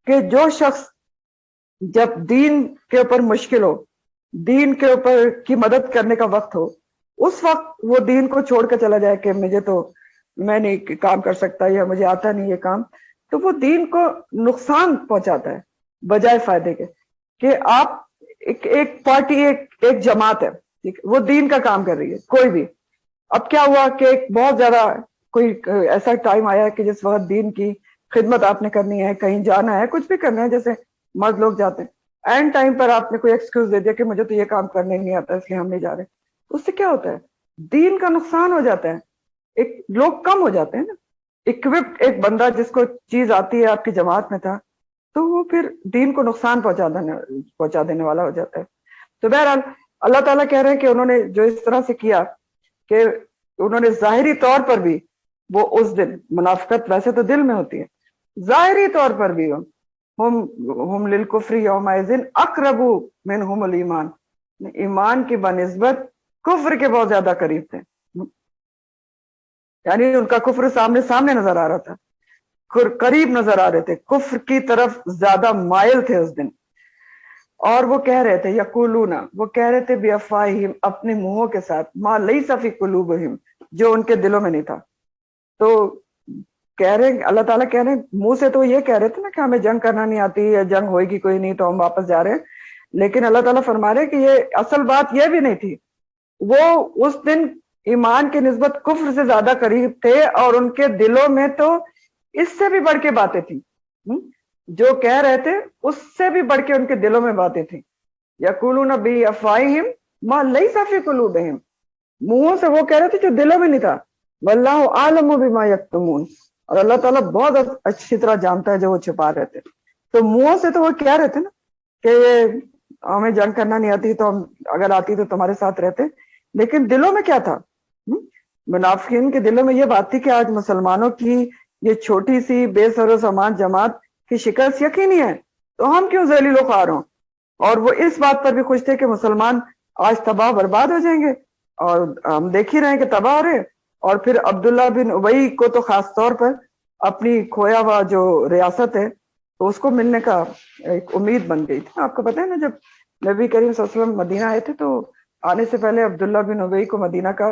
کہ جو شخص جب دین کے اوپر مشکل ہو، دین کے اوپر کی مدد کرنے کا وقت ہو، اس وقت وہ دین کو چھوڑ کے چلا جائے کہ مجھے تو میں نہیں کام کر سکتا یا مجھے آتا نہیں یہ کام، تو وہ دین کو نقصان پہنچاتا ہے بجائے فائدے کے. کہ آپ ایک پارٹی ایک جماعت ہے، ٹھیک، وہ دین کا کام کر رہی ہے کوئی بھی. اب کیا ہوا کہ بہت زیادہ کوئی ایسا ٹائم آیا کہ جس وقت دین کی خدمت آپ نے کرنی ہے، کہیں جانا ہے، کچھ بھی کرنا ہے، جیسے مرد لوگ جاتے ہیں، اینڈ ٹائم پر آپ نے کوئی ایکسکیوز دے دیا کہ مجھے تو یہ کام کرنے نہیں آتا اس لیے ہم نہیں جا رہے. اس سے کیا ہوتا ہے؟ دین کا نقصان ہو جاتا ہے. ایک لوگ کم ہو جاتے ہیں نا. اکوپڈ ایک بندہ جس کو چیز آتی ہے آپ کی جماعت میں تھا، تو وہ پھر دین کو نقصان پہنچا دینے والا ہو جاتا ہے. تو بہرحال اللہ تعالیٰ کہہ رہے ہیں کہ انہوں نے جو اس طرح سے کیا کہ انہوں نے ظاہری طور پر بھی وہ اس دن، منافقت ویسے تو دل میں ہوتی ہے، ظاہری طور پر بھی ہم للکفر یومئذ اقرب منہم الایمان، ایمان کی بنسبت کفر کے بہت زیادہ قریب تھے. یعنی ان کا کفر سامنے سامنے نظر آ رہا تھا، قریب نظر آ رہے تھے، کفر کی طرف زیادہ مائل تھے اس دن. اور وہ کہہ رہے تھے یقولون، وہ کہہ رہے تھے بافواہہم، اپنے منہوں کے ساتھ، ما لیس فی قلوبہم، جو ان کے دلوں میں نہیں تھا. تو کہہ رہے اللہ تعالیٰ کہہ رہے ہیں منہ سے تو یہ کہہ رہے تھے نا کہ ہمیں جنگ کرنا نہیں آتی یا جنگ ہوئے گی کوئی نہیں تو ہم واپس جا رہے ہیں، لیکن اللہ تعالیٰ فرما رہے کہ یہ اصل بات یہ بھی نہیں تھی. وہ اس دن ایمان کی نسبت کفر سے زیادہ قریب تھے، اور ان کے دلوں میں تو اس سے بھی بڑھ کے باتیں تھیں. جو کہہ رہے تھے اس سے بھی بڑھ کے ان کے دلوں میں باتیں تھیں. یقولون بافواہہم ما لیس فی قلوبہم، منہوں سے وہ کہہ رہے تھے جو دلوں میں نہیں تھا. واللہ اعلم بما یکتمون، اور اللہ تعالیٰ بہت اچھی طرح جانتا ہے جو وہ چھپا رہے تھے. تو منہوں سے تو وہ کہہ رہے تھے نا کہ ہمیں جنگ کرنا نہیں آتی، تو ہم اگر آتی تو تمہارے ساتھ رہتے، لیکن دلوں میں کیا تھا؟ منافقین کے دلوں میں یہ بات تھی کہ آج مسلمانوں کی یہ چھوٹی سی بے سر و سامان جماعت کی شکست یقینی ہے، تو ہم کیوں ذلیل و خوار ہوں. اور وہ اس بات پر بھی خوش تھے کہ مسلمان آج تباہ برباد ہو جائیں گے، اور ہم دیکھ ہی رہے ہیں کہ تباہ ہو رہے. اور پھر عبداللہ بن ابی کو تو خاص طور پر اپنی کھویا ہوا جو ریاست ہے تو اس کو ملنے کا ایک امید بن گئی تھی. آپ کو پتہ ہے نا جب نبی کریم صلی اللہ علیہ وسلم مدینہ آئے تھے تو آنے سے پہلے عبداللہ بن ابی کو مدینہ کا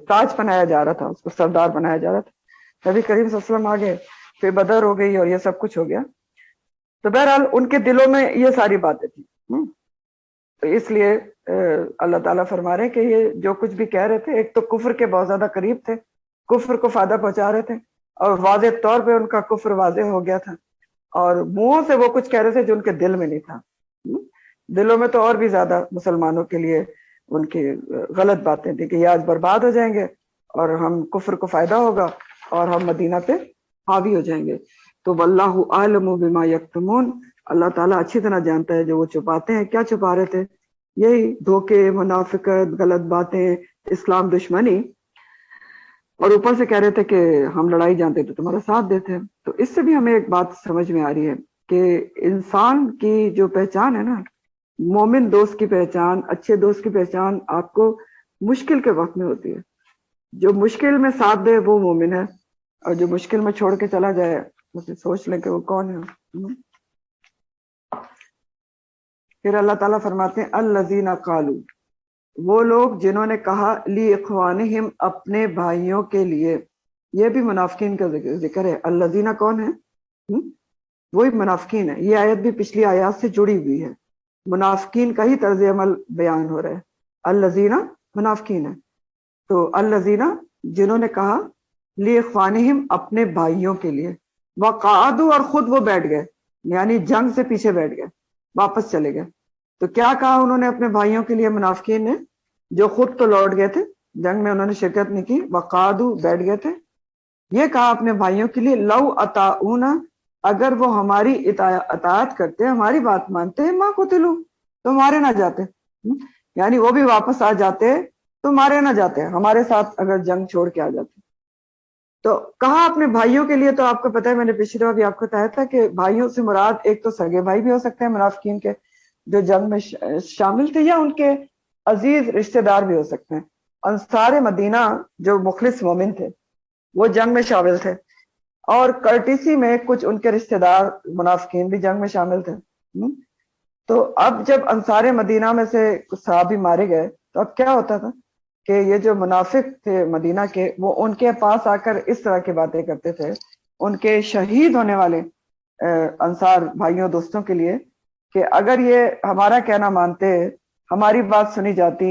تاج بنایا جا رہا تھا، اس کو سردار بنایا جا رہا تھا. نبی کریم صلی اللہ علیہ وسلم آگے، پھر بدر ہو گئی اور یہ سب کچھ ہو گیا. تو بہرحال ان کے دلوں میں یہ ساری باتیں تھیں. تو اس لیے اللہ تعالیٰ فرما رہے ہیں کہ یہ جو کچھ بھی کہہ رہے تھے، ایک تو کفر کے بہت زیادہ قریب تھے، کفر کو فائدہ پہنچا رہے تھے، اور واضح طور پہ ان کا کفر واضح ہو گیا تھا. اور منہوں سے وہ کچھ کہہ رہے تھے جو ان کے دل میں نہیں تھا. دلوں میں تو اور بھی زیادہ مسلمانوں کے لیے ان کی غلط باتیں تھیں کہ یہ آج برباد ہو جائیں گے اور ہم کفر کو فائدہ ہوگا اور ہم مدینہ پہ حاوی ہو جائیں گے. تو واللہ اعلم بما یکتمون، اللہ تعالیٰ اچھی طرح جانتا ہے جو وہ چھپاتے ہیں. کیا چھپا رہے تھے؟ یہی دھوکے، منافقت، غلط باتیں، اسلام دشمنی، اور اوپر سے کہہ رہے تھے کہ ہم لڑائی جانتے تو تمہارا ساتھ دیتے. تو اس سے بھی ہمیں ایک بات سمجھ میں آ رہی ہے کہ انسان کی جو پہچان ہے نا، مومن دوست کی پہچان، اچھے دوست کی پہچان آپ کو مشکل کے وقت میں ہوتی ہے. جو مشکل میں ساتھ دے وہ مومن ہے، اور جو مشکل میں چھوڑ کے چلا جائے اسے سوچ لیں کہ وہ کون ہے. پھر اللہ تعالیٰ فرماتے ہیں الذین قالوا، وہ لوگ جنہوں نے کہا لی اخوانہم، اپنے بھائیوں کے لیے. یہ بھی منافقین کا ذکر ہے. الذین کون ہے؟ وہی منافقین ہے. یہ آیت بھی پچھلی آیات سے جڑی ہوئی ہے، منافقین کا ہی طرز عمل بیان ہو رہا ہے. الذین منافقین ہے. تو الذین جنہوں نے کہا لی اخوانہم، اپنے بھائیوں کے لیے، وقعدوا، اور خود وہ بیٹھ گئے، یعنی جنگ سے پیچھے بیٹھ گئے، واپس چلے گئے. تو کیا کہا انہوں نے اپنے بھائیوں کے لیے؟ منافقین نے، جو خود تو لوٹ گئے تھے، جنگ میں انہوں نے شرکت نہیں کی، وقعدوا، بیٹھ گئے تھے. یہ کہا اپنے بھائیوں کے لیے لو اطاعونا، اگر وہ ہماری اطاعت کرتے، ہماری بات مانتے، ما قتلوا، تو مارے نہ جاتے. یعنی وہ بھی واپس آ جاتے تو مارے نہ جاتے، ہمارے ساتھ اگر جنگ چھوڑ کے آ جاتے. تو کہا اپنے بھائیوں کے لیے. تو آپ کو پتہ ہے، میں نے پچھلی بار بھی آپ کو بتایا تھا کہ بھائیوں سے مراد ایک تو سگے بھائی بھی ہو سکتے ہیں منافقین کے، جو جنگ میں شامل تھے، یا ان کے عزیز رشتہ دار بھی ہو سکتے ہیں۔ انصار مدینہ جو مخلص مومن تھے وہ جنگ میں شامل تھے، اور کرٹیسی میں کچھ ان کے رشتہ دار منافقین بھی جنگ میں شامل تھے۔ تو اب جب انصار مدینہ میں سے کچھ صحابی مارے گئے تو اب کیا ہوتا تھا کہ یہ جو منافق تھے مدینہ کے، وہ ان کے پاس آ کر اس طرح کی باتیں کرتے تھے ان کے شہید ہونے والے انصار بھائیوں دوستوں کے لیے، کہ اگر یہ ہمارا کہنا مانتے، ہماری بات سنی جاتی،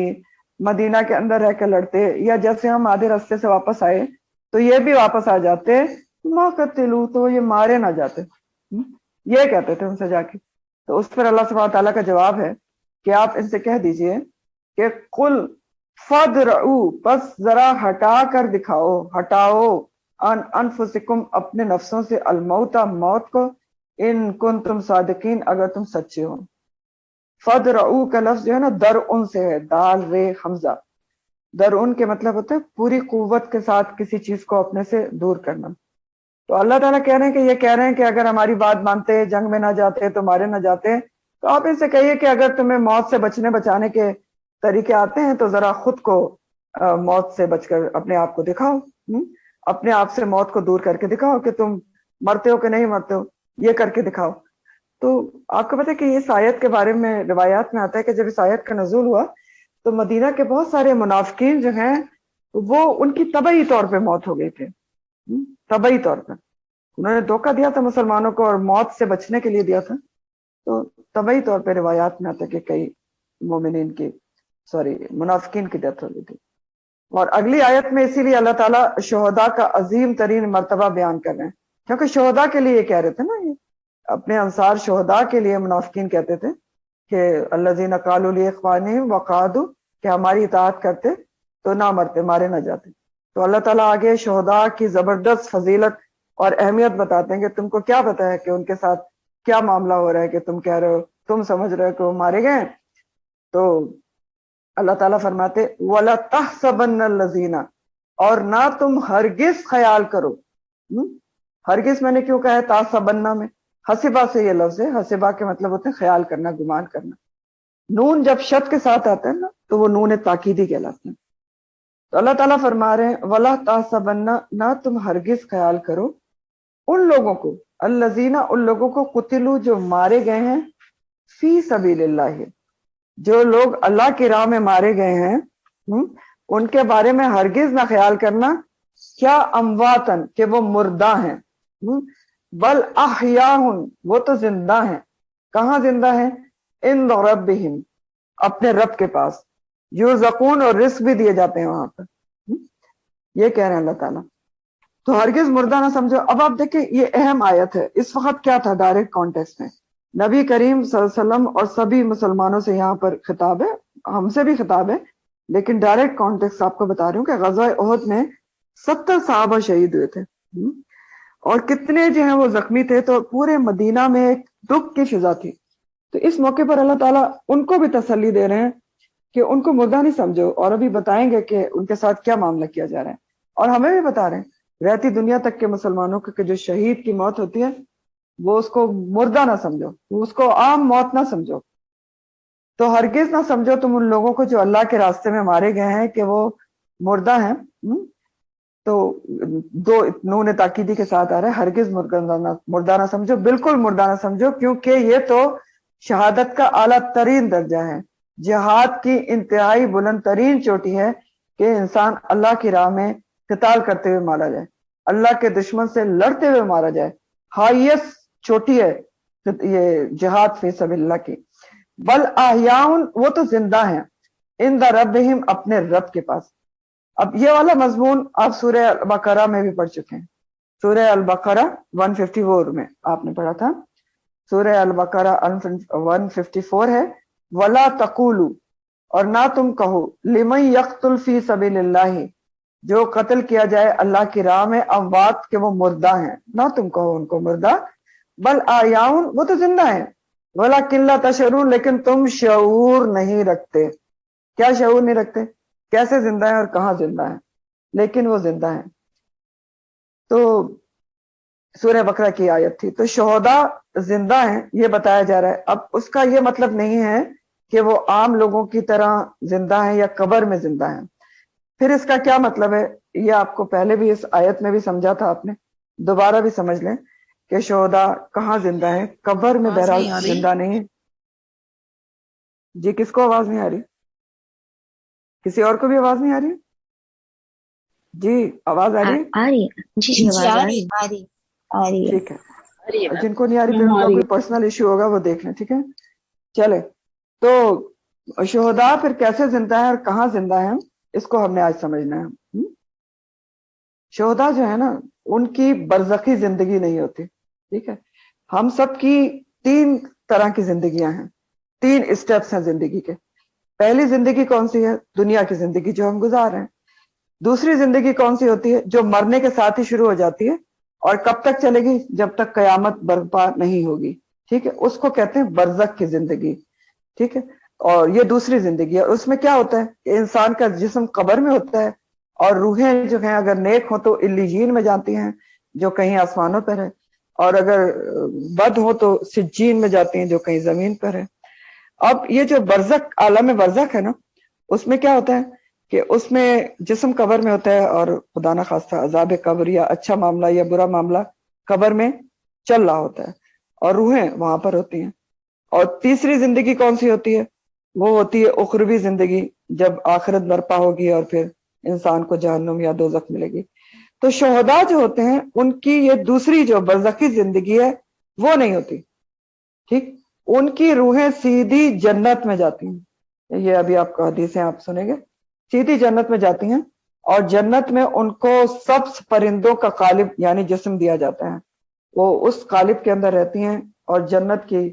مدینہ کے اندر رہ کے لڑتے، یا جیسے ہم آدھے راستے سے واپس آئے تو یہ بھی واپس آ جاتے، ما قتلوا، تو یہ مارے نہ جاتے۔ یہ کہتے تھے ان سے جا کے۔ تو اس پر اللہ سبحانہ تعالیٰ کا جواب ہے کہ آپ ان سے کہہ دیجئے کہ قل فادرؤ، بس ذرا ہٹا کر دکھاؤ، ہٹاؤ، ان انفسکم، اپنے نفسوں سے، الموت، موت کو، ان کنتم صادقین، اگر تم سچے ہو۔ فادرؤ کا لفظ جو ہے نا درعن سے ہے، دال رے حمزہ۔ درعن کے مطلب ہوتا ہے پوری قوت کے ساتھ کسی چیز کو اپنے سے دور کرنا۔ تو اللہ تعالیٰ کہہ رہے ہیں کہ یہ کہہ رہے ہیں کہ اگر ہماری بات مانتے، جنگ میں نہ جاتے، تو مارے نہ جاتے، تو آپ ان سے کہیے کہ اگر تمہیں موت سے بچانے کے طریقے آتے ہیں تو ذرا خود کو موت سے بچ کر اپنے آپ کو دکھاؤ، اپنے آپ سے موت کو دور کر کے دکھاؤ کہ تم مرتے ہو کہ نہیں مرتے ہو، یہ کر کے دکھاؤ۔ تو آپ کو پتہ ہے کہ اس آیت کے بارے میں روایات میں آتا ہے کہ جب اس آیت کا نزول ہوا تو مدینہ کے بہت سارے منافقین جو ہیں وہ ان کی طبعی طور پہ موت ہو گئی تھے، طبعی طور پر انہوں نے دھوکہ دیا تھا مسلمانوں کو اور موت سے بچنے کے لیے دیا تھا۔ تو طبعی طور پہ روایات میں آتا ہے کہ کئی مومنین کی منافقین کی ڈیتھ ہو گئی تھی۔ اور اگلی آیت میں اسی لیے اللہ تعالیٰ شہداء کا عظیم ترین مرتبہ بیان کر رہے ہیں، کیونکہ شہداء کے لیے یہ کہہ رہے تھے نا، یہ اپنے انصار شہداء کے لیے منافقین کہتے تھے کہ الذین قالوا لاخوانہم وقعدوا، کہ ہماری اطاعت کرتے تو نہ مرتے، مارے نہ جاتے۔ تو اللہ تعالیٰ آگے شہداء کی زبردست فضیلت اور اہمیت بتاتے ہیں کہ تم کو کیا پتا ہے کہ ان کے ساتھ کیا معاملہ ہو رہا ہے کہ تم کہہ رہے ہو، تم سمجھ رہے ہو کہ وہ مارے گئے۔ تو اللہ تعالیٰ فرماتے وَلَتَحْسَبَنَّ الَّذِينَ، اور نہ تم ہرگز خیال کرو، ہرگز میں نے کیوں کہا ہے تحسبنہ میں؟ حسبہ سے یہ لفظ ہے، حسبہ کے مطلب ہوتے ہیں خیال کرنا، گمان کرنا۔ نون جب شد کے ساتھ آتا ہے نا تو وہ نون تاکیدی کہلاتے ہیں۔ تو اللہ تعالیٰ فرما رہے ہیں وَلَا تَحْسَبَنَّ، نہ تم ہرگز خیال کرو ان لوگوں کو، الذین، ان لوگوں کو، قتلوا، جو مارے گئے ہیں، فی سبیل اللہ، جو لوگ اللہ کی راہ میں مارے گئے ہیں، ان کے بارے میں ہرگز نہ خیال کرنا کیا امواتن، کہ وہ مردہ ہیں، بل احیاء، وہ تو زندہ ہیں۔ کہاں زندہ ہیں؟ عند ربہم، اپنے رب کے پاس، یرزقون، اور رزق بھی دیے جاتے ہیں وہاں پر۔ یہ کہہ رہے ہیں اللہ تعالیٰ، تو ہرگز مردہ نہ سمجھو۔ اب آپ دیکھیں یہ اہم آیت ہے، اس وقت کیا تھا ڈائریکٹ کانٹیکسٹ میں، نبی کریم صلی اللہ علیہ وسلم اور سبھی مسلمانوں سے یہاں پر خطاب ہے، ہم سے بھی خطاب ہے، لیکن ڈائریکٹ کانٹیکسٹ آپ کو بتا رہی ہوں کہ غزوہ احد میں 70 صحابہ شہید ہوئے تھے، اور کتنے جو ہیں وہ زخمی تھے، تو پورے مدینہ میں ایک دکھ کی فضا تھی۔ تو اس موقع پر اللہ تعالیٰ ان کو بھی تسلی دے رہے ہیں کہ ان کو مردہ نہیں سمجھو، اور ابھی بتائیں گے کہ ان کے ساتھ کیا معاملہ کیا جا رہا ہے، اور ہمیں بھی بتا رہے ہیں رہتی دنیا تک کے مسلمانوں کو کہ جو شہید کی موت ہوتی ہے وہ اس کو مردہ نہ سمجھو، اس کو عام موت نہ سمجھو۔ تو ہرگز نہ سمجھو تم ان لوگوں کو جو اللہ کے راستے میں مارے گئے ہیں کہ وہ مردہ ہیں۔ تو دو نون تاکیدی کے ساتھ آ رہا ہے، ہرگز مردہ نہ سمجھو، بالکل مردہ نہ سمجھو، کیونکہ یہ تو شہادت کا اعلیٰ ترین درجہ ہے، جہاد کی انتہائی بلند ترین چوٹی ہے کہ انسان اللہ کی راہ میں قتال کرتے ہوئے مارا جائے، اللہ کے دشمن سے لڑتے ہوئے مارا جائے، ہائیسٹ چوٹی ہے یہ جہاد فی سبیل اللہ کی۔ بل احیاء، وہ تو زندہ ہیں، عند ربہم، اپنے رب کے پاس۔ اب یہ والا مضمون آپ سورہ البقرہ میں بھی پڑھ چکے ہیں، سورہ البقرہ 154 میں آپ نے پڑھا تھا، سورہ البقرہ 154 ہے، وَلَا تَقُولُوا، اور نہ تم کہو، لِمَن يَقْتُلْ فِي سَبِيلِ اللَّهِ، جو قتل کیا جائے اللہ کی راہ میں، اموات، کہ وہ مردہ ہیں، نہ تم کہو ان کو مردہ، بل احیاء، وہ تو زندہ ہیں، وَلَكِن لَا تَشْعُرُونَ، لیکن تم شعور نہیں رکھتے۔ کیا شعور نہیں رکھتے؟ کیسے زندہ ہیں اور کہاں زندہ ہیں، لیکن وہ زندہ ہیں۔ تو سورہ بقرہ کی آیت تھی۔ تو شہداء زندہ ہیں یہ بتایا جا رہا ہے. اب اس کا یہ مطلب نہیں ہے کہ وہ عام لوگوں کی طرح زندہ ہیں یا قبر میں زندہ ہیں. پھر اس کا کیا مطلب ہے؟ یہ آپ کو پہلے بھی اس آیت میں بھی سمجھا تھا آپ نے, دوبارہ بھی سمجھ لیں کہ شہداء کہاں زندہ ہیں, قبر میں آواز بہرحال نہیں آ رہی. زندہ نہیں ہے. جی کس کو آواز نہیں آ رہی؟ کسی اور کو بھی آواز نہیں آ رہی؟ جی آواز آ رہی ہے؟ آ رہی ہے جی جی جی آواز آ آ رہی رہی آ رہی آ رہی ہے. ٹھیک ہے, اور جن کو نہیں آ رہی پھر ان کا کوئی پرسنل ایشو ہوگا وہ دیکھ لیں. ٹھیک ہے چلے, تو شہداء پھر کیسے زندہ ہے اور کہاں زندہ ہے اس کو ہم نے آج سمجھنا ہے. شہداء جو ہے نا ان کی برزخی زندگی نہیں ہوتی. ٹھیک ہے, ہم سب کی 3 طرح کی زندگیاں ہیں, 3 اسٹیپس ہیں زندگی کے. پہلی زندگی کون سی ہے؟ دنیا کی زندگی جو ہم گزار رہے ہیں. دوسری زندگی کون سی ہوتی ہے؟ جو مرنے کے ساتھ ہی شروع ہو جاتی ہے اور کب تک چلے گی؟ جب تک قیامت برپا نہیں ہوگی. ٹھیک ہے, اس کو کہتے ہیں برزخ کی زندگی. ٹھیک ہے, اور یہ دوسری زندگی ہے. اس میں کیا ہوتا ہے کہ انسان کا جسم قبر میں ہوتا ہے اور روحیں جو ہیں اگر نیک ہو تو علیین میں جاتی ہیں جو کہیں آسمانوں پر ہے, اور اگر بد ہو تو سجین میں جاتی ہیں جو کہیں زمین پر ہے. اب یہ جو برزخ, عالم برزخ ہے نا, اس میں کیا ہوتا ہے کہ اس میں جسم قبر میں ہوتا ہے اور خدا نہ خواستہ عذاب قبر یا اچھا معاملہ یا برا معاملہ قبر میں چل رہا ہوتا ہے اور روحیں وہاں پر ہوتی ہیں. اور تیسری زندگی کون سی ہوتی ہے؟ وہ ہوتی ہے اخروی زندگی, جب آخرت برپا ہوگی اور پھر انسان کو جہنم یا دوزخ ملے گی. تو شہداء جو ہوتے ہیں ان کی یہ دوسری جو برزخی زندگی ہے وہ نہیں ہوتی. ٹھیک, ان کی روحیں سیدھی جنت میں جاتی ہیں. یہ ابھی آپ کو حدیثیں آپ سنیں گے, سیدھی جنت میں جاتی ہیں اور جنت میں ان کو سبز پرندوں کا قالب یعنی جسم دیا جاتا ہے. وہ اس قالب کے اندر رہتی ہیں اور جنت کی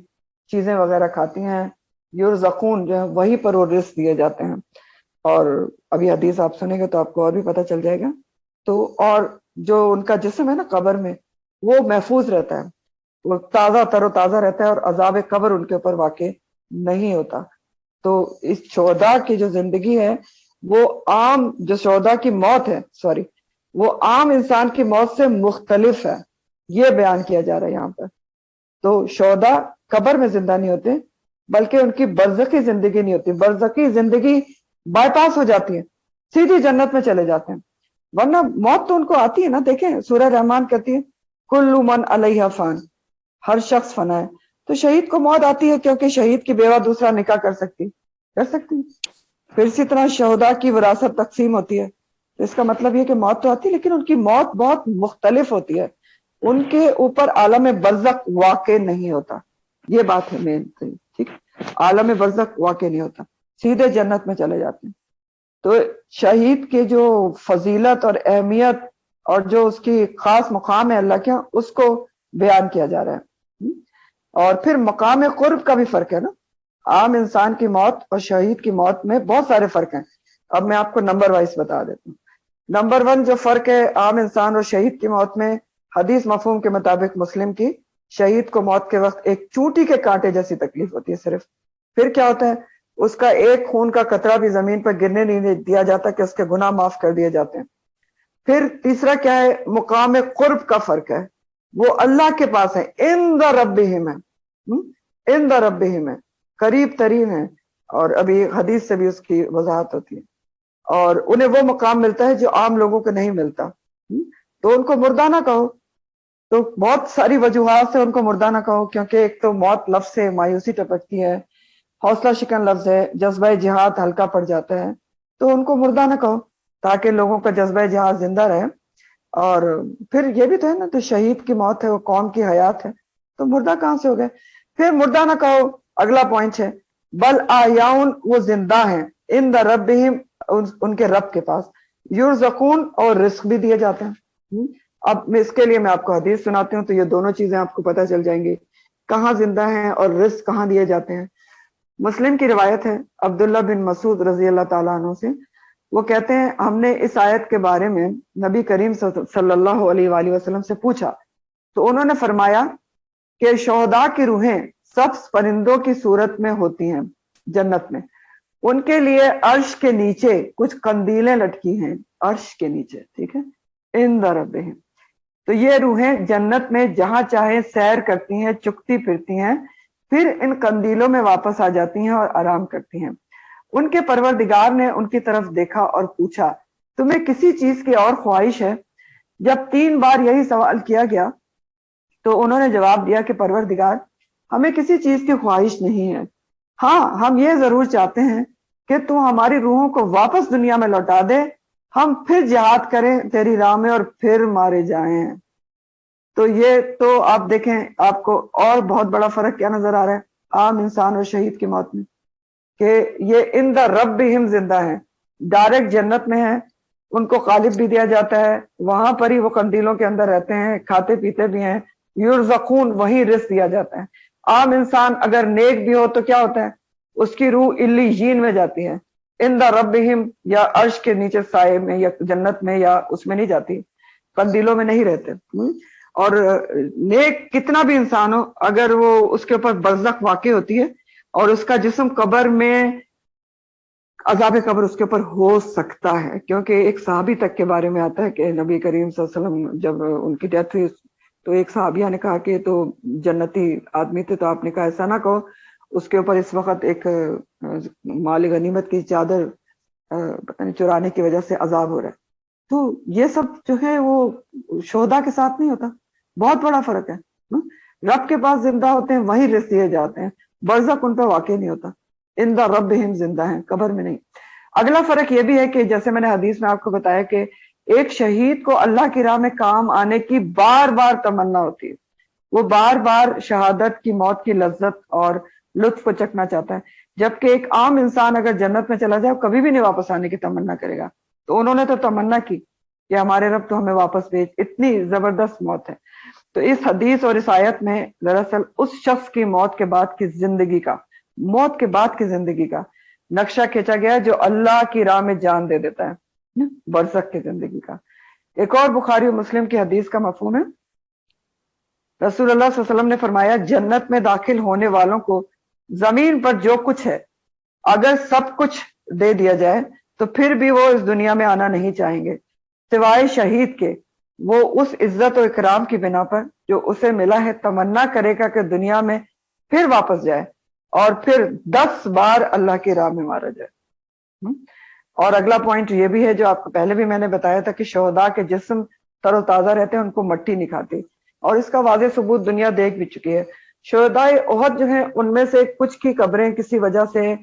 چیزیں وغیرہ کھاتی ہیں. یرزقون جو ہے وہیں پر وہ رزق دیے جاتے ہیں. اور ابھی حدیث آپ سنیں گے تو آپ کو اور بھی پتہ چل جائے گا. تو اور جو ان کا جسم ہے نا قبر میں وہ محفوظ رہتا ہے, وہ تازہ تر و تازہ رہتا ہے اور عذاب قبر ان کے اوپر واقع نہیں ہوتا. تو اس شہداء کی جو زندگی ہے وہ عام جو شہداء کی موت ہے وہ عام انسان کی موت سے مختلف ہے, یہ بیان کیا جا رہا ہے یہاں پر. تو شہداء قبر میں زندہ نہیں ہوتے بلکہ ان کی برزخی زندگی نہیں ہوتی. برزخی زندگی بائی پاس ہو جاتی ہے, سیدھی جنت میں چلے جاتے ہیں. ورنہ موت تو ان کو آتی ہے نا, دیکھیں سورہ رحمان کہتی ہے کل من علیہ فان, ہر شخص فنا ہے. تو شہید کو موت آتی ہے کیونکہ شہید کی بیوہ دوسرا نکاح کر سکتی. پھر اسی طرح شہداء کی وراثت تقسیم ہوتی ہے. تو اس کا مطلب یہ کہ موت تو آتی ہے لیکن ان کی موت بہت مختلف ہوتی ہے. ان کے اوپر عالم برزخ واقع نہیں ہوتا, یہ بات ہے مین. ٹھیک, عالم برزخ واقع نہیں ہوتا, سیدھے جنت میں چلے جاتے ہیں. تو شہید کے جو فضیلت اور اہمیت اور جو اس کی خاص مقام ہے اللہ کے یہاں اس کو بیان کیا جا رہا ہے. اور پھر مقام قرب کا بھی فرق ہے نا, عام انسان کی موت اور شہید کی موت میں بہت سارے فرق ہیں. اب میں آپ کو نمبر وائز بتا دیتا ہوں. نمبر 1 جو فرق ہے عام انسان اور شہید کی موت میں, حدیث مفہوم کے مطابق مسلم کی, شہید کو موت کے وقت ایک چونٹی کے کانٹے جیسی تکلیف ہوتی ہے صرف. پھر کیا ہوتا ہے, اس کا ایک خون کا قطرہ بھی زمین پر گرنے نہیں دیا جاتا کہ اس کے گناہ معاف کر دیے جاتے ہیں. پھر تیسرا کیا ہے, مقام قرب کا فرق ہے, وہ اللہ کے پاس ہے, عند ربہم ہے, عند ربہم ہے, قریب ترین ہے. اور ابھی حدیث سے بھی اس کی وضاحت ہوتی ہے. اور انہیں وہ مقام ملتا ہے جو عام لوگوں کو نہیں ملتا. تو ان کو مردہ نہ کہو, تو بہت ساری وجوہات سے ان کو مردہ نہ کہو, کیونکہ ایک تو موت لفظ سے مایوسی ٹپکتی ہے, حوصلہ شکن لفظ ہے, جذبہ جہاد ہلکا پڑ جاتا ہے. تو ان کو مردہ نہ کہو تاکہ لوگوں کا جذبہ جہاد زندہ رہے. اور پھر یہ بھی تو ہے نا, تو شہید کی موت ہے وہ قوم کی حیات ہے, تو مردہ کہاں سے ہو گئے؟ پھر مردہ نہ کہو, اگلا پوائنٹ ہے بل آیاؤن, وہ زندہ ہیں, ان دا ربہم, ان کے رب کے پاس, یرزقون, اور رزق بھی دیے جاتے ہیں. اب میں اس کے لیے میں آپ کو حدیث سناتی ہوں تو یہ دونوں چیزیں آپ کو پتہ چل جائیں گی, کہاں زندہ ہیں اور رزق کہاں دیے جاتے ہیں. مسلم کی روایت ہے عبداللہ بن مسعود رضی اللہ تعالیٰ عنہ سے, وہ کہتے ہیں ہم نے اس آیت کے بارے میں نبی کریم صلی اللہ علیہ وآلہ وسلم سے پوچھا تو انہوں نے فرمایا کہ شہداء کی روحیں سبز پرندوں کی صورت میں ہوتی ہیں جنت میں, ان کے لیے عرش کے نیچے کچھ قندیلیں لٹکی ہیں, عرش کے نیچے. ٹھیک ہے, عند ربہم, تو یہ روحیں جنت میں جہاں چاہے سیر کرتی ہیں، چکتی پھرتی ہیں، پھر ان قندیلوں میں واپس آ جاتی ہیں اور آرام کرتی ہیں۔ ان کے پروردگار نے ان کی طرف دیکھا اور پوچھا تمہیں کسی چیز کی اور خواہش ہے؟ جب 3 بار یہی سوال کیا گیا تو انہوں نے جواب دیا کہ پروردگار ہمیں کسی چیز کی خواہش نہیں ہے، ہاں ہم یہ ضرور چاہتے ہیں کہ تو ہماری روحوں کو واپس دنیا میں لوٹا دے، ہم پھر جہاد کریں تیری راہ میں اور پھر مارے جائیں۔ تو یہ تو آپ دیکھیں، آپ کو اور بہت بڑا فرق کیا نظر آ رہا ہے عام انسان اور شہید کی موت میں، کہ یہ ان دا رب بھی ہم زندہ ہیں، ڈائریکٹ جنت میں ہیں، ان کو غالب بھی دیا جاتا ہے، وہاں پر ہی وہ قندیلوں کے اندر رہتے ہیں، کھاتے پیتے بھی ہیں، یرزقون وہی رزق دیا جاتا ہے۔ عام انسان اگر نیک بھی ہو تو کیا ہوتا ہے، اس کی روح علیین میں جاتی ہے، ان دا ربہم یا عرش کے نیچے سائے میں یا جنت میں یا اس میں نہیں جاتی، قندیلوں میں نہیں رہتے۔ اور نیک کتنا بھی انسان ہو، اگر وہ اس کے اوپر برزخ واقع ہوتی ہے اور اس کا جسم قبر میں، عذاب قبر اس کے اوپر ہو سکتا ہے، کیونکہ ایک صحابی تک کے بارے میں آتا ہے کہ نبی کریم صلی اللہ علیہ وسلم جب ان کی ڈیتھ ہوئی تو ایک صحابیہ نے کہا کہ تو جنتی آدمی تھے، تو آپ نے کہا ایسا نہ کہو، اس کے اوپر اس وقت ایک مال غنیمت کی چادر پتہ نہیں چرانے کی وجہ سے عذاب ہو رہا ہے۔ تو یہ سب جو ہے وہ شہداء کے ساتھ نہیں ہوتا، بہت بڑا فرق ہے۔ رب کے پاس زندہ ہوتے ہیں، وہیں رزق دیے جاتے ہیں، برزخ ان پہ واقع نہیں ہوتا، ان دا ربہم زندہ ہیں، قبر میں نہیں۔ اگلا فرق یہ بھی ہے کہ جیسے میں نے حدیث میں آپ کو بتایا کہ ایک شہید کو اللہ کی راہ میں کام آنے کی بار بار تمنا ہوتی ہے، وہ بار بار شہادت کی موت کی لذت اور لطف کو چکھنا چاہتا ہے، جبکہ ایک عام انسان اگر جنت میں چلا جائے کبھی بھی نہیں واپس آنے کی تمنا کرے گا۔ تو انہوں نے تو تمنا کی کہ ہمارے رب تو ہمیں واپس بھیج، اتنی زبردست موت ہے۔ تو اس حدیث اور اس آیت میں دراصل اس شخص کی موت کے بعد کی زندگی کا، موت کے بعد کی زندگی کا نقشہ کھینچا گیا ہے جو اللہ کی راہ میں جان دے دیتا ہے، برزخ کی زندگی کا۔ ایک اور بخاری و مسلم کی حدیث کا مفہوم ہے، رسول اللہ صلی اللہ علیہ وسلم نے فرمایا جنت میں داخل ہونے والوں کو زمین پر جو کچھ ہے اگر سب کچھ دے دیا جائے تو پھر بھی وہ اس دنیا میں آنا نہیں چاہیں گے سوائے شہید کے، وہ اس عزت و اکرام کی بنا پر جو اسے ملا ہے تمنا کرے گا کہ دنیا میں پھر واپس جائے اور پھر 10 بار اللہ کی راہ میں مارا جائے۔ اور اگلا پوائنٹ یہ بھی ہے جو آپ کو پہلے بھی میں نے بتایا تھا کہ شہداء کے جسم تر و تازہ رہتے ہیں، ان کو مٹی نہیں کھاتی، اور اس کا واضح ثبوت دنیا دیکھ بھی چکی ہے۔ شہداء احد جو ہیں ان میں سے کچھ کی قبریں کسی وجہ سے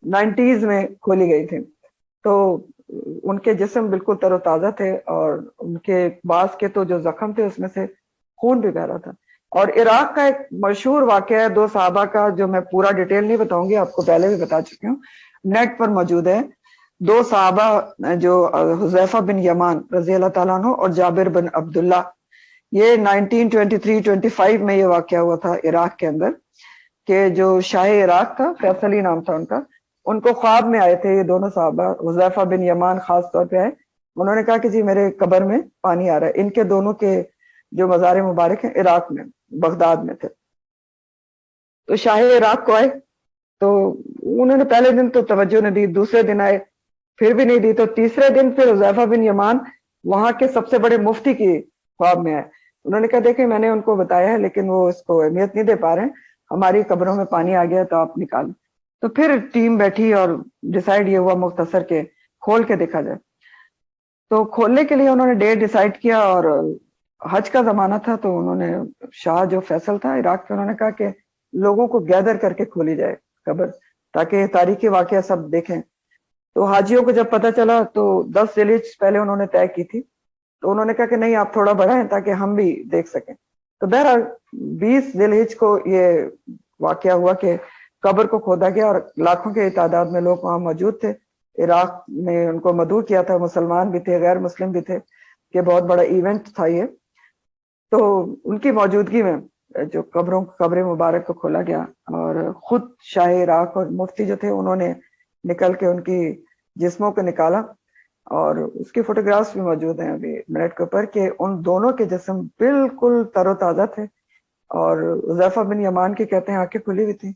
90s میں کھولی گئی تھی، تو ان کے جسم بالکل تر و تازہ تھے، اور ان کے بعض کے تو جو زخم تھے اس میں سے خون بھی بہ رہا تھا۔ اور عراق کا ایک مشہور واقعہ ہے 2 صحابہ کا، جو میں پورا ڈیٹیل نہیں بتاؤں گی، آپ کو پہلے بھی بتا چکی ہوں، نیٹ پر موجود ہے۔ 2 صحابہ جو حذیفہ بن یمان رضی اللہ تعالیٰ عنہ اور جابر بن عبداللہ، یہ 1923-25 میں یہ واقعہ ہوا تھا عراق کے اندر، کہ جو شاہ عراق تھا، فیصلی نام تھا ان کا، ان کو خواب میں آئے تھے یہ دونوں صحابہ، حذیفہ بن یمان خاص طور پہ آئے، انہوں نے کہا کہ جی میرے قبر میں پانی آ رہا ہے۔ ان کے دونوں کے جو مزار مبارک ہیں عراق میں، بغداد میں تھے۔ تو شاہ عراق کو آئے تو انہوں نے پہلے دن تو توجہ نہیں دی، دوسرے دن آئے پھر بھی نہیں دی، تو تیسرے دن پھر حذیفہ بن یمان وہاں کے سب سے بڑے مفتی کی خواب میں آئے۔ انہوں نے کہا دیکھیں میں نے ان کو بتایا ہے لیکن وہ اس کو اہمیت نہیں دے پا رہے ہیں، ہماری قبروں میں پانی آ گیا تو آپ نکالیں۔ تو پھر ٹیم بیٹھی اور ڈیسائیڈ یہ ہوا مختصر کے کھول کے دیکھا جائے۔ تو کھولنے کے لیے انہوں نے ڈیٹ ڈیسائیڈ کیا، اور حج کا زمانہ تھا، تو انہوں نے شاہ جو فیصل تھا عراق کے، انہوں نے کہا کہ لوگوں کو گیدر کر کے کھولی جائے قبر تاکہ تاریخی واقعہ سب دیکھیں۔ تو حاجیوں کو جب پتہ چلا تو 10 ذی الحجہ پہلے انہوں نے طے کی تھی، تو انہوں نے کہا کہ نہیں آپ تھوڑا بڑھائیں تاکہ ہم بھی دیکھ سکیں۔ تو بہرحال 20 ذی الحجہ کو یہ واقعہ ہوا کہ قبر کو کھودا گیا، اور لاکھوں کے تعداد میں لوگ وہاں موجود تھے۔ عراق میں ان کو مدعو کیا تھا، مسلمان بھی تھے غیر مسلم بھی تھے، کہ بہت بڑا ایونٹ تھا یہ۔ تو ان کی موجودگی میں جو قبر مبارک کو کھولا گیا، اور خود شاہ عراق اور مفتی جو تھے انہوں نے نکل کے ان کی جسموں کو نکالا، اور اس کی فوٹوگرافس بھی موجود ہیں ابھی نیٹ کے اوپر، کہ ان دونوں کے جسم بالکل تر و تازہ تھے، اور حذیفہ بن یمان کی کہتے ہیں آنکھیں کھلی ہوئی تھی،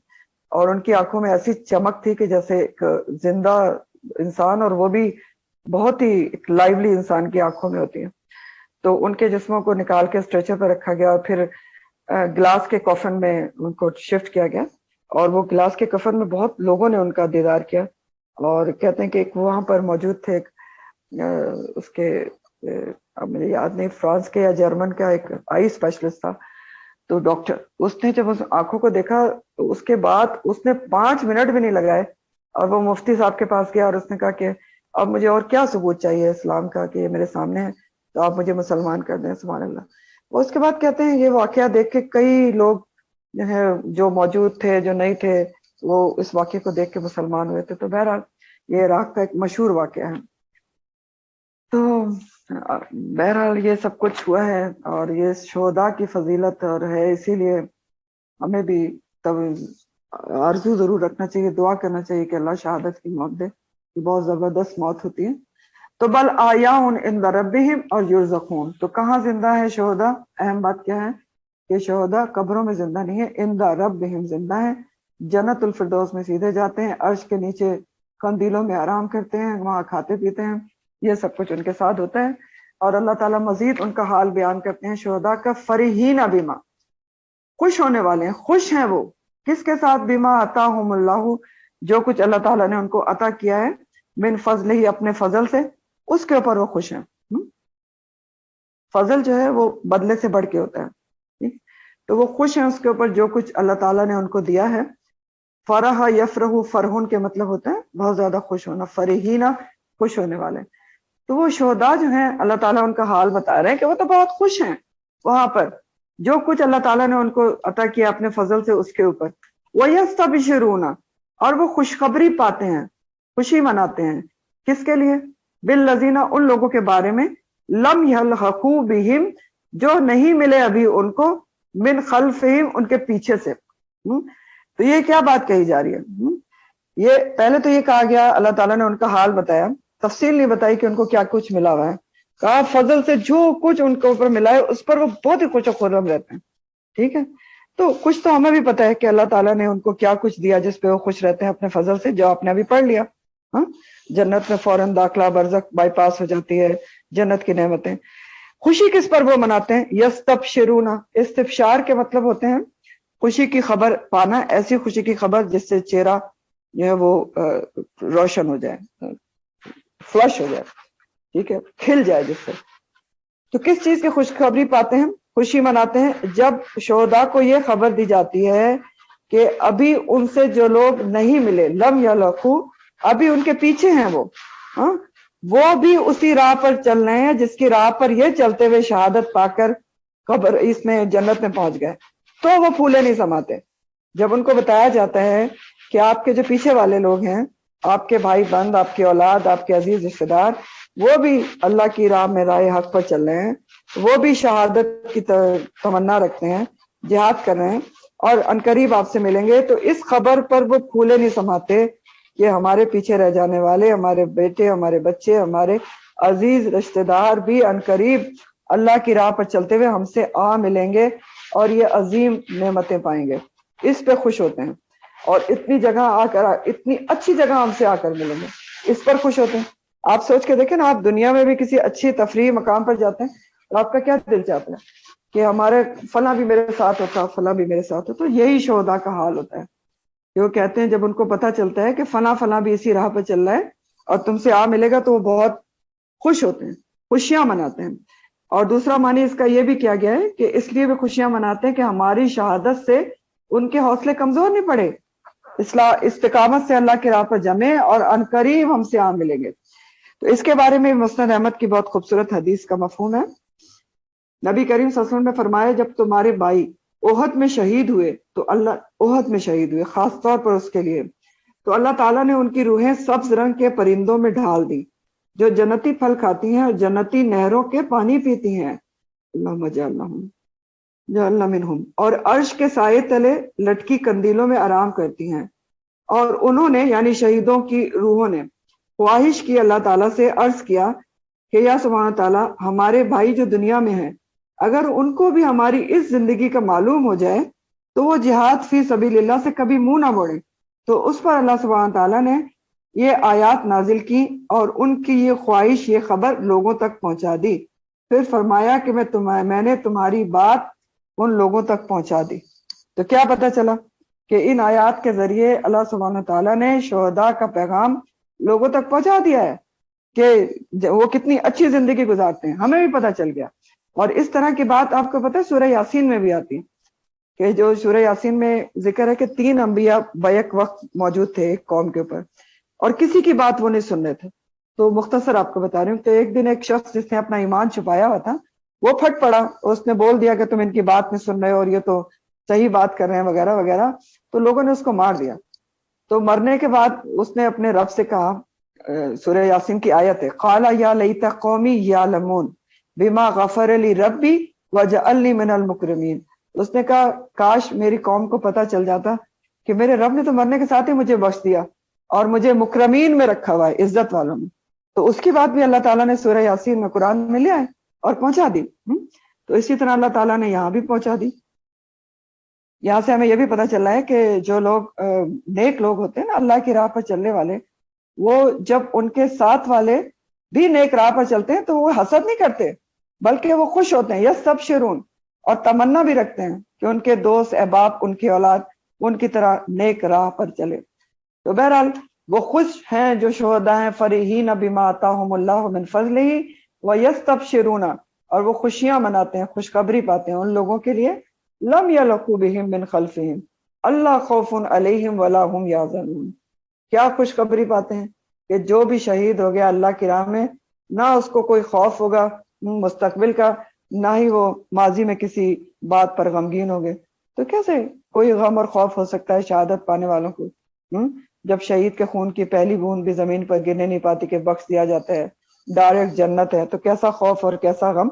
اور ان کی آنکھوں میں ایسی چمک تھی کہ جیسے ایک زندہ انسان، اور وہ بھی بہت ہی ایک لائیولی انسان کی آنکھوں میں ہوتی ہے۔ تو ان کے جسموں کو نکال کے اسٹریچر پر رکھا گیا اور پھر گلاس کے کفن میں ان کو شفٹ کیا گیا، اور وہ گلاس کے کفن میں بہت لوگوں نے ان کا دیدار کیا، اور کہتے ہیں کہ ایک وہاں پر موجود تھے، ایک اس کے اب مجھے یاد نہیں، فرانس کے یا جرمن کا ایک آئی اسپیشلسٹ تھا، تو ڈاکٹر اس نے جب اس آنکھوں کو دیکھا تو اس کے بعد اس نے 5 منٹ بھی نہیں لگائے اور وہ مفتی صاحب کے پاس گیا اور اس نے کہا کہ اب مجھے اور کیا ثبوت چاہیے اسلام کا کہ یہ میرے سامنے ہے، تو آپ مجھے مسلمان کر دیں۔ سبحان اللہ۔ اور اس کے بعد کہتے ہیں یہ واقعہ دیکھ کے کئی لوگ جو ہے جو موجود تھے جو نہیں تھے وہ اس واقعے کو دیکھ کے مسلمان ہوئے تھے۔ تو بہرحال یہ عراق کا ایک مشہور واقعہ ہے۔ تو بہرحال یہ سب کچھ ہوا ہے اور یہ شہداء کی فضیلت اور ہے، اسی لیے ہمیں بھی تب آرزو ضرور رکھنا چاہیے، دعا کرنا چاہیے کہ اللہ شہادت کی موت دے، یہ بہت زبردست موت ہوتی ہے۔ تو بل آیاء عند ربہم اور یرزقون، تو کہاں زندہ ہے شہداء؟ اہم بات کیا ہے کہ شہداء قبروں میں زندہ نہیں ہے، عند ربہم زندہ ہے، جنت الفردوس میں سیدھے جاتے ہیں، عرش کے نیچے قندیلوں میں آرام کرتے ہیں، وہاں کھاتے پیتے ہیں، یہ سب کچھ ان کے ساتھ ہوتا ہے۔ اور اللہ تعالیٰ مزید ان کا حال بیان کرتے ہیں شہداء کا، فرحین بما، خوش ہونے والے ہیں، خوش ہیں وہ کس کے ساتھ؟ بما عطاہم اللہ، جو کچھ اللہ تعالیٰ نے ان کو عطا کیا ہے، من فضل ہی، اپنے فضل سے، اس کے اوپر وہ خوش ہیں۔ فضل جو ہے وہ بدلے سے بڑھ کے ہوتا ہے، تو وہ خوش ہیں اس کے اوپر جو کچھ اللہ تعالیٰ نے ان کو دیا ہے۔ فرح یفرح، فرحون کے مطلب ہوتا ہے بہت زیادہ خوش ہونا، فرحین خوش ہونے والے۔ تو وہ شہداء جو ہیں اللہ تعالیٰ ان کا حال بتا رہے ہیں کہ وہ تو بہت خوش ہیں وہاں پر جو کچھ اللہ تعالیٰ نے ان کو عطا کیا اپنے فضل سے، اس کے اوپر۔ وَيَسْتَبْشِرُونَ، اور وہ خوشخبری پاتے ہیں، خوشی مناتے ہیں، کس کے لیے؟ بالذین، ان لوگوں کے بارے میں، لم یلحقوا بہم، جو نہیں ملے ابھی ان کو، من خلفہم، ان کے پیچھے سے۔ تو یہ کیا بات کہی جا رہی ہے؟ یہ پہلے تو یہ کہا گیا اللہ تعالیٰ نے ان کا حال بتایا، تفصیل نہیں بتائی کہ ان کو کیا کچھ ملا ہوا ہے، کہا فضل سے جو کچھ ان کے اوپر ملا ہے اس پر وہ بہت ہی خوش و خرم رہتے ہیں، ٹھیک ہے؟ تو کچھ تو ہمیں بھی پتا ہے کہ اللہ تعالیٰ نے ان کو کیا کچھ دیا جس پہ وہ خوش رہتے ہیں اپنے فضل سے، جو آپ نے ابھی پڑھ لیا۔ ہاں، جنت میں فوراً داخلہ، برزخ بائی پاس ہو جاتی ہے، جنت کی نعمتیں۔ خوشی کس پر وہ مناتے ہیں؟ یستبشرون، استبشار کے مطلب ہوتے ہیں خوشی کی خبر پانا، ایسی خوشی کی خبر جس سے چہرہ جو ہے وہ روشن ہو جائے، فلش ہو جائے، ٹھیک ہے، کھل جائے جس سے۔ تو کس چیز کی خوشخبری پاتے ہیں، خوشی مناتے ہیں؟ جب شہداء کو یہ خبر دی جاتی ہے کہ ابھی ان سے جو لوگ نہیں ملے، لم یلحقوا، ابھی ان کے پیچھے ہیں وہ بھی اسی راہ پر چل رہے ہیں جس کی راہ پر یہ چلتے ہوئے شہادت پا کر قبر اس میں جنت میں پہنچ گئے، تو وہ پھولے نہیں سماتے۔ جب ان کو بتایا جاتا ہے کہ آپ کے جو پیچھے والے لوگ ہیں، آپ کے بھائی بند، آپ کی اولاد، آپ کے عزیز رشتے دار، وہ بھی اللہ کی راہ میں راہ حق پر چل رہے ہیں، وہ بھی شہادت کی تمنا رکھتے ہیں، جہاد کر رہے ہیں، اور عنقریب آپ سے ملیں گے، تو اس خبر پر وہ پھولے نہیں سماتے کہ ہمارے پیچھے رہ جانے والے، ہمارے بیٹے، ہمارے بچے، ہمارے عزیز رشتے دار بھی عنقریب اللہ کی راہ پر چلتے ہوئے ہم سے آ ملیں گے اور یہ عظیم نعمتیں پائیں گے، اس پہ خوش ہوتے ہیں، اور اتنی جگہ آ کر، اتنی اچھی جگہ ہم سے آ کر ملیں گے، اس پر خوش ہوتے ہیں۔ آپ سوچ کے دیکھیں نا، آپ دنیا میں بھی کسی اچھی تفریح مقام پر جاتے ہیں تو آپ کا کیا دل چاہتا ہے کہ ہمارے فلاں بھی میرے ساتھ ہوتا، فلاں بھی میرے ساتھ ہوتا۔ تو یہی شہداء کا حال ہوتا ہے کہ وہ کہتے ہیں جب ان کو پتہ چلتا ہے کہ فلاں فلاں بھی اسی راہ پہ چل رہا ہے اور تم سے آ ملے گا، تو وہ بہت خوش ہوتے ہیں، خوشیاں مناتے ہیں۔ اور دوسرا معنی اس کا یہ بھی کیا گیا ہے کہ اس لیے وہ خوشیاں مناتے ہیں کہ ہماری شہادت سے ان کے حوصلے کمزور نہیں پڑے، استقامت سے اللہ کے راہ پر جمے اور عنقریب ہم سے آ ملیں گے۔ تو اس کے بارے میں مسند احمد کی بہت خوبصورت حدیث کا مفہوم ہے۔ نبی کریم صلی اللہ علیہ وسلم نے فرمایا جب تمہارے بھائی احد میں شہید ہوئے، تو اللہ احد میں شہید ہوئے خاص طور پر اس کے لیے، تو اللہ تعالیٰ نے ان کی روحیں سبز رنگ کے پرندوں میں ڈھال دی جو جنتی پھل کھاتی ہیں اور جنتی نہروں کے پانی پیتی ہیں، اللہم جعلنا منہم، اور عرش کے سائے تلے لٹکی قندیلوں میں آرام کرتی ہیں۔ اور انہوں نے یعنی شہیدوں کی روحوں نے خواہش کی اللہ تعالیٰ سے، عرض کیا کہ یا سبحانہ تعالیٰ، ہمارے بھائی جو دنیا میں ہیں اگر ان کو بھی ہماری اس زندگی کا معلوم ہو جائے تو وہ جہاد فی سبیل اللہ سے کبھی منہ نہ موڑیں۔ تو اس پر اللہ سبحانہ تعالیٰ نے یہ آیات نازل کی اور ان کی یہ خواہش، یہ خبر لوگوں تک پہنچا دی۔ پھر فرمایا کہ میں نے تمہاری بات ان لوگوں تک پہنچا دی. تو کیا پتہ چلا کہ ان آیات کے ذریعے اللہ سبحانہ تعالیٰ نے شہداء کا پیغام لوگوں تک پہنچا دیا ہے کہ وہ کتنی اچھی زندگی گزارتے ہیں. ہمیں بھی پتہ چل گیا. اور اس طرح کی بات آپ کو پتہ ہے سورہ یاسین میں بھی آتی ہے کہ جو سورہ یاسین میں ذکر ہے کہ 3 انبیاء بیک وقت موجود تھے ایک قوم کے اوپر اور کسی کی بات وہ نہیں سن رہے تھے. تو مختصر آپ کو بتا رہی ہوں کہ ایک دن ایک شخص جس نے اپنا ایمان چھپایا ہوا تھا وہ پھٹ پڑا. اس نے بول دیا کہ تم ان کی بات نہیں سن رہے اور یہ تو صحیح بات کر رہے ہیں وغیرہ وغیرہ. تو لوگوں نے اس کو مار دیا. تو مرنے کے بعد اس نے اپنے رب سے کہا, سورہ یاسین کی آیت ہے, قال یا لیت قومی یعلمون بما غفر لی ربی وجعلنی من المکرمین. اس نے کہا کاش میری قوم کو پتہ چل جاتا کہ میرے رب نے تو مرنے کے ساتھ ہی مجھے بخش دیا اور مجھے مکرمین میں رکھا ہوا ہے, عزت والوں میں. تو اس کی بات بھی اللہ تعالیٰ نے سورہ یاسین میں قرآن میں لیا ہے اور پہنچا دی. تو اسی طرح اللہ تعالیٰ نے یہاں بھی پہنچا دی. یہاں سے ہمیں یہ بھی پتہ چل رہا ہے کہ جو لوگ نیک لوگ ہوتے ہیں نا, اللہ کی راہ پر چلنے والے, وہ جب ان کے ساتھ والے بھی نیک راہ پر چلتے ہیں تو وہ حسد نہیں کرتے بلکہ وہ خوش ہوتے ہیں, یستبشرون, اور تمنا بھی رکھتے ہیں کہ ان کے دوست احباب, ان کی اولاد ان کی طرح نیک راہ پر چلے. تو بہرحال وہ خوش ہیں جو شہداء ہیں, فرحین بما آتاہم اللہ من فضلہ ویستبشرون, اور وہ خوشیاں مناتے ہیں, خوشخبری پاتے ہیں ان لوگوں کے لیے, لم یلقوا بہم من خلفہم اللہ خوف علیہم ولا هم یحزنون. کیا خوشخبری پاتے ہیں کہ جو بھی شہید ہو گیا اللہ کی راہ میں, نہ اس کو کوئی خوف ہوگا مستقبل کا, نہ ہی وہ ماضی میں کسی بات پر غمگین ہو گئے. تو کیسے کوئی غم اور خوف ہو سکتا ہے شہادت پانے والوں کو, جب شہید کے خون کی پہلی بوند بھی زمین پر گرنے نہیں پاتی کہ بخش دیا جاتا ہے, ڈائریکٹ جنت ہے. تو کیسا خوف اور کیسا غم,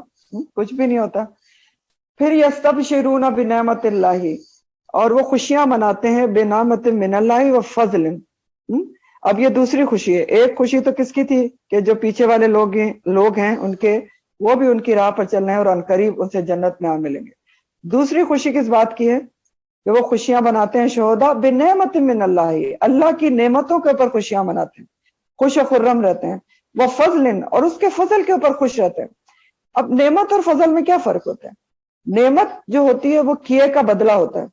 کچھ بھی نہیں ہوتا. پھر یستبشرون بنعمت اللہ, اور وہ خوشیاں مناتے ہیں بنعمت من اللہ و فضل. اب یہ دوسری خوشی ہے. ایک خوشی تو کس کی تھی کہ جو پیچھے والے لوگ ہیں ان کے, وہ بھی ان کی راہ پر چل رہے ہیں اور عنقریب ان سے جنت میں آ ملیں گے. دوسری خوشی کس بات کی ہے کہ وہ خوشیاں مناتے ہیں شہداء بنعمت من اللہ, اللہ کی نعمتوں کے اوپر خوشیاں مناتے ہیں, خوش و خرم رہتے ہیں. وہ فضل, اور اس کے فضل کے اوپر خوش رہتے ہیں. اب نعمت اور فضل میں کیا فرق ہوتا ہے؟ نعمت جو ہوتی ہے وہ کیے کا بدلہ ہوتا ہے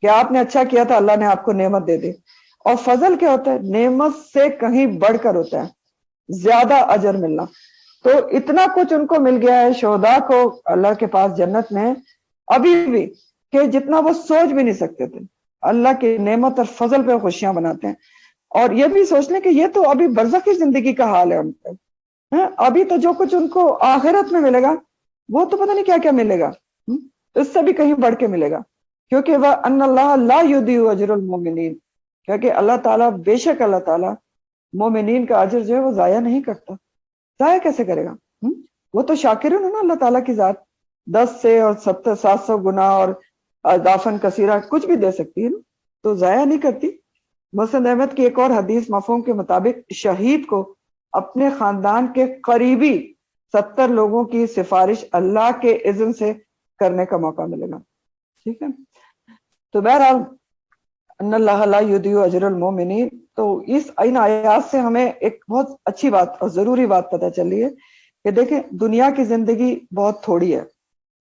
کہ آپ نے اچھا کیا تھا اللہ نے آپ کو نعمت دے دی. اور فضل کیا ہوتا ہے؟ نعمت سے کہیں بڑھ کر ہوتا ہے, زیادہ اجر ملنا. تو اتنا کچھ ان کو مل گیا ہے شہداء کو اللہ کے پاس جنت میں ابھی بھی کہ جتنا وہ سوچ بھی نہیں سکتے تھے. اللہ کی نعمت اور فضل پہ خوشیاں مناتے ہیں. اور یہ بھی سوچ لیں کہ یہ تو ابھی برزخی زندگی کا حال ہے ان کا. ابھی تو جو کچھ ان کو آخرت میں ملے گا وہ تو پتہ نہیں کیا کیا ملے گا, اس سے بھی کہیں بڑھ کے ملے گا. کیونکہ وہ ان اللہ لا یضیع اجر المؤمنین, کیونکہ اللہ تعالیٰ, بے شک اللہ تعالیٰ مومنین کا اجر جو ہے وہ ضائع نہیں کرتا. ضائع کیسے کرے گا؟ وہ تو شاکرون ہے نا اللہ تعالیٰ کی ذات, 10 سے اور 700 گنا اور اضافاً کثیرہ کچھ بھی دے سکتی ہے نا, تو ضائع نہیں کرتی. مسند احمد کی ایک اور حدیث مفہوم کے مطابق شہید کو اپنے خاندان کے قریبی 70 لوگوں کی سفارش اللہ کے اذن سے کرنے کا موقع ملے گا. ٹھیک ہے. تو بہرحال ان اللہ لا یضیع اجر المؤمنین. تو ان آیات سے ہمیں ایک بہت اچھی بات اور ضروری بات پتہ چلی ہے کہ دیکھیں دنیا کی زندگی بہت تھوڑی ہے.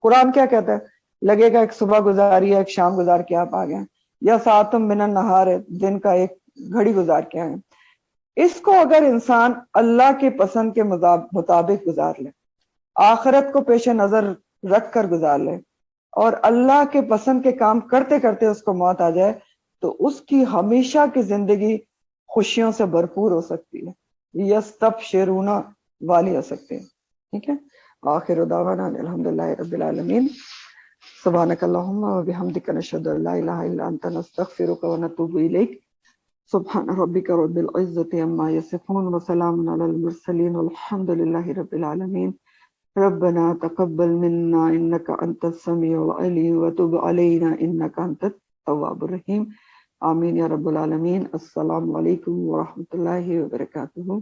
قرآن کیا کہتا ہے؟ لگے گا ایک صبح گزاری ہے, ایک شام گزار کے آپ آ گئے, یا ساعتم من النہار ہے, دن کا ایک گھڑی گزار کے آئے. اس کو اگر انسان اللہ کی پسند کے مطابق گزار لے, آخرت کو پیش نظر رکھ کر گزار لے, اور اللہ کے پسند کے کام کرتے کرتے اس کو موت آ جائے, تو اس کی ہمیشہ کی زندگی خوشیوں سے بھرپور ہو سکتی ہے, یستبشرون والی ہو سکتی ہے. ٹھیک ہے. آخر دعوانا الحمدللہ رب العالمین. سبحانک اللہم و بحمدک نشہد ان لا الہ الا انت نستغفرک و نتوب الیک. سبحان ربک رب العزت عما یصفون وسلام علی المرسلین والحمد للہ رب العالمین. ربنا تقبل منا انک انت السمیع العلیم وتب علینا انک انت التواب الرحیم. آمین یا رب العالمین. السلام علیکم ورحمۃ اللہ وبرکاتہ.